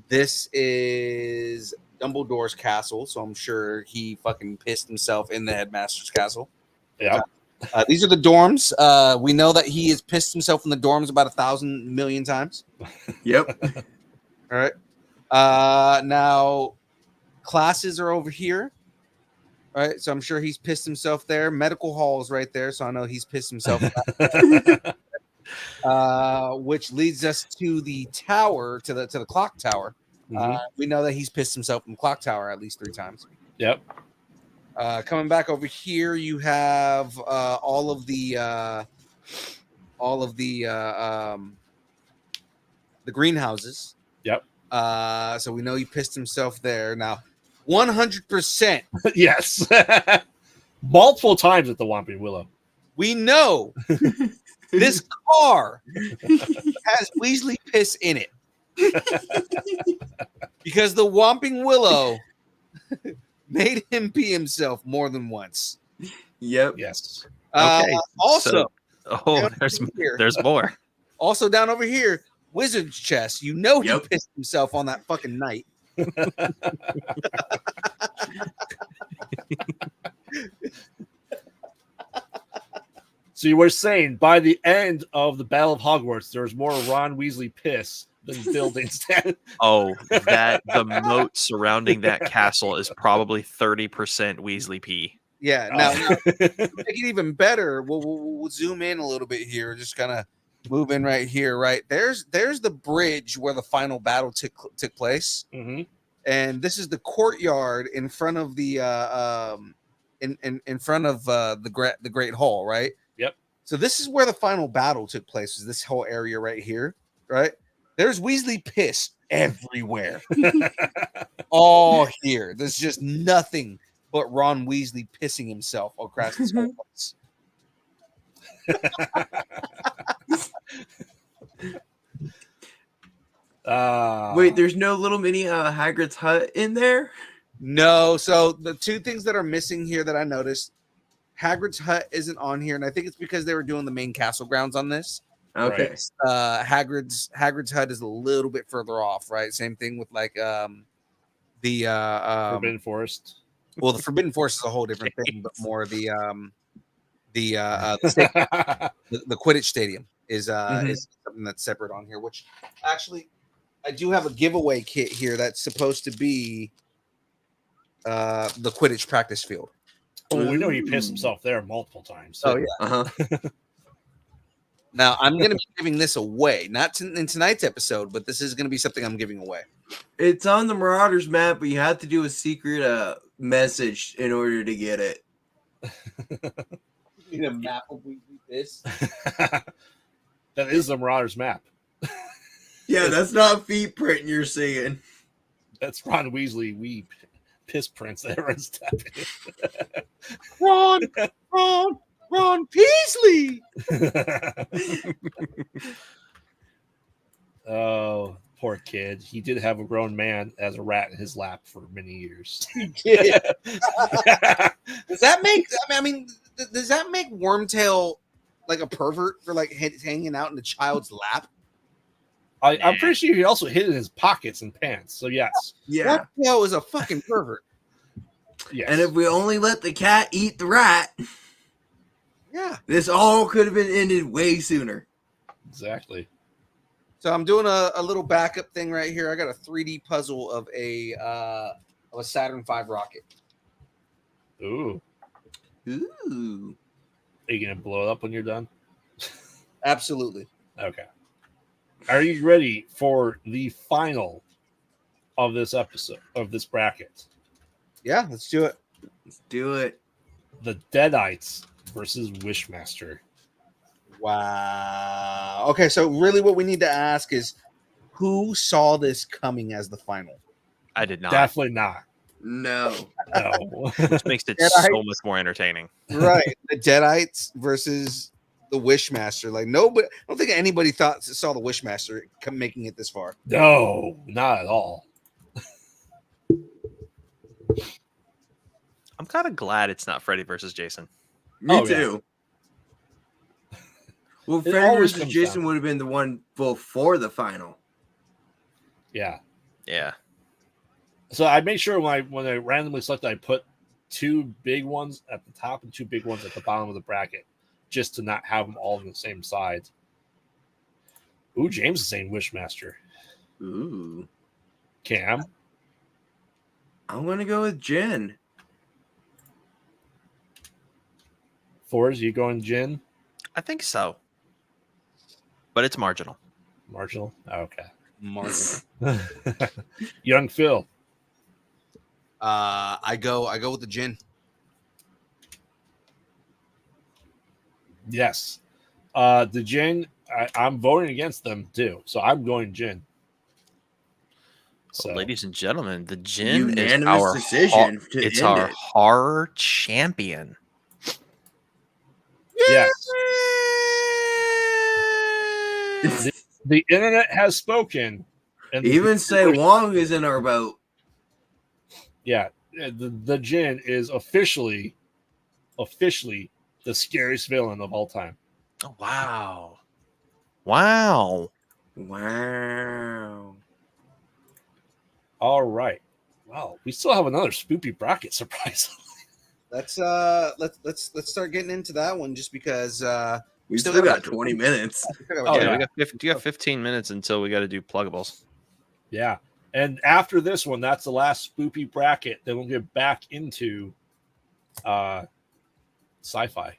[SPEAKER 2] This is Dumbledore's castle, so I'm sure he fucking pissed himself in the headmaster's castle.
[SPEAKER 4] Yeah.
[SPEAKER 2] These are the dorms. We know that he has pissed himself in the dorms about 1,000 million times.
[SPEAKER 5] Yep.
[SPEAKER 2] All right. Now classes are over here. All right, so I'm sure he's pissed himself there. Medical hall is right there, so I know he's pissed himself. Which leads us to the tower, to the clock tower. We know that he's pissed himself in the clock tower at least 3 times.
[SPEAKER 4] Yep.
[SPEAKER 2] Coming back over here, you have all of the greenhouses.
[SPEAKER 4] Yep.
[SPEAKER 2] So we know he pissed himself there. Now, 100%.
[SPEAKER 4] Yes. Multiple times at the Whomping Willow.
[SPEAKER 2] We know this car has Weasley piss in it because the Whomping Willow made him pee himself more than once.
[SPEAKER 5] Yep.
[SPEAKER 4] Yes.
[SPEAKER 6] Okay,
[SPEAKER 2] Also,
[SPEAKER 6] there's more.
[SPEAKER 2] Also down over here, Wizard's chest. You know he
[SPEAKER 5] Yep.
[SPEAKER 2] pissed himself on that fucking night.
[SPEAKER 4] So you were saying by the end of the Battle of Hogwarts, there was more Ron Weasley piss than buildings.
[SPEAKER 6] Oh, the moat surrounding that castle is probably 30% Weasley pee.
[SPEAKER 2] Yeah. Now, to make it even better, we'll zoom in a little bit here. Just kind of move in right here. Right there's the bridge where the final battle took place, and this is the courtyard in front of the in front of the Great Hall. Right.
[SPEAKER 4] Yep.
[SPEAKER 2] So this is where the final battle took place. Is this whole area right here? Right. There's Weasley piss everywhere. All here. There's just nothing but Ron Weasley pissing himself across this whole place.
[SPEAKER 5] Wait, there's no little mini Hagrid's hut in there?
[SPEAKER 2] No. So the 2 things that are missing here that I noticed, Hagrid's hut isn't on here, and I think it's because they were doing the main castle grounds on this.
[SPEAKER 5] Okay.
[SPEAKER 4] Right.
[SPEAKER 2] Hagrid's hut is a little bit further off, right? Same thing with like the
[SPEAKER 4] Forbidden Forest.
[SPEAKER 2] Well, the Forbidden Forest is a whole different thing, but more the Quidditch stadium is something that's separate on here. Which actually, I do have a giveaway kit here that's supposed to be the Quidditch practice field.
[SPEAKER 4] Oh, we know he pissed himself there multiple times.
[SPEAKER 2] Oh yeah.
[SPEAKER 5] Uh-huh.
[SPEAKER 2] Now I'm going to be giving this away, not in tonight's episode, but this is going to be something I'm giving away.
[SPEAKER 5] It's on the Marauders map, but you have to do a secret message in order to get it.
[SPEAKER 2] You need a map of this.
[SPEAKER 4] That is the Marauders map.
[SPEAKER 5] Yeah, that's not feet print you're seeing.
[SPEAKER 4] That's Ron Weasley wee piss prints that everyone's tapping.
[SPEAKER 2] Ron Peasley.
[SPEAKER 4] Oh, poor kid. He did have a grown man as a rat in his lap for many years.
[SPEAKER 2] Does that make? I mean, does that make Wormtail like a pervert for like hanging out in the child's lap?
[SPEAKER 4] I'm pretty sure he also hid in his pockets and pants. So yes,
[SPEAKER 5] Yeah.
[SPEAKER 2] Wormtail is a fucking pervert.
[SPEAKER 4] yes.
[SPEAKER 5] And if we only let the cat eat the rat,
[SPEAKER 2] Yeah.
[SPEAKER 5] this all could have been ended way sooner.
[SPEAKER 4] Exactly.
[SPEAKER 2] So I'm doing a little backup thing right here. I got a 3D puzzle of a Saturn V rocket.
[SPEAKER 4] Ooh.
[SPEAKER 5] Ooh.
[SPEAKER 4] Are you gonna blow it up when you're done?
[SPEAKER 2] Absolutely.
[SPEAKER 4] Okay. Are you ready for the final of this episode of this bracket?
[SPEAKER 2] Yeah, let's do it.
[SPEAKER 5] Let's do it.
[SPEAKER 4] The Deadites versus Wishmaster.
[SPEAKER 2] Wow. Okay, so really what we need to ask is who saw this coming as the final?
[SPEAKER 6] I did not.
[SPEAKER 4] Definitely not.
[SPEAKER 5] No.
[SPEAKER 4] No.
[SPEAKER 6] Which makes it
[SPEAKER 2] Deadites.
[SPEAKER 6] so much more entertaining.
[SPEAKER 2] Right. The Deadites versus the Wishmaster. Like nobody, I don't think anybody saw the Wishmaster making it this far.
[SPEAKER 4] No, not at all.
[SPEAKER 6] I'm kind of glad it's not Freddy versus Jason.
[SPEAKER 5] Me
[SPEAKER 4] Oh, yeah.
[SPEAKER 5] too. Well,
[SPEAKER 4] It
[SPEAKER 5] Freddy
[SPEAKER 4] always
[SPEAKER 5] versus
[SPEAKER 4] comes
[SPEAKER 5] Jason
[SPEAKER 4] down.
[SPEAKER 5] would have been the one before the final.
[SPEAKER 4] Yeah.
[SPEAKER 6] Yeah.
[SPEAKER 4] So I made sure when I randomly selected, I put 2 big ones at the top and 2 big ones at the bottom of the bracket, just to not have them all on the same side. Ooh, James is saying Wishmaster.
[SPEAKER 5] Ooh.
[SPEAKER 4] Cam.
[SPEAKER 5] I'm gonna go with Jen.
[SPEAKER 4] Fours, you going Jin?
[SPEAKER 6] I think so. But it's marginal.
[SPEAKER 4] Marginal? Okay.
[SPEAKER 2] Marvel.
[SPEAKER 4] Young Phil.
[SPEAKER 2] I go with the Jin.
[SPEAKER 4] Yes. The Jin, I'm voting against them too. So I'm going Jin. So
[SPEAKER 6] Ladies and gentlemen, the Jin is
[SPEAKER 5] Unanimous
[SPEAKER 6] our
[SPEAKER 5] decision to
[SPEAKER 6] it's
[SPEAKER 5] end
[SPEAKER 6] our
[SPEAKER 5] it.
[SPEAKER 6] horror champion.
[SPEAKER 4] yes. The internet has spoken. And
[SPEAKER 5] Even Say Wong is in our boat.
[SPEAKER 4] yeah, the Jin is officially the scariest villain of all time.
[SPEAKER 6] Oh, wow. Wow.
[SPEAKER 5] Wow.
[SPEAKER 4] All right. Well, we still have another spoopy bracket, surprisingly.
[SPEAKER 2] Let's start getting into that one just because
[SPEAKER 5] We
[SPEAKER 2] Still
[SPEAKER 5] still
[SPEAKER 2] got
[SPEAKER 5] got 20 minutes.
[SPEAKER 4] Oh,
[SPEAKER 6] yeah,
[SPEAKER 4] yeah.
[SPEAKER 6] we got 15 minutes until we got to do pluggables.
[SPEAKER 4] Yeah. And after this one, that's the last spoopy bracket. Then we'll get back into sci-fi.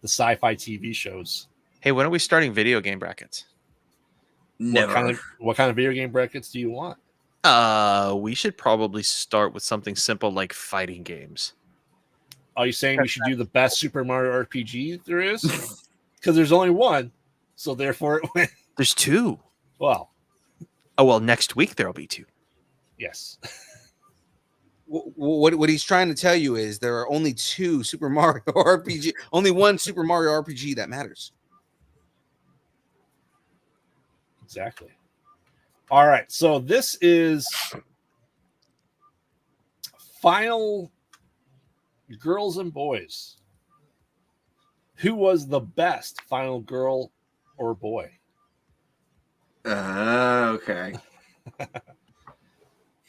[SPEAKER 4] The sci-fi TV shows.
[SPEAKER 6] Hey, when are we starting video game brackets?
[SPEAKER 5] Never.
[SPEAKER 4] What kind of video game brackets do you want?
[SPEAKER 6] We should probably start with something simple like fighting games.
[SPEAKER 4] Are you saying we should do the best Super Mario RPG there is? Because there's only one, so therefore it went.
[SPEAKER 6] There's 2.
[SPEAKER 4] Well,
[SPEAKER 6] Oh, well, next week there'll be 2.
[SPEAKER 4] yes.
[SPEAKER 2] what he's trying to tell you is there are only 2 Super Mario RPG, only one Super Mario RPG that matters.
[SPEAKER 4] Exactly. All right, so this is final girls and boys. Who was the best final girl or boy?
[SPEAKER 5] Okay.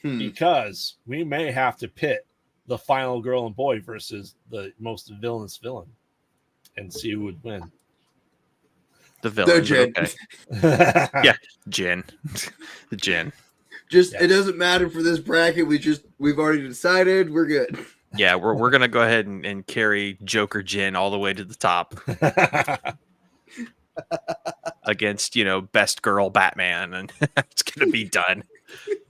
[SPEAKER 4] Because we may have to pit the final girl and boy versus the most villainous villain and see who would win.
[SPEAKER 6] The villain.
[SPEAKER 5] Jin.
[SPEAKER 6] Okay.
[SPEAKER 4] Yeah.
[SPEAKER 6] Jin. The Jin.
[SPEAKER 5] Just
[SPEAKER 4] Yes.
[SPEAKER 5] it doesn't matter for this bracket. We've already decided we're good.
[SPEAKER 6] Yeah, we're gonna go ahead and carry Joker Jin all the way to the top against best girl Batman, and it's gonna be done.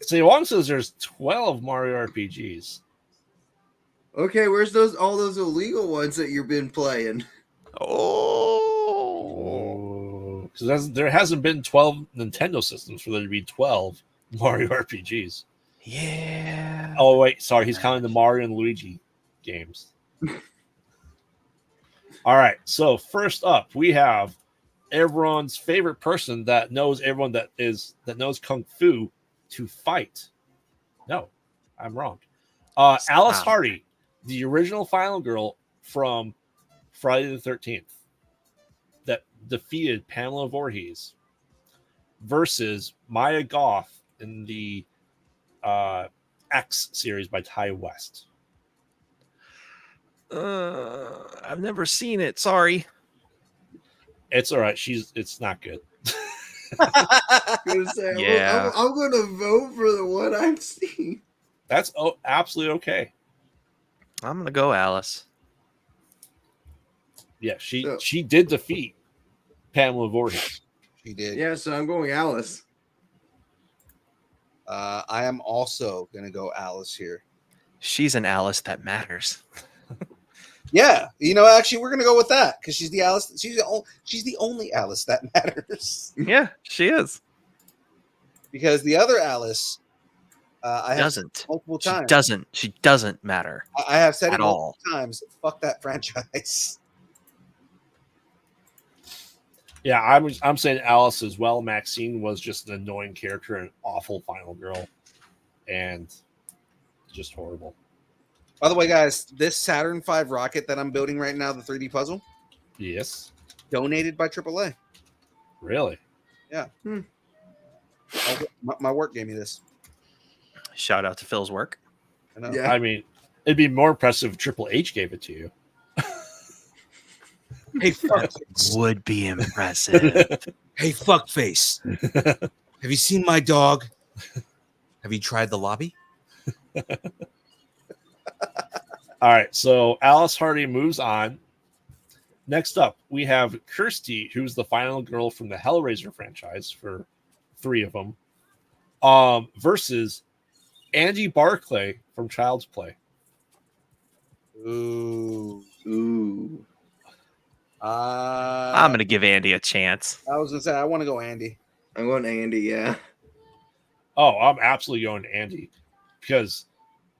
[SPEAKER 4] See, Wong says there's 12 Mario RPGs.
[SPEAKER 5] Okay, where's all those illegal ones that you've been playing?
[SPEAKER 6] Oh,
[SPEAKER 4] Because there hasn't been 12 Nintendo systems for there to be 12 Mario RPGs.
[SPEAKER 6] yeah.
[SPEAKER 4] Oh, wait. Sorry. He's counting the Mario and Luigi games. All right. So, first up, we have everyone's favorite person that knows everyone that knows Kung Fu to fight. No, I'm wrong. Alice
[SPEAKER 6] Wow.
[SPEAKER 4] Hardy, the original final girl from Friday the 13th that defeated Pamela Voorhees versus Maya Goth in the X series by Ty West.
[SPEAKER 6] I've never seen it. Sorry.
[SPEAKER 4] It's all right. It's not good.
[SPEAKER 5] Gonna say,
[SPEAKER 6] Yeah.
[SPEAKER 5] I'm gonna vote for the one I've seen.
[SPEAKER 4] That's absolutely okay.
[SPEAKER 6] I'm gonna go Alice.
[SPEAKER 4] Yeah,
[SPEAKER 5] So-
[SPEAKER 4] she did defeat Pamela Voorhees.
[SPEAKER 2] She did.
[SPEAKER 5] Yeah, so I'm going Alice.
[SPEAKER 2] I am also gonna go Alice here.
[SPEAKER 6] She's an Alice that matters.
[SPEAKER 2] Yeah, you know, actually, we're gonna go with that because she's the Alice. She's the only Alice that matters.
[SPEAKER 6] Yeah, she is.
[SPEAKER 2] Because the other Alice, I have said
[SPEAKER 6] Doesn't.
[SPEAKER 2] multiple
[SPEAKER 6] She
[SPEAKER 2] times.
[SPEAKER 6] doesn't. She doesn't matter.
[SPEAKER 2] I have said
[SPEAKER 6] at
[SPEAKER 2] it multiple
[SPEAKER 6] all.
[SPEAKER 2] times. Fuck that franchise.
[SPEAKER 4] Yeah, I'm saying Alice as well. Maxine was just an annoying character and an awful final girl, and just horrible.
[SPEAKER 2] By the way, guys, this Saturn V rocket that I'm building right now, the 3D puzzle,
[SPEAKER 4] Yes,
[SPEAKER 2] donated by AAA.
[SPEAKER 4] really.
[SPEAKER 2] My work gave me this.
[SPEAKER 6] Shout out to Phil's work.
[SPEAKER 2] I know.
[SPEAKER 5] Yeah.
[SPEAKER 4] I mean, it'd be more impressive if Triple H gave it to you.
[SPEAKER 2] Hey, fuck.
[SPEAKER 6] Would be impressive.
[SPEAKER 2] Hey, fuckface. Have you seen my dog? Have you tried the lobby?
[SPEAKER 4] All right, so Alice Hardy moves on. Next up, we have Kirsty, who's the final girl from the Hellraiser franchise for 3 of them, versus Andy Barclay from Child's Play.
[SPEAKER 2] Ooh.
[SPEAKER 5] Ooh.
[SPEAKER 6] I'm gonna give Andy a chance.
[SPEAKER 2] I was gonna say I want to go Andy.
[SPEAKER 5] I'm going Andy, yeah.
[SPEAKER 4] Oh, I'm absolutely going Andy because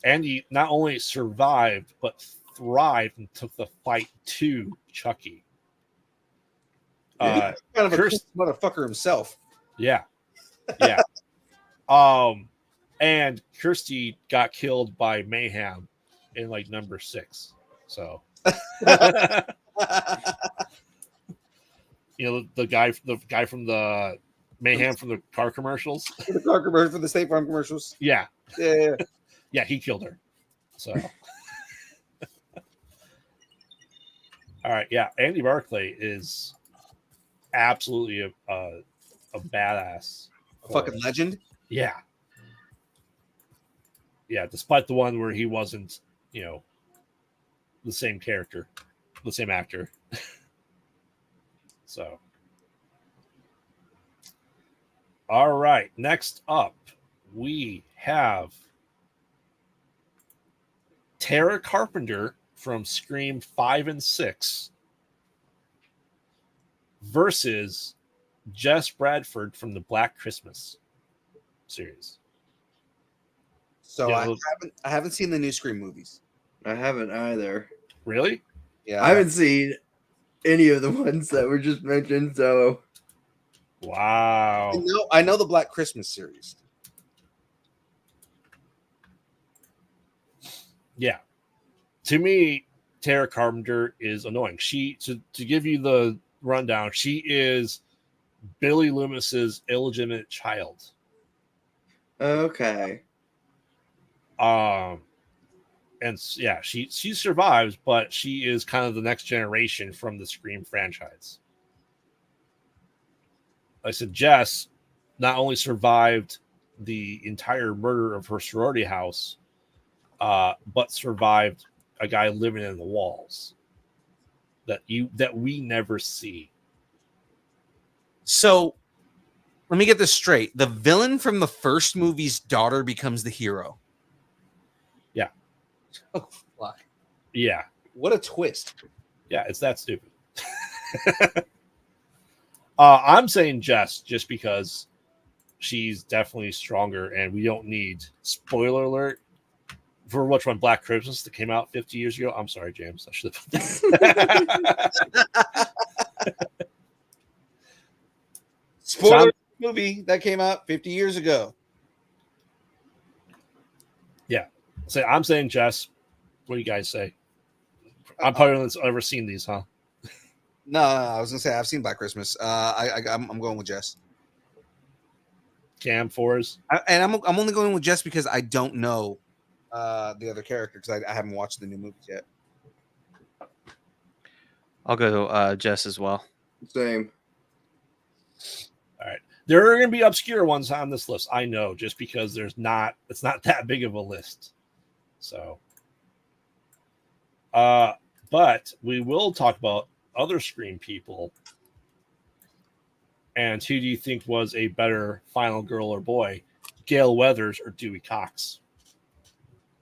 [SPEAKER 4] Andy not only survived but thrived and took the fight to Chucky.
[SPEAKER 2] Kind of a cool
[SPEAKER 4] Kirst-
[SPEAKER 2] motherfucker himself.
[SPEAKER 4] Yeah. And Kirsty got killed by Mayhem in like number 6. So you know the guy from the Mayhem from the car commercials.
[SPEAKER 2] The car commercial for the State Farm commercials.
[SPEAKER 4] Yeah,
[SPEAKER 2] Yeah.
[SPEAKER 4] he killed her. So all right, yeah, Andy Barclay is absolutely a badass.
[SPEAKER 2] A fucking legend.
[SPEAKER 4] Yeah. Yeah, despite the one where he wasn't, the same character, the same actor. So. All right, next up, we have Tara Carpenter from Scream 5 and 6 versus Jess Bradford from the Black Christmas series.
[SPEAKER 2] So
[SPEAKER 4] Yeah,
[SPEAKER 2] I haven't seen the new Scream movies.
[SPEAKER 5] I haven't either.
[SPEAKER 4] Really?
[SPEAKER 2] Yeah.
[SPEAKER 5] I haven't seen any of the ones that were just mentioned, so
[SPEAKER 4] Wow.
[SPEAKER 2] I know the Black Christmas series.
[SPEAKER 4] Yeah. To me, Tara Carpenter is annoying. To give you the rundown, she is Billy Loomis's illegitimate child.
[SPEAKER 5] okay.
[SPEAKER 4] And yeah, she survives, but she is kind of the next generation from the Scream franchise. Like I said, Jess not only survived the entire murder of her sorority house, but survived a guy living in the walls that we never see.
[SPEAKER 2] So let me get this straight. The villain from the first movie's daughter becomes the hero.
[SPEAKER 4] Yeah.
[SPEAKER 2] Oh, fuck.
[SPEAKER 4] Yeah.
[SPEAKER 2] What a twist.
[SPEAKER 4] Yeah, it's that stupid. I'm saying Jess just because she's definitely stronger, and we don't need, spoiler alert, for which one, Black Christmas that came out 50 years ago. I'm sorry, James. I should have.
[SPEAKER 2] Spoiler movie that came out 50 years ago.
[SPEAKER 4] Yeah. So I'm saying Jess. What do you guys say? I'm probably the one that's ever seen these, huh?
[SPEAKER 2] No, I was gonna say I've seen Black Christmas. I'm going with Jess.
[SPEAKER 4] Cam fours.
[SPEAKER 2] I'm only going with Jess because I don't know the other character because I haven't watched the new movies yet.
[SPEAKER 6] I'll go Jess as well.
[SPEAKER 5] Same.
[SPEAKER 4] All right. There are going to be obscure ones on this list. I know, just because it's not that big of a list. So, but we will talk about other Scream people. And who do you think was a better final girl or boy, Gail Weathers or Dewey Cox?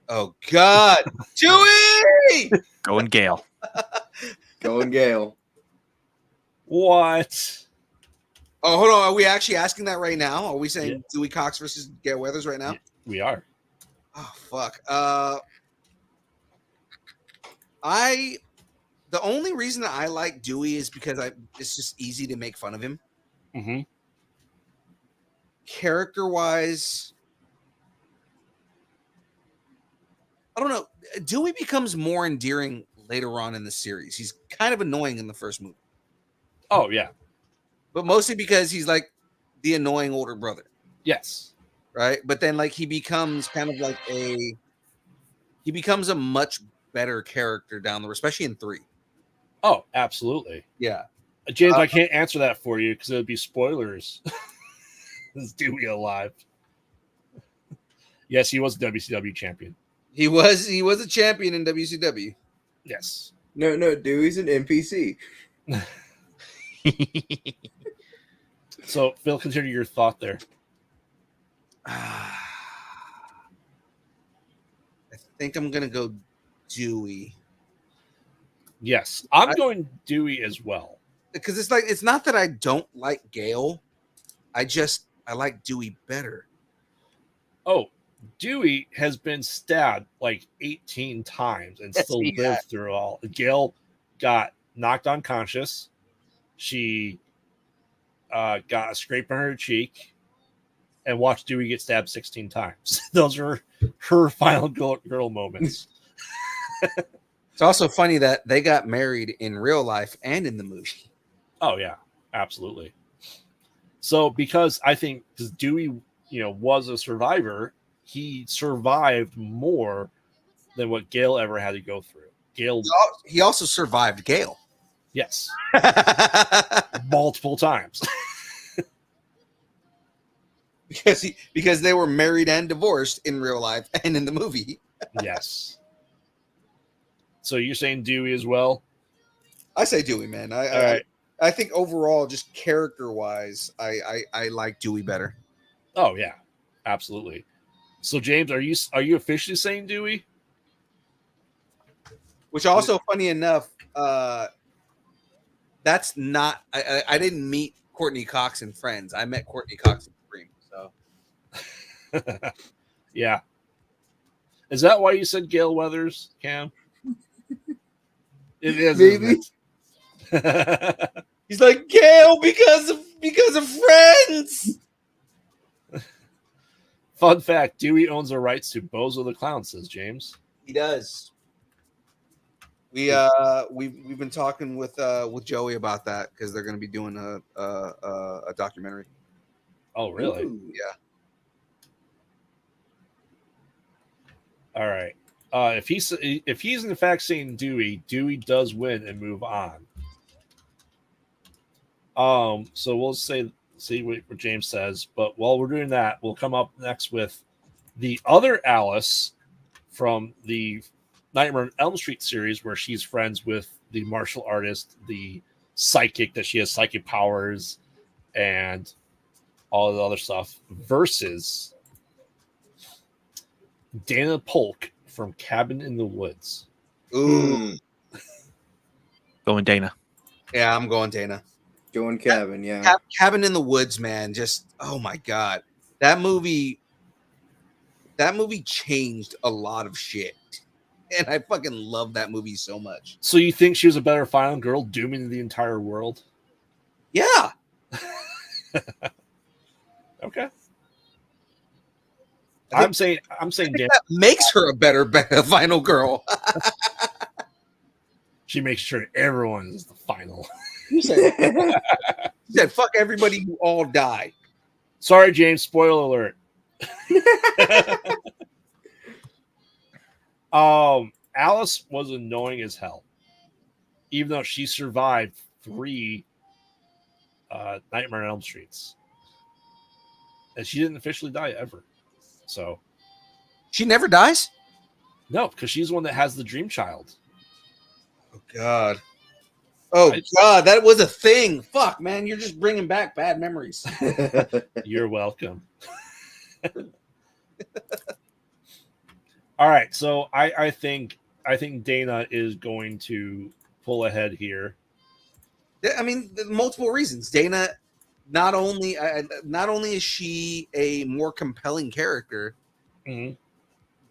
[SPEAKER 2] Oh God, Dewey!
[SPEAKER 6] Going Gale.
[SPEAKER 5] Going Gale.
[SPEAKER 4] What?
[SPEAKER 2] Oh, hold on. Are we actually asking that right now? Are we saying
[SPEAKER 4] Yeah.
[SPEAKER 2] Dewey Cox versus Gail Weathers right now?
[SPEAKER 4] Yeah, we are.
[SPEAKER 2] Oh fuck. The only reason that I like Dewey is because it's just easy to make fun of him.
[SPEAKER 4] Mm-hmm.
[SPEAKER 2] Character wise, I don't know. Dewey becomes more endearing later on in the series. He's kind of annoying in the first movie,
[SPEAKER 4] Oh yeah.
[SPEAKER 2] but mostly because he's like the annoying older brother,
[SPEAKER 4] Yes.
[SPEAKER 2] right? But then like he becomes kind of like a much better character down the road, especially in 3.
[SPEAKER 4] Oh, absolutely.
[SPEAKER 2] Yeah.
[SPEAKER 4] James, I can't answer that for you because it would be spoilers. Is Dewey alive? Yes, he was a WCW champion.
[SPEAKER 2] He was a champion in WCW.
[SPEAKER 4] Yes.
[SPEAKER 5] No, Dewey's an NPC.
[SPEAKER 4] So, Phil, consider your thought there.
[SPEAKER 2] I think I'm gonna go Dewey
[SPEAKER 4] Yes, I'm going Dewey as well.
[SPEAKER 2] because it's not that I don't like Gale. I like Dewey better.
[SPEAKER 4] Oh, Dewey has been stabbed like 18 times and
[SPEAKER 2] Yes,
[SPEAKER 4] still
[SPEAKER 2] he
[SPEAKER 4] lived
[SPEAKER 2] has.
[SPEAKER 4] through it all. Gail got knocked unconscious. She got a scrape on her cheek and watched Dewey get stabbed 16 times. Those are her final girl moments.
[SPEAKER 2] It's also funny that they got married in real life and in the movie.
[SPEAKER 4] Oh yeah, absolutely. So because I think because Dewey, was a survivor, he survived more than what Gail ever had to go through. Gail,
[SPEAKER 2] He also survived Gale.
[SPEAKER 4] yes, multiple times.
[SPEAKER 2] because they were married and divorced in real life and in the movie.
[SPEAKER 4] Yes. So you're saying Dewey as well?
[SPEAKER 2] I say Dewey, man.
[SPEAKER 4] All right.
[SPEAKER 2] I think overall, just character wise, I like Dewey better.
[SPEAKER 4] Oh yeah, absolutely. So James, are you officially saying Dewey?
[SPEAKER 2] Which also, funny enough, that's not. I didn't meet Courtney Cox in Friends. I met Courtney Cox in Scream. So
[SPEAKER 4] Yeah. Is that why you said Gail Weathers, Cam? It is.
[SPEAKER 5] Maybe.
[SPEAKER 2] he's like Gale because of Friends.
[SPEAKER 4] Fun fact: Dewey owns the rights to Bozo the Clown. Says James.
[SPEAKER 2] He does. We've been talking with Joey about that because they're going to be doing a documentary.
[SPEAKER 4] Oh, really?
[SPEAKER 5] Ooh.
[SPEAKER 2] Yeah.
[SPEAKER 4] All right. If he's in fact saying Dewey does win and move on. So we'll see what James says. But while we're doing that, we'll come up next with the other Alice from the Nightmare on Elm Street series, where she's friends with the martial artist, the psychic, that she has psychic powers, and all the other stuff, versus Dana Polk from Cabin in the Woods.
[SPEAKER 2] Ooh.
[SPEAKER 6] Going Dana.
[SPEAKER 2] Yeah, I'm going Dana.
[SPEAKER 5] Going Cabin, yeah.
[SPEAKER 2] Cabin in the Woods, man. Just oh my god, that movie changed a lot of shit, and I fucking love that movie so much.
[SPEAKER 4] So you think she was a better final girl, dooming the entire world?
[SPEAKER 2] Yeah,
[SPEAKER 4] Okay. I'm saying Dana.
[SPEAKER 2] that makes her a better final girl.
[SPEAKER 4] She makes sure everyone is the final.
[SPEAKER 2] She said, "Fuck everybody, you all die."
[SPEAKER 4] Sorry, James. Spoiler alert. Alice was annoying as hell, even though she survived 3 Nightmare on Elm Streets. and she didn't officially die ever. So
[SPEAKER 2] She never dies?
[SPEAKER 4] no, because she's the one that has the dream child.
[SPEAKER 2] Oh God. Oh God, that was a thing. Fuck, man, you're just bringing back bad memories.
[SPEAKER 4] You're welcome. All right, so I think Dana is going to pull ahead here.
[SPEAKER 2] Yeah, I mean, multiple reasons. Dana, not only is she a more compelling character,
[SPEAKER 4] Mhm.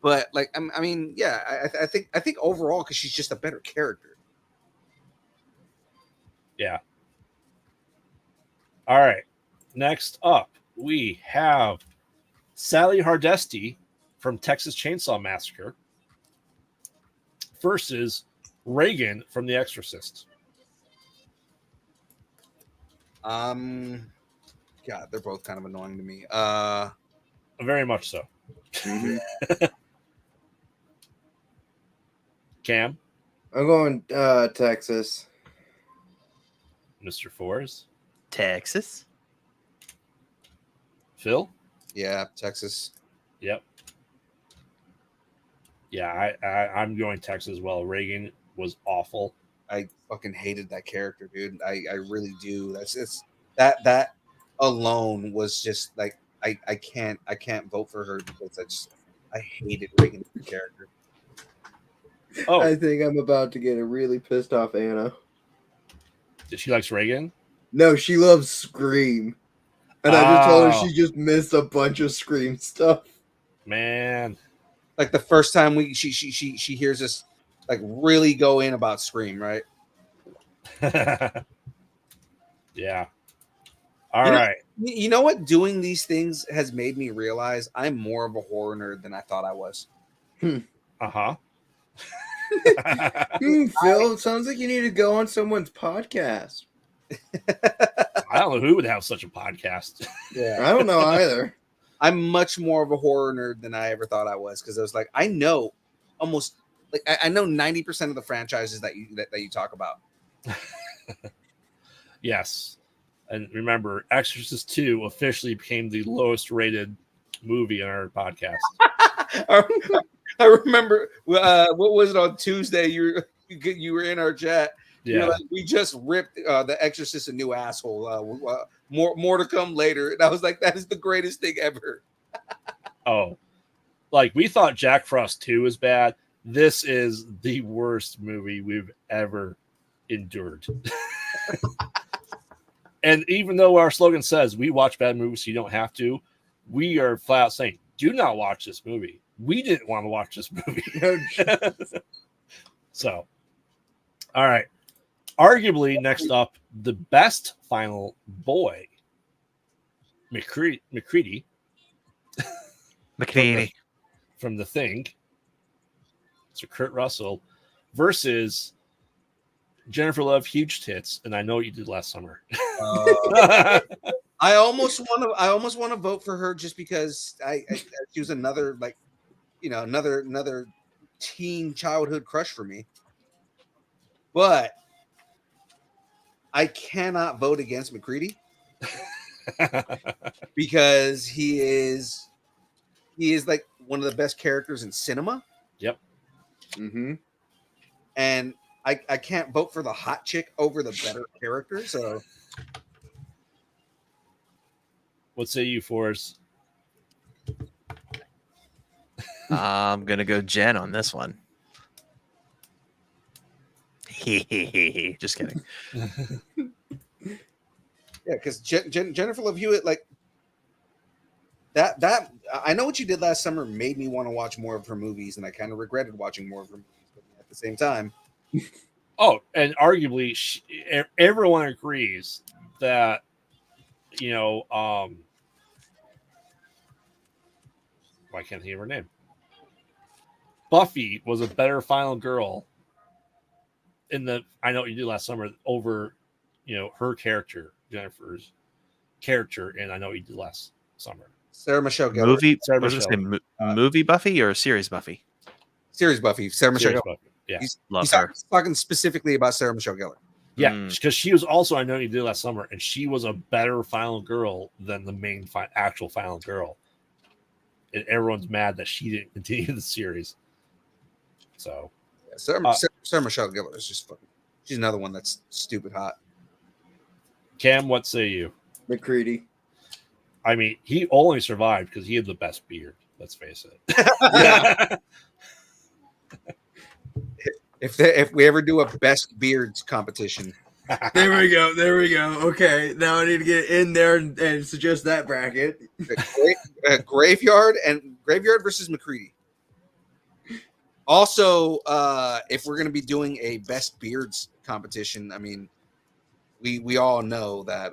[SPEAKER 2] but like I mean, yeah, I think overall because she's just a better character.
[SPEAKER 4] Yeah. All right. Next up, we have Sally Hardesty from Texas Chainsaw Massacre versus Reagan from The Exorcist.
[SPEAKER 2] God, they're both kind of annoying to me.
[SPEAKER 4] Very much so. Cam,
[SPEAKER 5] I'm going Texas.
[SPEAKER 4] Mr. Forrest,
[SPEAKER 6] Texas.
[SPEAKER 4] Phil.
[SPEAKER 2] yeah, Texas.
[SPEAKER 4] Yep. Yeah, I'm going Texas as well. Reagan was awful.
[SPEAKER 2] I fucking hated that character, dude. I really do. That alone was just like I can't vote for her because I hated Reagan as a character.
[SPEAKER 4] Oh,
[SPEAKER 5] I think I'm about to get a really pissed off Anna.
[SPEAKER 4] she likes Reagan?
[SPEAKER 5] No, she loves Scream. And I just told her
[SPEAKER 4] Oh.
[SPEAKER 5] she just missed a bunch of Scream stuff.
[SPEAKER 4] Man.
[SPEAKER 2] Like the first time she hears us like really go in about Scream, right?
[SPEAKER 4] Yeah. All right.
[SPEAKER 2] You know what? Doing these things has made me realize I'm more of a horror nerd than I thought I was.
[SPEAKER 4] Uh-huh.
[SPEAKER 5] Phil, it sounds like you need to go on someone's podcast.
[SPEAKER 4] I don't know who would have such a podcast.
[SPEAKER 2] Yeah.
[SPEAKER 5] I don't know either.
[SPEAKER 2] I'm much more of a horror nerd than I ever thought I was because I was like, I know almost like I know 90% of the franchises that you talk about.
[SPEAKER 4] Yes. And remember, Exorcist 2 officially became the lowest rated movie in our podcast.
[SPEAKER 2] I remember what was it on Tuesday? You were in our chat.
[SPEAKER 4] Yeah.
[SPEAKER 2] You're like, we just ripped The Exorcist a new asshole. More to come later. And I was like, that is the greatest thing ever.
[SPEAKER 4] Oh, like we thought Jack Frost 2 was bad. This is the worst movie we've ever endured. And even though our slogan says we watch bad movies, so you don't have to, we are flat out saying, do not watch this movie. We didn't want to watch this movie. So, all right. Arguably, next up, the best final boy, McCready. From The Thing. So Kurt Russell versus Jennifer Love, Huge Tits, and I Know What You Did Last Summer.
[SPEAKER 2] I almost want to vote for her just because she was another another teen childhood crush for me. But I cannot vote against McCready because he is like one of the best characters in cinema.
[SPEAKER 4] Yep.
[SPEAKER 5] Mm-hmm.
[SPEAKER 2] And I can't vote for the hot chick over the better character. So
[SPEAKER 4] What say you, Forrest?
[SPEAKER 6] I'm gonna go Jen on this one. Just kidding.
[SPEAKER 2] yeah, because Jennifer Love Hewitt, like that I Know What You Did Last Summer made me want to watch more of her movies, and I kind of regretted watching more of her movies. But at the same time,
[SPEAKER 4] Oh, and arguably, everyone agrees that why can't I think of her name? Buffy was a better final girl in the I Know What You Did Last Summer over, her character, Jennifer's character, and I Know What You Did Last Summer.
[SPEAKER 2] Sarah Michelle Gellar.
[SPEAKER 6] Movie?
[SPEAKER 4] Sarah
[SPEAKER 6] What was
[SPEAKER 4] Michelle.
[SPEAKER 6] this movie Buffy or series Buffy?
[SPEAKER 2] Series Buffy. Sarah Michelle
[SPEAKER 4] Serious
[SPEAKER 2] Gellar.
[SPEAKER 4] Buffy. Yeah.
[SPEAKER 6] Love
[SPEAKER 2] He's
[SPEAKER 6] her.
[SPEAKER 2] talking specifically about Sarah Michelle Gellar.
[SPEAKER 4] Yeah,
[SPEAKER 6] Mm.
[SPEAKER 4] because she was also, I know you did last summer, and she was a better final girl than the main actual final girl. And everyone's mad that she didn't continue the series. So,
[SPEAKER 2] Sarah Michelle Gellar is just fucking. She's another one that's stupid hot.
[SPEAKER 4] Cam, what say you?
[SPEAKER 5] McCready.
[SPEAKER 4] I mean, he only survived because he had the best beard. Let's face it.
[SPEAKER 5] Yeah.
[SPEAKER 2] If we ever do a best beards competition,
[SPEAKER 5] There we go. Okay, now I need to get in there and suggest that bracket.
[SPEAKER 2] Graveyard versus McCready. Also, if we're gonna be doing a best beards competition, I mean, we all know that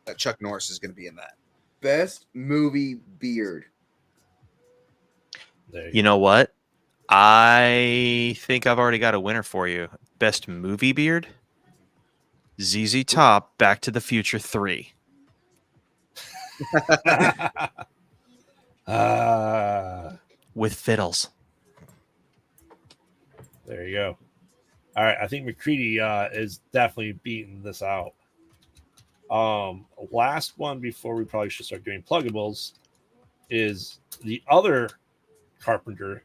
[SPEAKER 2] that Chuck Norris is gonna be in that.
[SPEAKER 5] Best movie beard.
[SPEAKER 4] There
[SPEAKER 6] You know what? I think I've already got a winner for you. Best movie beard? ZZ Top, Back to the Future 3. With fiddles.
[SPEAKER 4] There you go. All right, I think McCready is definitely beating this out. Last one before we probably should start doing pluggables is the other Carpenter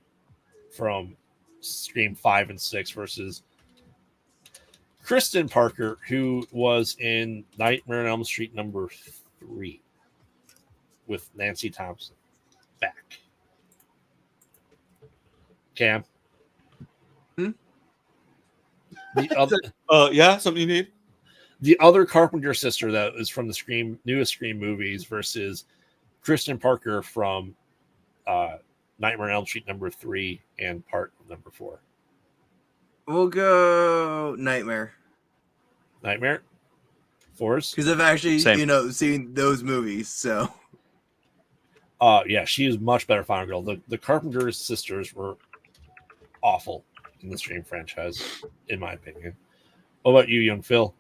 [SPEAKER 4] from Scream 5 and 6 versus Kristen Parker, who was in Nightmare on Elm Street number 3 with Nancy Thompson back. Cam? The other,
[SPEAKER 2] Yeah, something you need.
[SPEAKER 4] the other Carpenter sister that is from the newest Scream movies versus Kristen Parker from Nightmare on Elm Street number 3 and part number 4.
[SPEAKER 5] We'll go Nightmare.
[SPEAKER 4] Nightmare? Force?
[SPEAKER 5] Because I've actually,
[SPEAKER 6] Same.
[SPEAKER 5] seen those movies, so.
[SPEAKER 4] Yeah, she is much better final girl. The Carpenter sisters were awful in the Scream franchise, in my opinion. What about you, young Phil?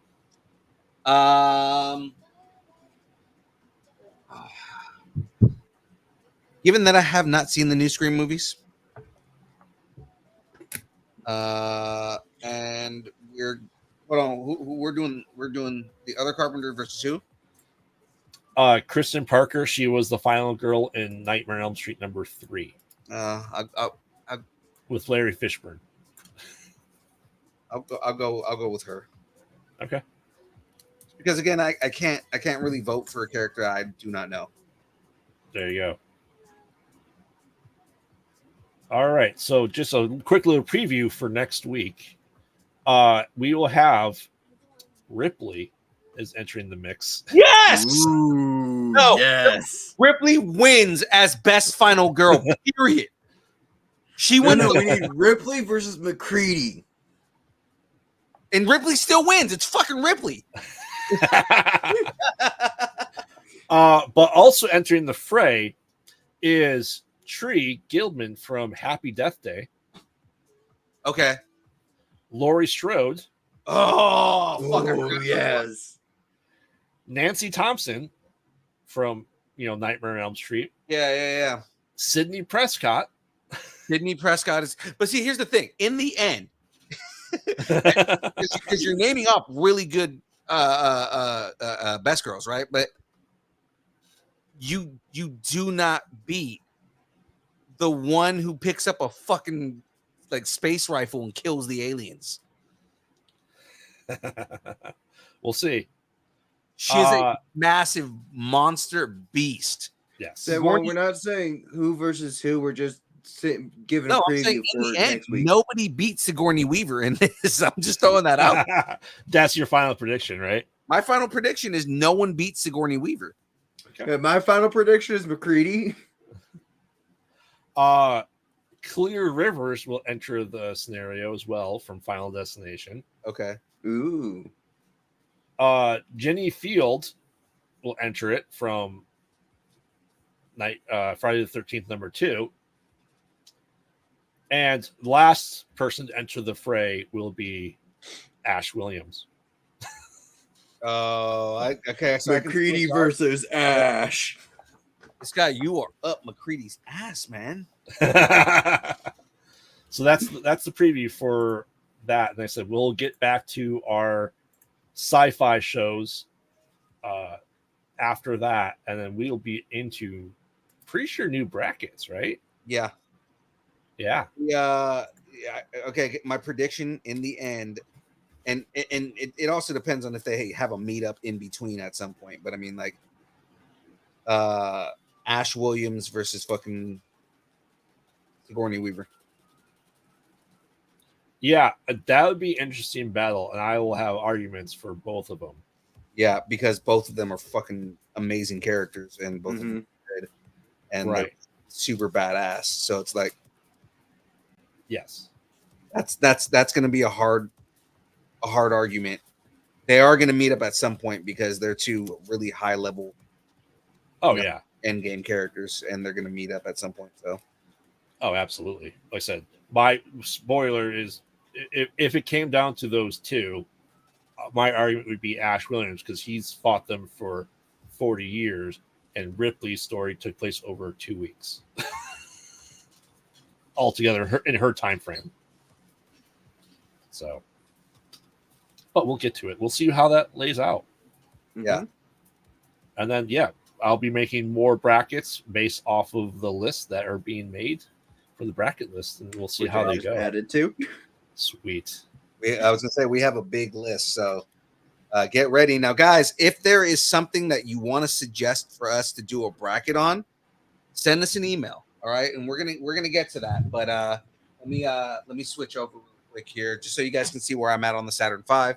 [SPEAKER 2] Given that I have not seen the new Scream movies, and we're doing the other Carpenter versus who?
[SPEAKER 4] Kristen Parker. She was the final girl in Nightmare on Elm Street number 3 with Larry Fishburne.
[SPEAKER 2] I'll go with her.
[SPEAKER 4] Okay.
[SPEAKER 2] Because again, I can't really vote for a character I do not know.
[SPEAKER 4] There you go. All right. So just a quick little preview for next week. We will have Ripley is entering the mix.
[SPEAKER 2] Yes.
[SPEAKER 5] Ooh,
[SPEAKER 2] No.
[SPEAKER 5] yes.
[SPEAKER 2] Ripley wins as best final girl. Period. She wins,
[SPEAKER 5] We need Ripley versus McCready.
[SPEAKER 2] and Ripley still wins. It's fucking Ripley.
[SPEAKER 4] But also entering the fray is Tree Gilman from Happy Death Day.
[SPEAKER 2] Okay.
[SPEAKER 4] Laurie Strode.
[SPEAKER 2] Oh,
[SPEAKER 5] Oh, yes.
[SPEAKER 4] Nancy Thompson from Nightmare on Elm Street.
[SPEAKER 2] Yeah.
[SPEAKER 4] Sidney Prescott.
[SPEAKER 2] Sydney Prescott is. But see, here's the thing. In the end, because you're naming up really good best girls, right? But you do not beat the one who picks up a fucking space rifle and kills the aliens.
[SPEAKER 4] We'll see.
[SPEAKER 2] She's a massive monster beast.
[SPEAKER 4] Yes.
[SPEAKER 5] Well, we're not saying who versus who. We're just giving a
[SPEAKER 2] I'm
[SPEAKER 5] preview
[SPEAKER 2] saying
[SPEAKER 5] for
[SPEAKER 2] in the end,
[SPEAKER 5] next week.
[SPEAKER 2] nobody beats Sigourney Weaver in this. I'm just throwing that out.
[SPEAKER 4] That's your final prediction, right?
[SPEAKER 2] My final prediction is no one beats Sigourney Weaver.
[SPEAKER 5] Yeah, my final prediction is McCready.
[SPEAKER 4] Clear Rivers will enter the scenario as well from Final Destination.
[SPEAKER 2] Okay.
[SPEAKER 5] Ooh.
[SPEAKER 4] Jenny Field will enter it from Friday the 13th, number 2. And last person to enter the fray will be Ash Williams.
[SPEAKER 2] Oh, okay. So
[SPEAKER 5] McCready versus Ash.
[SPEAKER 2] This guy, you are up McCready's ass, man.
[SPEAKER 4] So that's the preview for that, and they said we'll get back to our sci-fi shows after that, and then we'll be into pretty sure new brackets, right?
[SPEAKER 2] Yeah.
[SPEAKER 4] Yeah.
[SPEAKER 2] Yeah. Okay. My prediction in the end, and it also depends on if they have a meetup in between at some point. But I mean, like, Ash Williams versus fucking Sigourney Weaver.
[SPEAKER 4] Yeah, that would be interesting battle, and I will have arguments for both of them.
[SPEAKER 2] Yeah, because both of them are fucking amazing characters, and both of them are good, and they're super badass. So it's like,
[SPEAKER 4] yes,
[SPEAKER 2] that's going to be a hard argument. They are going to meet up at some point because they're two really high level, end game characters, and they're going to meet up at some point. So,
[SPEAKER 4] absolutely. Like I said, my spoiler is if it came down to those two, my argument would be Ash Williams because he's fought them for 40 years, and Ripley's story took place over 2 weeks altogether in her time frame. So, but we'll get to it. We'll see how that lays out.
[SPEAKER 2] Yeah.
[SPEAKER 4] And then, I'll be making more brackets based off of the lists that are being made for the bracket list, and we'll see how they go.
[SPEAKER 5] Added to.
[SPEAKER 4] Sweet.
[SPEAKER 2] I was gonna say we have a big list, so get ready now, guys. If there is something that you want to suggest for us to do a bracket on, send us an email. All right, and we're gonna get to that. But let me switch over real quick here, just so you guys can see where I'm at on the Saturn V.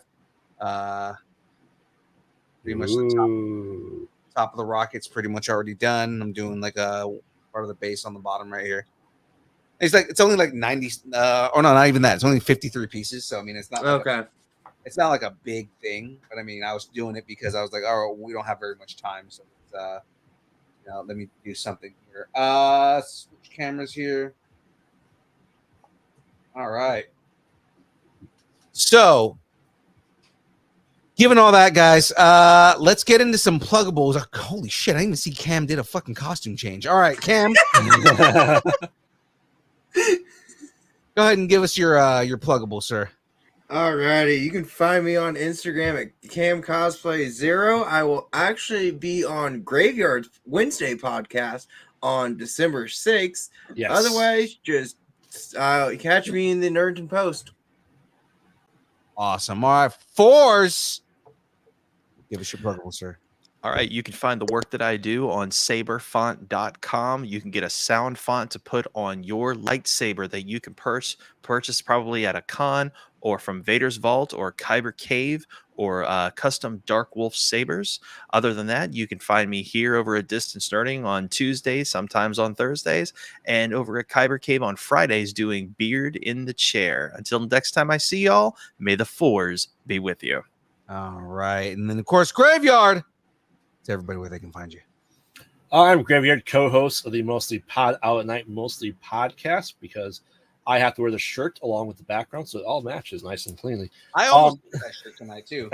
[SPEAKER 2] Pretty much the top of the rocket's pretty much already done. I'm doing like a part of the base on the bottom right here. It's only like 90. Or no, not even that. It's only 53 pieces. So I mean, it's not it's not like a big thing. But I mean, I was doing it because I was like, oh, we don't have very much time. So let me do something here. Switch cameras here. All right. So, given all that, guys, let's get into some pluggables. Holy shit! I didn't even see Cam did a fucking costume change. All right, Cam. Go ahead and give us your pluggable, sir.
[SPEAKER 5] Alrighty, you can find me on Instagram at CamCosplay0. I will actually be on Graveyard Wednesday podcast on December 6th.
[SPEAKER 4] Yes.
[SPEAKER 5] Otherwise, just catch me in the Nerdton Post.
[SPEAKER 2] Awesome. All right, Fours. Give us your pluggable, sir.
[SPEAKER 6] All right, you can find the work that I do on saberfont.com. You can get a sound font to put on your lightsaber that you can purchase probably at a con or from Vader's Vault or Kyber Cave or custom Dark Wolf sabers. Other than that, you can find me here over at Distance Nerding on Tuesdays, sometimes on Thursdays, and over at Kyber Cave on Fridays doing Beard in the Chair. Until next time I see y'all, may the Fours be with you.
[SPEAKER 2] All right, and then, of course, Graveyard. To everybody where they can find you.
[SPEAKER 4] I'm Graveyard, co-host of the Mostly Pod Out at Night Mostly podcast, because I have to wear the shirt along with the background, so it all matches nice and cleanly.
[SPEAKER 2] I almost did that shirt tonight too.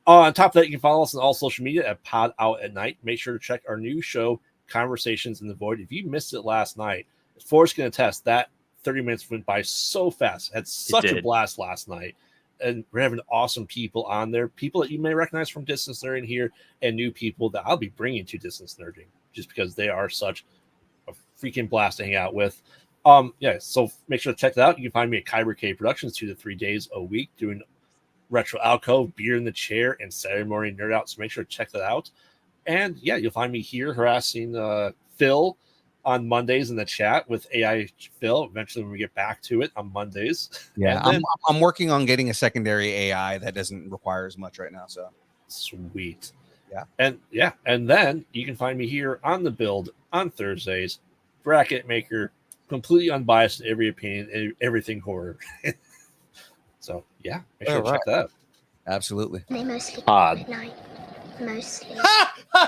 [SPEAKER 4] On top of that, you can follow us on all social media at Pod Out at Night. Make sure to check our new show, Conversations in the Void. If you missed it last night, Forrest can attest that 30 minutes went by so fast. Had such a blast last night. And we're having awesome people on there, people that you may recognize from Distance Nerding here, and new people that I'll be bringing to Distance Nerding just because they are such a freaking blast to hang out with. So make sure to check that out. You can find me at Kyber K Productions 2 to 3 days a week doing Retro Alcove, Beer in the Chair, and Saturday Morning Nerd Out. So make sure to check that out. And you'll find me here harassing Phil on Mondays in the chat with AI Phil. Eventually, when we get back to it on Mondays.
[SPEAKER 2] Yeah, I'm working on getting a secondary AI that doesn't require as much right now. So
[SPEAKER 4] sweet.
[SPEAKER 2] Yeah.
[SPEAKER 4] And then you can find me here on the build on Thursdays, bracket maker, completely unbiased in every opinion, everything horror. So make sure to check that out.
[SPEAKER 2] Absolutely.
[SPEAKER 8] They mostly
[SPEAKER 4] Odd.
[SPEAKER 8] at night. Mostly.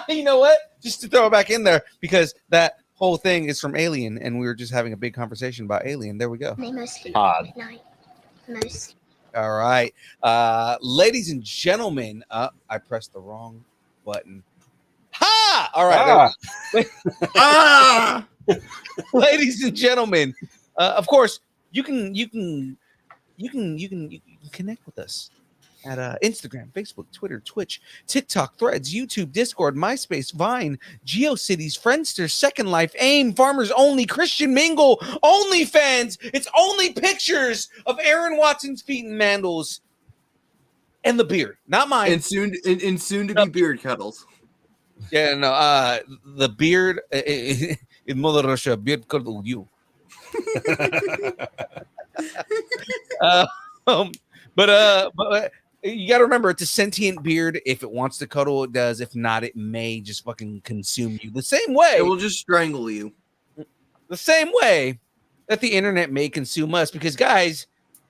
[SPEAKER 2] You know what? Just to throw it back in there, because that whole thing is from Alien, and we were just having a big conversation about Alien. There we go.
[SPEAKER 8] They mostly
[SPEAKER 4] Odd.
[SPEAKER 8] at night. Mostly.
[SPEAKER 2] All right. Ladies and gentlemen, I pressed the wrong button. Ha! All right. Ladies and gentlemen, of course, you can you can connect with us at Instagram, Facebook, Twitter, Twitch, TikTok, Threads, YouTube, Discord, MySpace, Vine, GeoCities, Friendster, Second Life, AIM, Farmers Only, Christian Mingle, OnlyFans. It's only pictures of Aaron Watson's feet and Mandels and the beard, not mine.
[SPEAKER 5] And soon to be beard cuddles.
[SPEAKER 2] Yeah, no, the beard in Mother Russia, beard cuddle you. But you got to remember, it's a sentient beard. If it wants to cuddle, it does. If not, it may just fucking consume you. The same way
[SPEAKER 5] It will just strangle you.
[SPEAKER 2] The same way that the internet may consume us. Because, guys,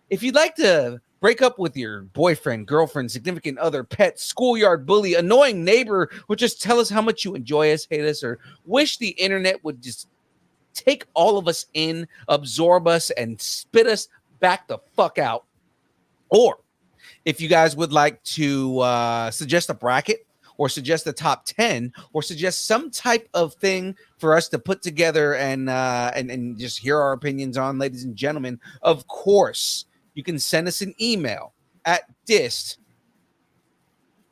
[SPEAKER 2] if you'd like to break up with your boyfriend, girlfriend, significant other, pet, schoolyard bully, annoying neighbor, or just tell us how much you enjoy us, hate us, or wish the internet would just take all of us in, absorb us, and spit us back the fuck out. Or if you guys would like to suggest a bracket or suggest the top 10 or suggest some type of thing for us to put together and just hear our opinions on, ladies and gentlemen, of course, you can send us an email at dist.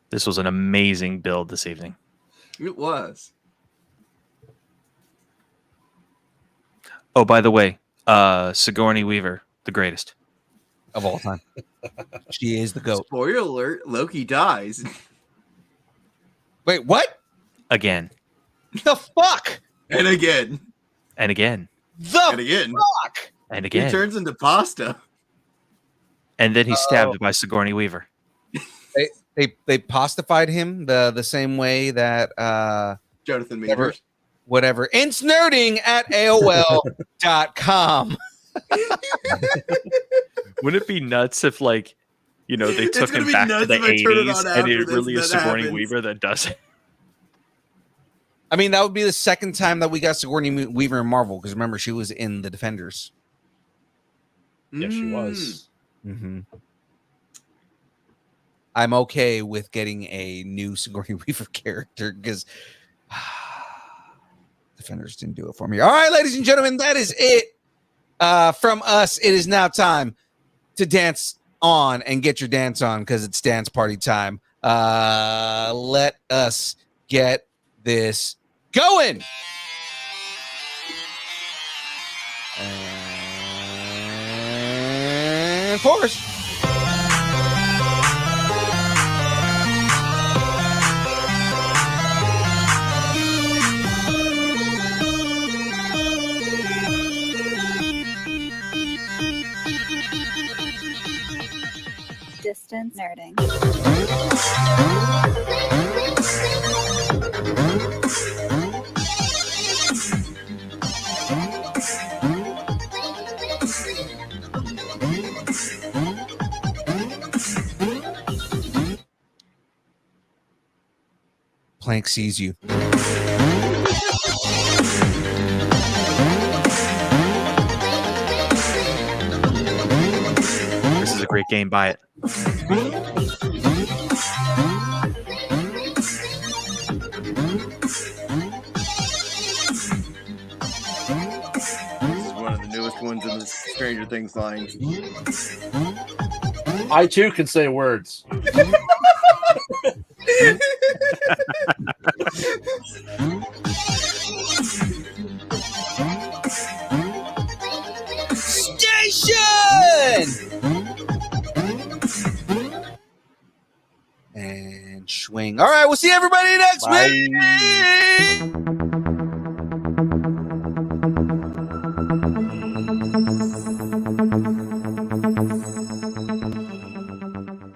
[SPEAKER 6] This was an amazing build this evening.
[SPEAKER 5] It was.
[SPEAKER 6] Oh, by the way, Sigourney Weaver, the greatest
[SPEAKER 2] of all time. She is the GOAT.
[SPEAKER 5] Spoiler alert, Loki dies.
[SPEAKER 2] Wait, what?
[SPEAKER 6] Again.
[SPEAKER 2] The fuck?
[SPEAKER 5] And again.
[SPEAKER 6] And again.
[SPEAKER 5] And again.
[SPEAKER 2] Fuck?
[SPEAKER 6] And again.
[SPEAKER 5] He turns into pasta.
[SPEAKER 6] And then he's stabbed by Sigourney Weaver.
[SPEAKER 2] They pastified him the same way that
[SPEAKER 5] Jonathan Majors.
[SPEAKER 2] Whatever. Insnerding at AOL.com.
[SPEAKER 6] Wouldn't it be nuts if, like, you know, they took him
[SPEAKER 5] be
[SPEAKER 6] back to
[SPEAKER 5] nuts
[SPEAKER 6] the
[SPEAKER 5] if I turn it
[SPEAKER 6] 80s
[SPEAKER 5] on
[SPEAKER 6] and
[SPEAKER 5] after
[SPEAKER 6] it
[SPEAKER 5] this
[SPEAKER 6] really
[SPEAKER 5] and
[SPEAKER 6] is
[SPEAKER 5] that
[SPEAKER 6] Sigourney
[SPEAKER 5] happens?
[SPEAKER 6] Weaver that does it?
[SPEAKER 2] I mean, that would be the second time that we got Sigourney Weaver in Marvel, because remember, she was in The Defenders.
[SPEAKER 4] Yes, she was.
[SPEAKER 2] Mm-hmm. I'm okay with getting a new Sigourney Weaver character because Defenders didn't do it for me. All right, ladies and gentlemen, that is it from us. It is now time to dance on and get your dance on because it's dance party time. Let us get this going. And Forrest.
[SPEAKER 7] Distance nerding.
[SPEAKER 2] Plank sees you.
[SPEAKER 6] This is a great game. Buy it.
[SPEAKER 5] This is one of the newest ones in the Stranger Things line.
[SPEAKER 4] I too can say words.
[SPEAKER 2] Station! And swing. All right, we'll see everybody next week.